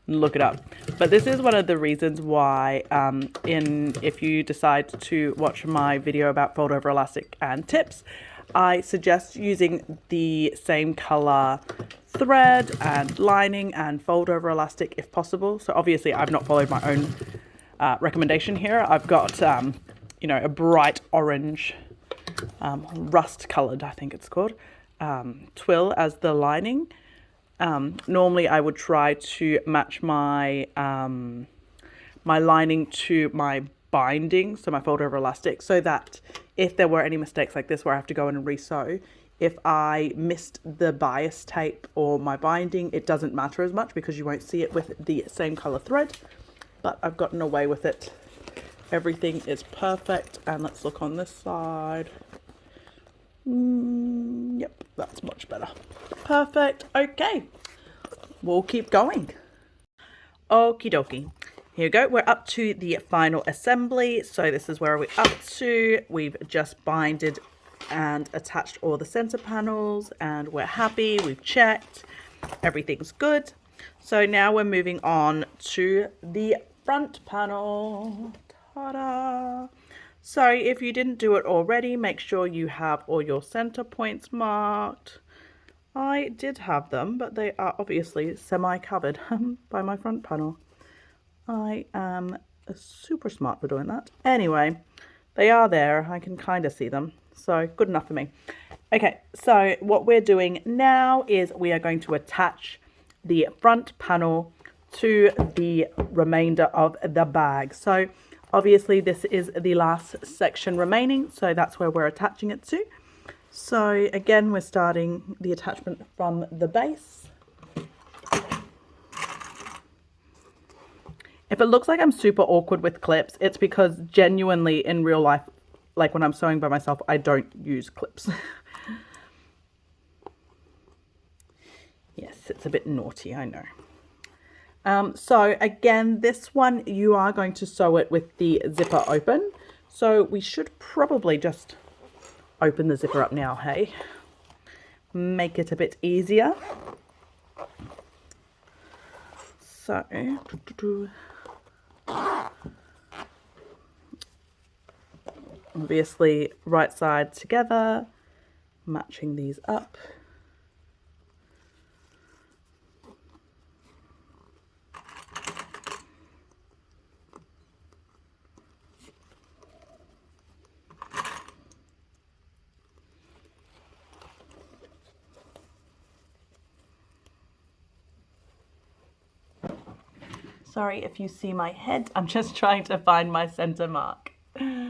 look it up, but this is one of the reasons why if you decide to watch my video about fold over elastic and tips, I suggest using the same color thread and lining and fold over elastic if possible. So obviously I've not followed my own recommendation here. I've got you know, a bright orange, rust colored, I think it's called, twill as the lining. Normally I would try to match my my lining to my binding, so my fold over elastic, so that if there were any mistakes like this where I have to go in and re-sew, if I missed the bias tape or my binding, it doesn't matter as much because you won't see it with the same color thread. But I've gotten away with it. Everything is perfect. And let's look on this side. Yep, that's much better. Perfect. Okay, we'll keep going. Okie dokie. Here we go. We're up to the final assembly. So this is where we're up to. We've just binded and attached all the center panels and we're happy. We've checked. Everything's good. So now we're moving on to the front panel. Ta-da! So if you didn't do it already, make sure you have all your center points marked. I did have them, but they are obviously semi-covered by my front panel. I am super smart for doing that. Anyway, they are there. I can kind of see them. So good enough for me. Okay, so what we're doing now is we are going to attach the front panel to the remainder of the bag. So obviously this is the last section remaining, so that's where we're attaching it to. So again, we're starting the attachment from the base. If it looks like I'm super awkward with clips, it's because genuinely in real life, like when I'm sewing by myself, I don't use clips. Yes, it's a bit naughty, I know. So again, this one, you are going to sew it with the zipper open. So we should probably just open the zipper up now, hey? Make it a bit easier. So, obviously right side together, matching these up. Sorry if you see my head, I'm just trying to find my center mark. To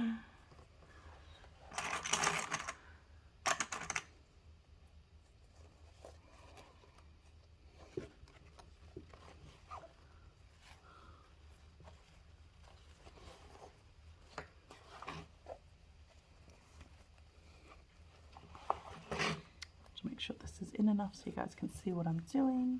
make sure this is in enough so you guys can see what I'm doing.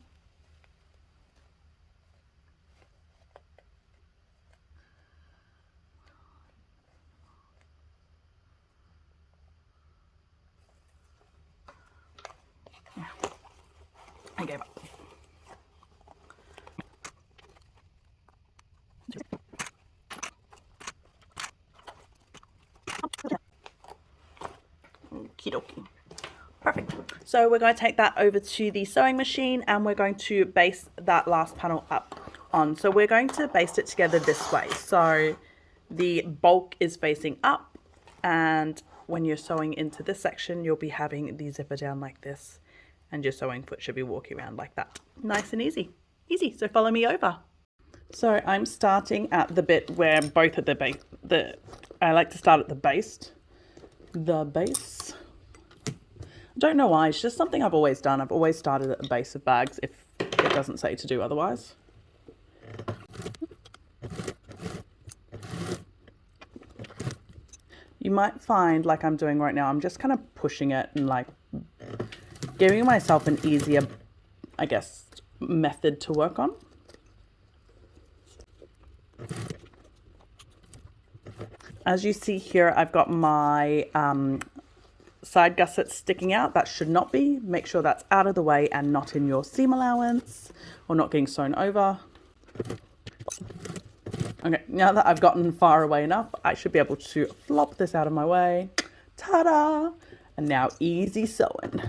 I gave up. Okie dokie. Perfect. So we're going to take that over to the sewing machine and we're going to baste that last panel up on. So we're going to baste it together this way. So the bulk is facing up, and when you're sewing into this section, you'll be having the zipper down like this, and your sewing foot should be walking around like that. Nice and easy. Easy. So follow me over. So I'm starting at the bit where both of I like to start at the base. The base. I don't know why, it's just something I've always done. I've always started at the base of bags if it doesn't say to do otherwise. You might find, like I'm doing right now, I'm just kind of pushing it and like giving myself an easier, I guess, method to work on. As you see here, I've got my side gussets sticking out. That should not be. Make sure that's out of the way and not in your seam allowance or not getting sewn over. Okay, now that I've gotten far away enough, I should be able to flop this out of my way. Ta-da! And now easy sewing.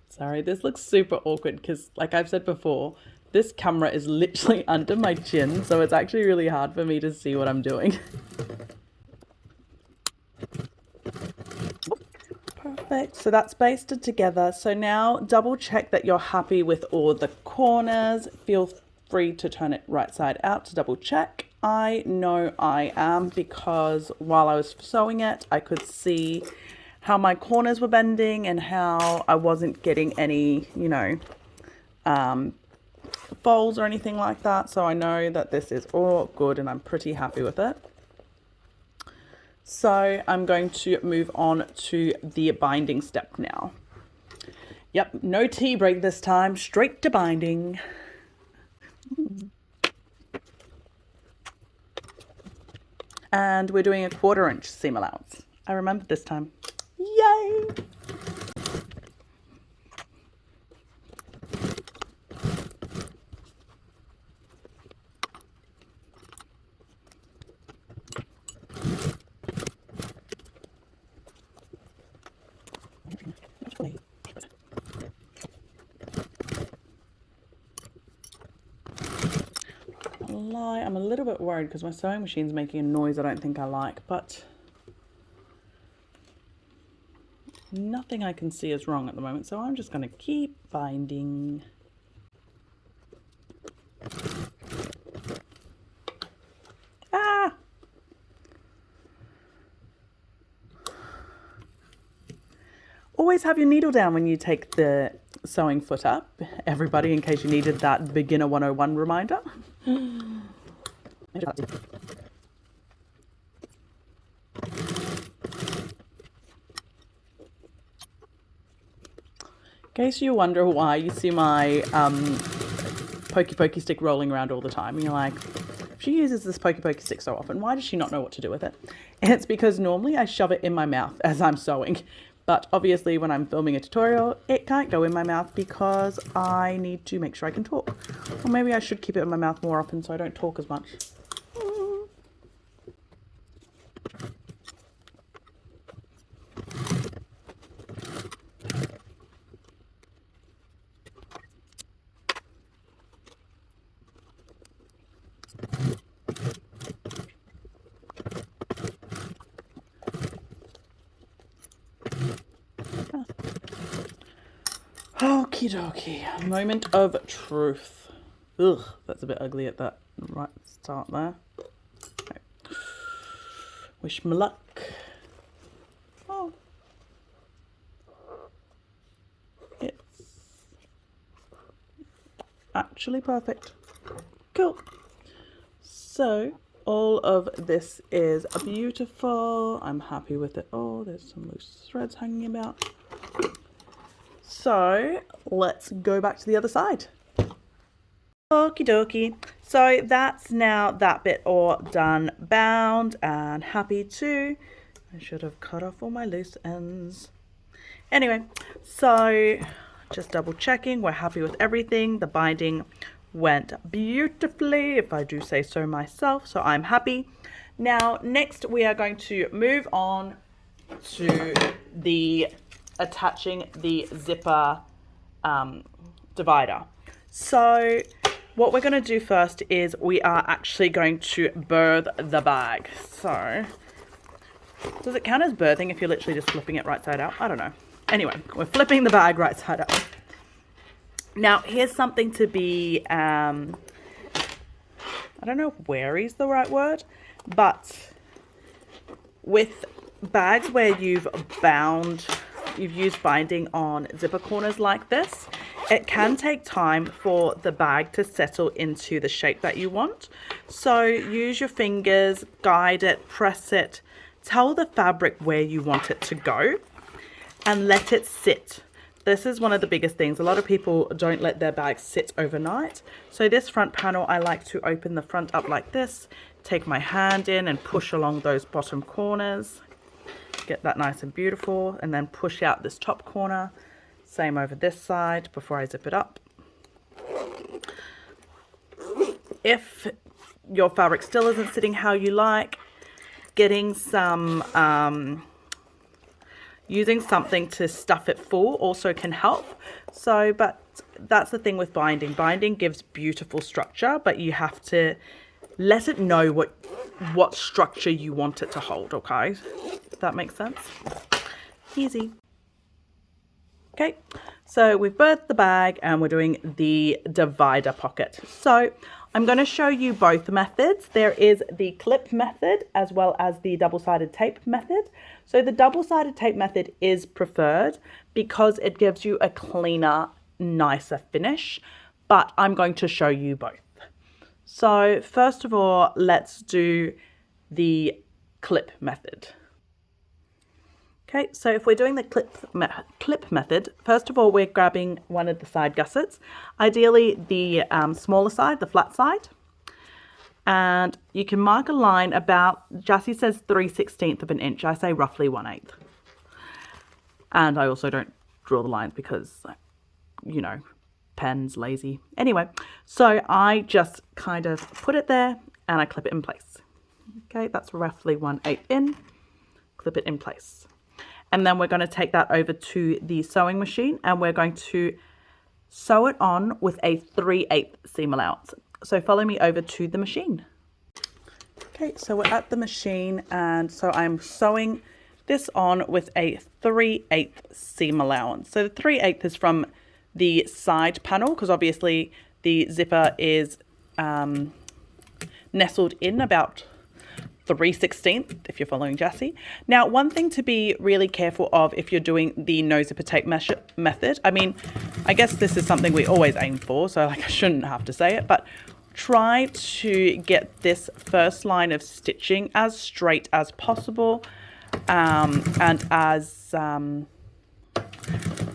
Sorry, this looks super awkward because, like I've said before, this camera is literally under my chin, so it's actually really hard for me to see what I'm doing. Perfect, so that's basted together. So now double check that you're happy with all the corners. Feel free to turn it right side out to double check. I know I am, because while I was sewing it, I could see how my corners were bending and how I wasn't getting any, you know, folds or anything like that. So I know that this is all good and I'm pretty happy with it. So I'm going to move on to the binding step now. Yep, no tea break this time, straight to binding. And we're doing a 1/4 inch seam allowance. I remembered this time. Yay! I'm a little bit worried because my sewing machine's making a noise I don't think I like, but nothing I can see is wrong at the moment, so I'm just going to keep binding. Ah! Always have your needle down when you take the sewing foot up, everybody, in case you needed that beginner 101 reminder. In case you wonder why you see my pokey stick rolling around all the time, and you're like, if she uses this pokey stick so often, why does she not know what to do with it? And it's because normally I shove it in my mouth as I'm sewing, but obviously when I'm filming a tutorial, it can't go in my mouth because I need to make sure I can talk. Or maybe I should keep it in my mouth more often so I don't talk as much. Okie dokie, moment of truth. Ugh, that's a bit ugly at that right start there. Okay. Wish me luck. Oh. It's actually perfect. Cool. So, all of this is beautiful. I'm happy with it. Oh, there's some loose threads hanging about. So let's go back to the other side. Okie dokie. So that's now that bit all done, bound and happy too. I should have cut off all my loose ends. Anyway, so just double checking, we're happy with everything. The binding went beautifully, if I do say so myself, so I'm happy. Now next we are going to move on to the attaching the zipper divider. So what we're going to do first is we are actually going to birth the bag. So does it count as birthing if you're literally just flipping it right side out? I don't know. Anyway, we're flipping the bag right side out. Now here's something to be I don't know if wary is the right word, but with bags where you've used binding on zipper corners like this, it can take time for the bag to settle into the shape that you want. So use your fingers, guide it, press it, tell the fabric where you want it to go and let it sit. This is one of the biggest things. A lot of people don't let their bags sit overnight. So this front panel, I like to open the front up like this, take my hand in and push along those bottom corners. Get that nice and beautiful, and then push out this top corner. Same over this side before I zip it up. If your fabric still isn't sitting how you like, getting some, using something to stuff it full also can help. So, but that's the thing with binding. Binding gives beautiful structure, but you have to let it know what structure you want it to hold, okay? If that makes sense. Easy. Okay, so we've birthed the bag and we're doing the divider pocket. So I'm going to show you both methods. There is the clip method as well as the double-sided tape method. So the double-sided tape method is preferred because it gives you a cleaner, nicer finish, but I'm going to show you both. So first of all, let's do the clip method. Okay, so if we're doing the clip method, first of all, we're grabbing one of the side gussets, ideally the smaller side, the flat side. And you can mark a line about, Jassy says 3/16 of an inch. I say roughly 1/8. And I also don't draw the lines because, you know, pen's lazy. Anyway, so I just kind of put it there and I clip it in place. Okay, that's roughly 1/8 in, clip it in place. And then we're going to take that over to the sewing machine and we're going to sew it on with a 3/8 seam allowance. So follow me over to the machine. Okay, so we're at the machine and so I'm sewing this on with a 3/8 seam allowance. So the 3/8 is from the side panel because obviously the zipper is nestled in about 3/16 if you're following Jassy. Now, one thing to be really careful of if you're doing the no zipper tape method, I mean, I guess this is something we always aim for, so like I shouldn't have to say it, but try to get this first line of stitching as straight as possible and as, I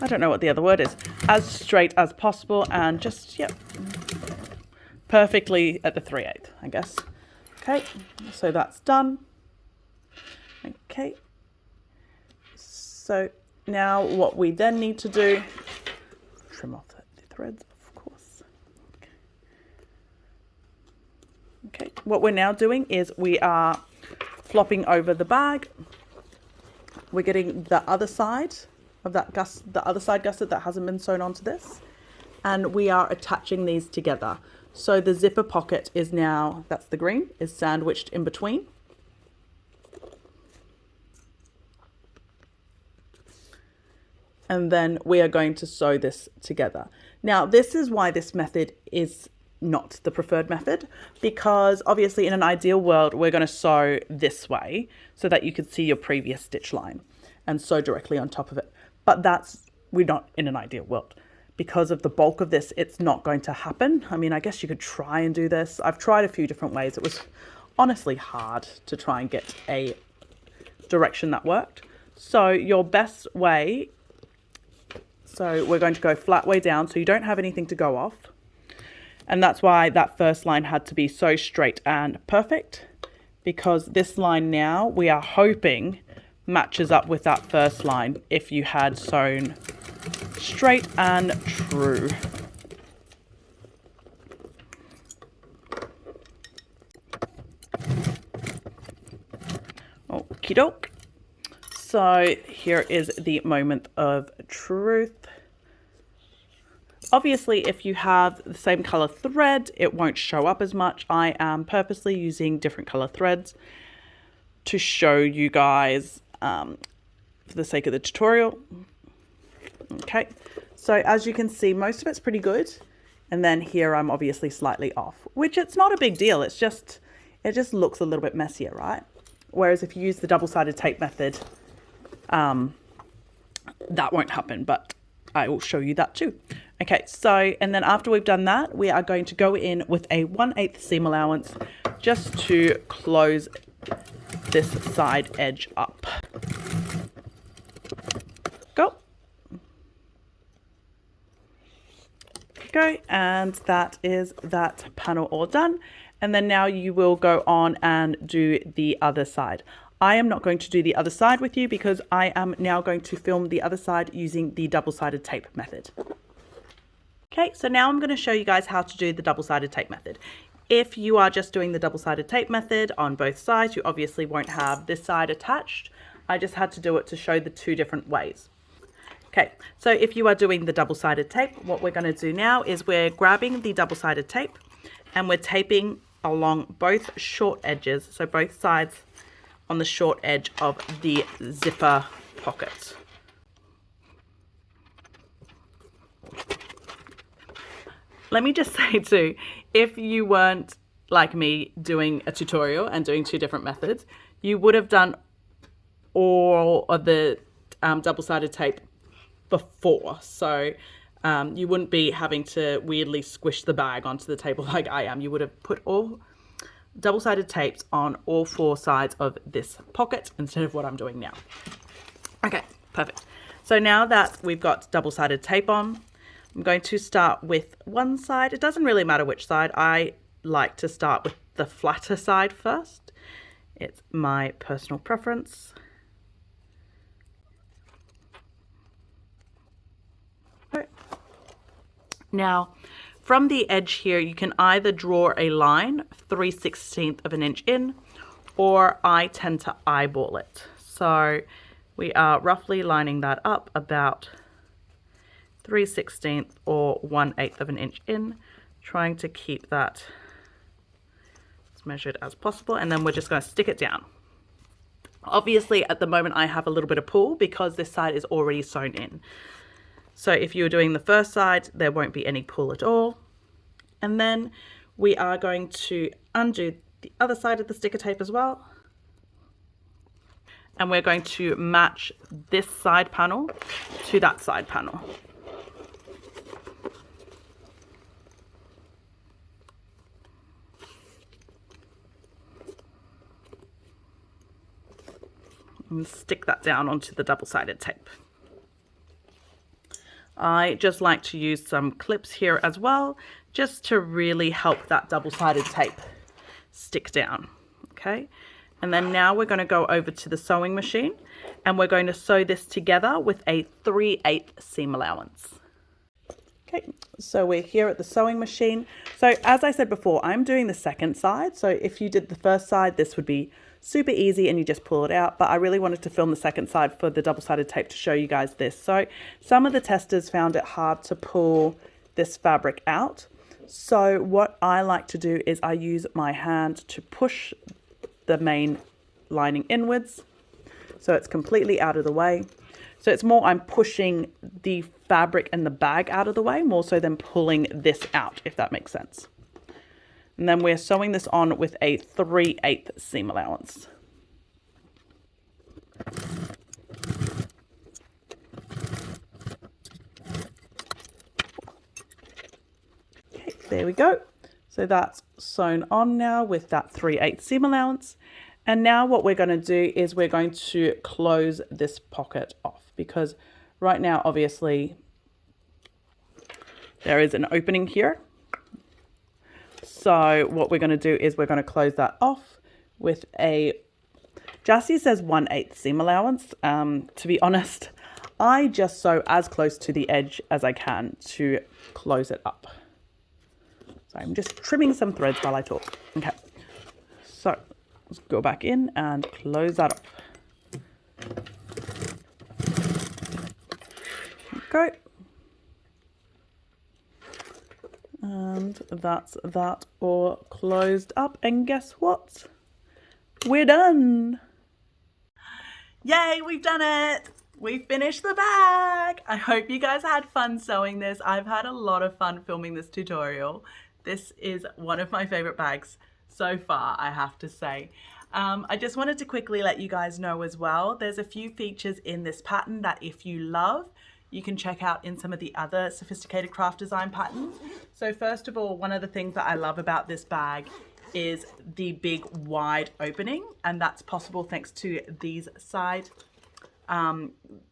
don't know what the other word is, as straight as possible and just, yep, perfectly at the 3/8, I guess. Okay, so that's done. Okay, so now what we then need to do, trim off the threads, of course. Okay, what we're now doing is we are flopping over the bag. We're getting the other side of that the other side gusset that hasn't been sewn onto this, and we are attaching these together. So the zipper pocket is now, that's the green, is sandwiched in between. And then we are going to sew this together. Now, this is why this method is not the preferred method, because obviously in an ideal world, we're going to sew this way so that you can see your previous stitch line and sew directly on top of it. But we're not in an ideal world. Because of the bulk of this, it's not going to happen. I mean, I guess you could try and do this. I've tried a few different ways. It was honestly hard to try and get a direction that worked. So your best way, so we're going to go flat way down so you don't have anything to go off. And that's why that first line had to be so straight and perfect, because this line now we are hoping matches up with that first line if you had sewn straight and true. Okie doke. So here is the moment of truth. Obviously, if you have the same color thread, it won't show up as much. I am purposely using different color threads to show you guys for the sake of the tutorial. Okay, so as you can see, most of it's pretty good. And then here I'm obviously slightly off, which it's not a big deal. It just looks a little bit messier, right? Whereas if you use the double-sided tape method, that won't happen, but I will show you that too. Okay, so, and then after we've done that, we are going to go in with a 1/8 seam allowance just to close this side edge up. Go. Go, and that is that panel all done. And then now you will go on and do the other side. I am not going to do the other side with you because I am now going to film the other side using the double-sided tape method. Okay, so now I'm going to show you guys how to do the double-sided tape method. If you are just doing the double-sided tape method on both sides, you obviously won't have this side attached. I just had to do it to show the two different ways. Okay, so if you are doing the double-sided tape, what we're going to do now is we're grabbing the double-sided tape and we're taping along both short edges, so both sides on the short edge of the zipper pocket. Let me just say too, if you weren't like me doing a tutorial and doing two different methods, you would have done all of the double-sided tape before. So you wouldn't be having to weirdly squish the bag onto the table like I am. You would have put all double-sided tapes on all four sides of this pocket instead of what I'm doing now. Okay, perfect. So now that we've got double-sided tape on, I'm going to start with one side. It doesn't really matter which side. I like to start with the flatter side first. It's my personal preference. Okay. Now, from the edge here, you can either draw a line 3/16 of an inch in, or I tend to eyeball it. So we are roughly lining that up about 3/16 or 1/8 of an inch in, trying to keep that as measured as possible, and then we're just going to stick it down. Obviously at the moment I have a little bit of pull because this side is already sewn in. So if you were doing the first side, there won't be any pull at all. And then we are going to undo the other side of the sticker tape as well. And we're going to match this side panel to that side panel. And stick that down onto the double-sided tape. I just like to use some clips here as well, just to really help that double-sided tape stick down. Okay, and then now we're going to go over to the sewing machine and we're going to sew this together with a 3/8 seam allowance. Okay, so we're here at the sewing machine. So as I said before, I'm doing the second side. So if you did the first side, this would be super easy and you just pull it out. But I really wanted to film the second side for the double-sided tape to show you guys this. So some of the testers found it hard to pull this fabric out. So what I like to do is I use my hand to push the main lining inwards, so it's completely out of the way. So it's more I'm pushing the fabric and the bag out of the way more so than pulling this out, if that makes sense. And then we're sewing this on with a 3/8 seam allowance. Okay, there we go. So that's sewn on now with that 3/8 seam allowance. And now what we're going to do is we're going to close this pocket off, because right now, obviously, there is an opening here. So what we're going to do is we're going to close that off with a, Jassy says 1/8 seam allowance. To be honest, I just sew as close to the edge as I can to close it up. So I'm just trimming some threads while I talk. Okay, so let's go back in and close that up. Okay. And that's that all closed up. And guess what? We're done. Yay, we've done it. We finished the bag. I hope you guys had fun sewing this. I've had a lot of fun filming this tutorial. This is one of my favorite bags so far, I have to say. I just wanted to quickly let you guys know as well, there's a few features in this pattern that if you love, you can check out in some of the other sophisticated craft design patterns. So first of all, one of the things that I love about this bag is the big wide opening, and that's possible thanks to these side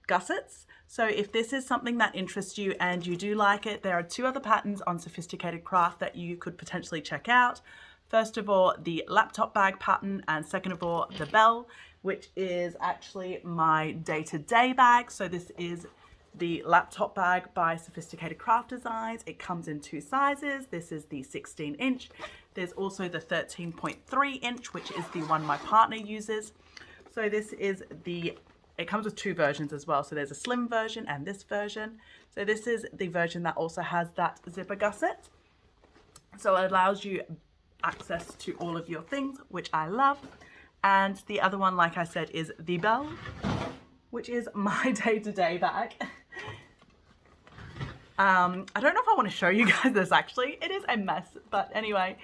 gussets. So if this is something that interests you and you do like it, there are two other patterns on Sophisticated Craft that you could potentially check out. First of all, the laptop bag pattern, and second of all, the bell, which is actually my day-to-day bag. So this is the laptop bag by Sophisticated Craft Designs. It comes in two sizes. This is the 16-inch. There's also the 13.3-inch, which is the one my partner uses. So this is it comes with two versions as well. So there's a slim version and this version. So this is the version that also has that zipper gusset. So it allows you access to all of your things, which I love. And the other one, like I said, is the bell, which is my day-to-day bag. I don't know if I want to show you guys this actually. It is a mess, but anyway.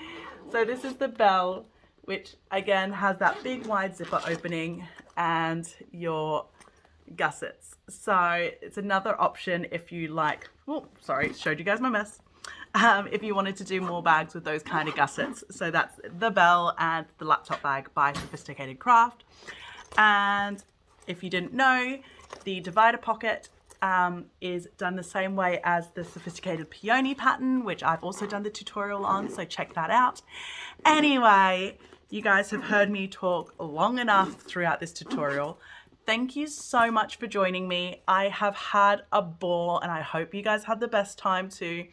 So this is the bell, which again has that big wide zipper opening and your gussets. So it's another option if you like, oh, sorry, showed you guys my mess. If you wanted to do more bags with those kind of gussets. So that's the bell and the laptop bag by Sophisticated Craft. And if you didn't know, the divider pocket is done the same way as the Sophisticated Peony pattern, which I've also done the tutorial on, so check that out. Anyway, you guys have heard me talk long enough throughout this tutorial. Thank you so much for joining me. I have had a ball and I hope you guys had the best time too.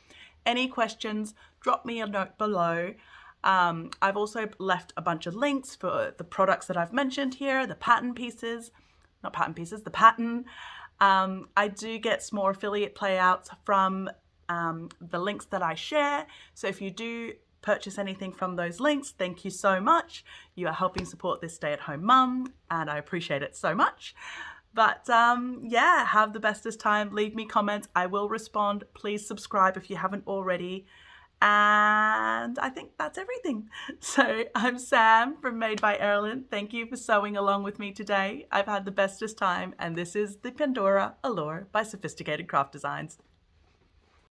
Any questions, drop me a note below. I've also left a bunch of links for the products that I've mentioned here, the pattern pieces, not pattern pieces, the pattern. I do get some more affiliate payouts from the links that I share. So if you do purchase anything from those links, thank you so much. You are helping support this stay-at-home mum and I appreciate it so much. But yeah, have the bestest time. Leave me comments. I will respond. Please subscribe if you haven't already. And I think that's everything. So I'm Sam from Made by Erin. Thank you for sewing along with me today. I've had the bestest time, and this is the Pandora Allure by Sophisticated Craft Designs.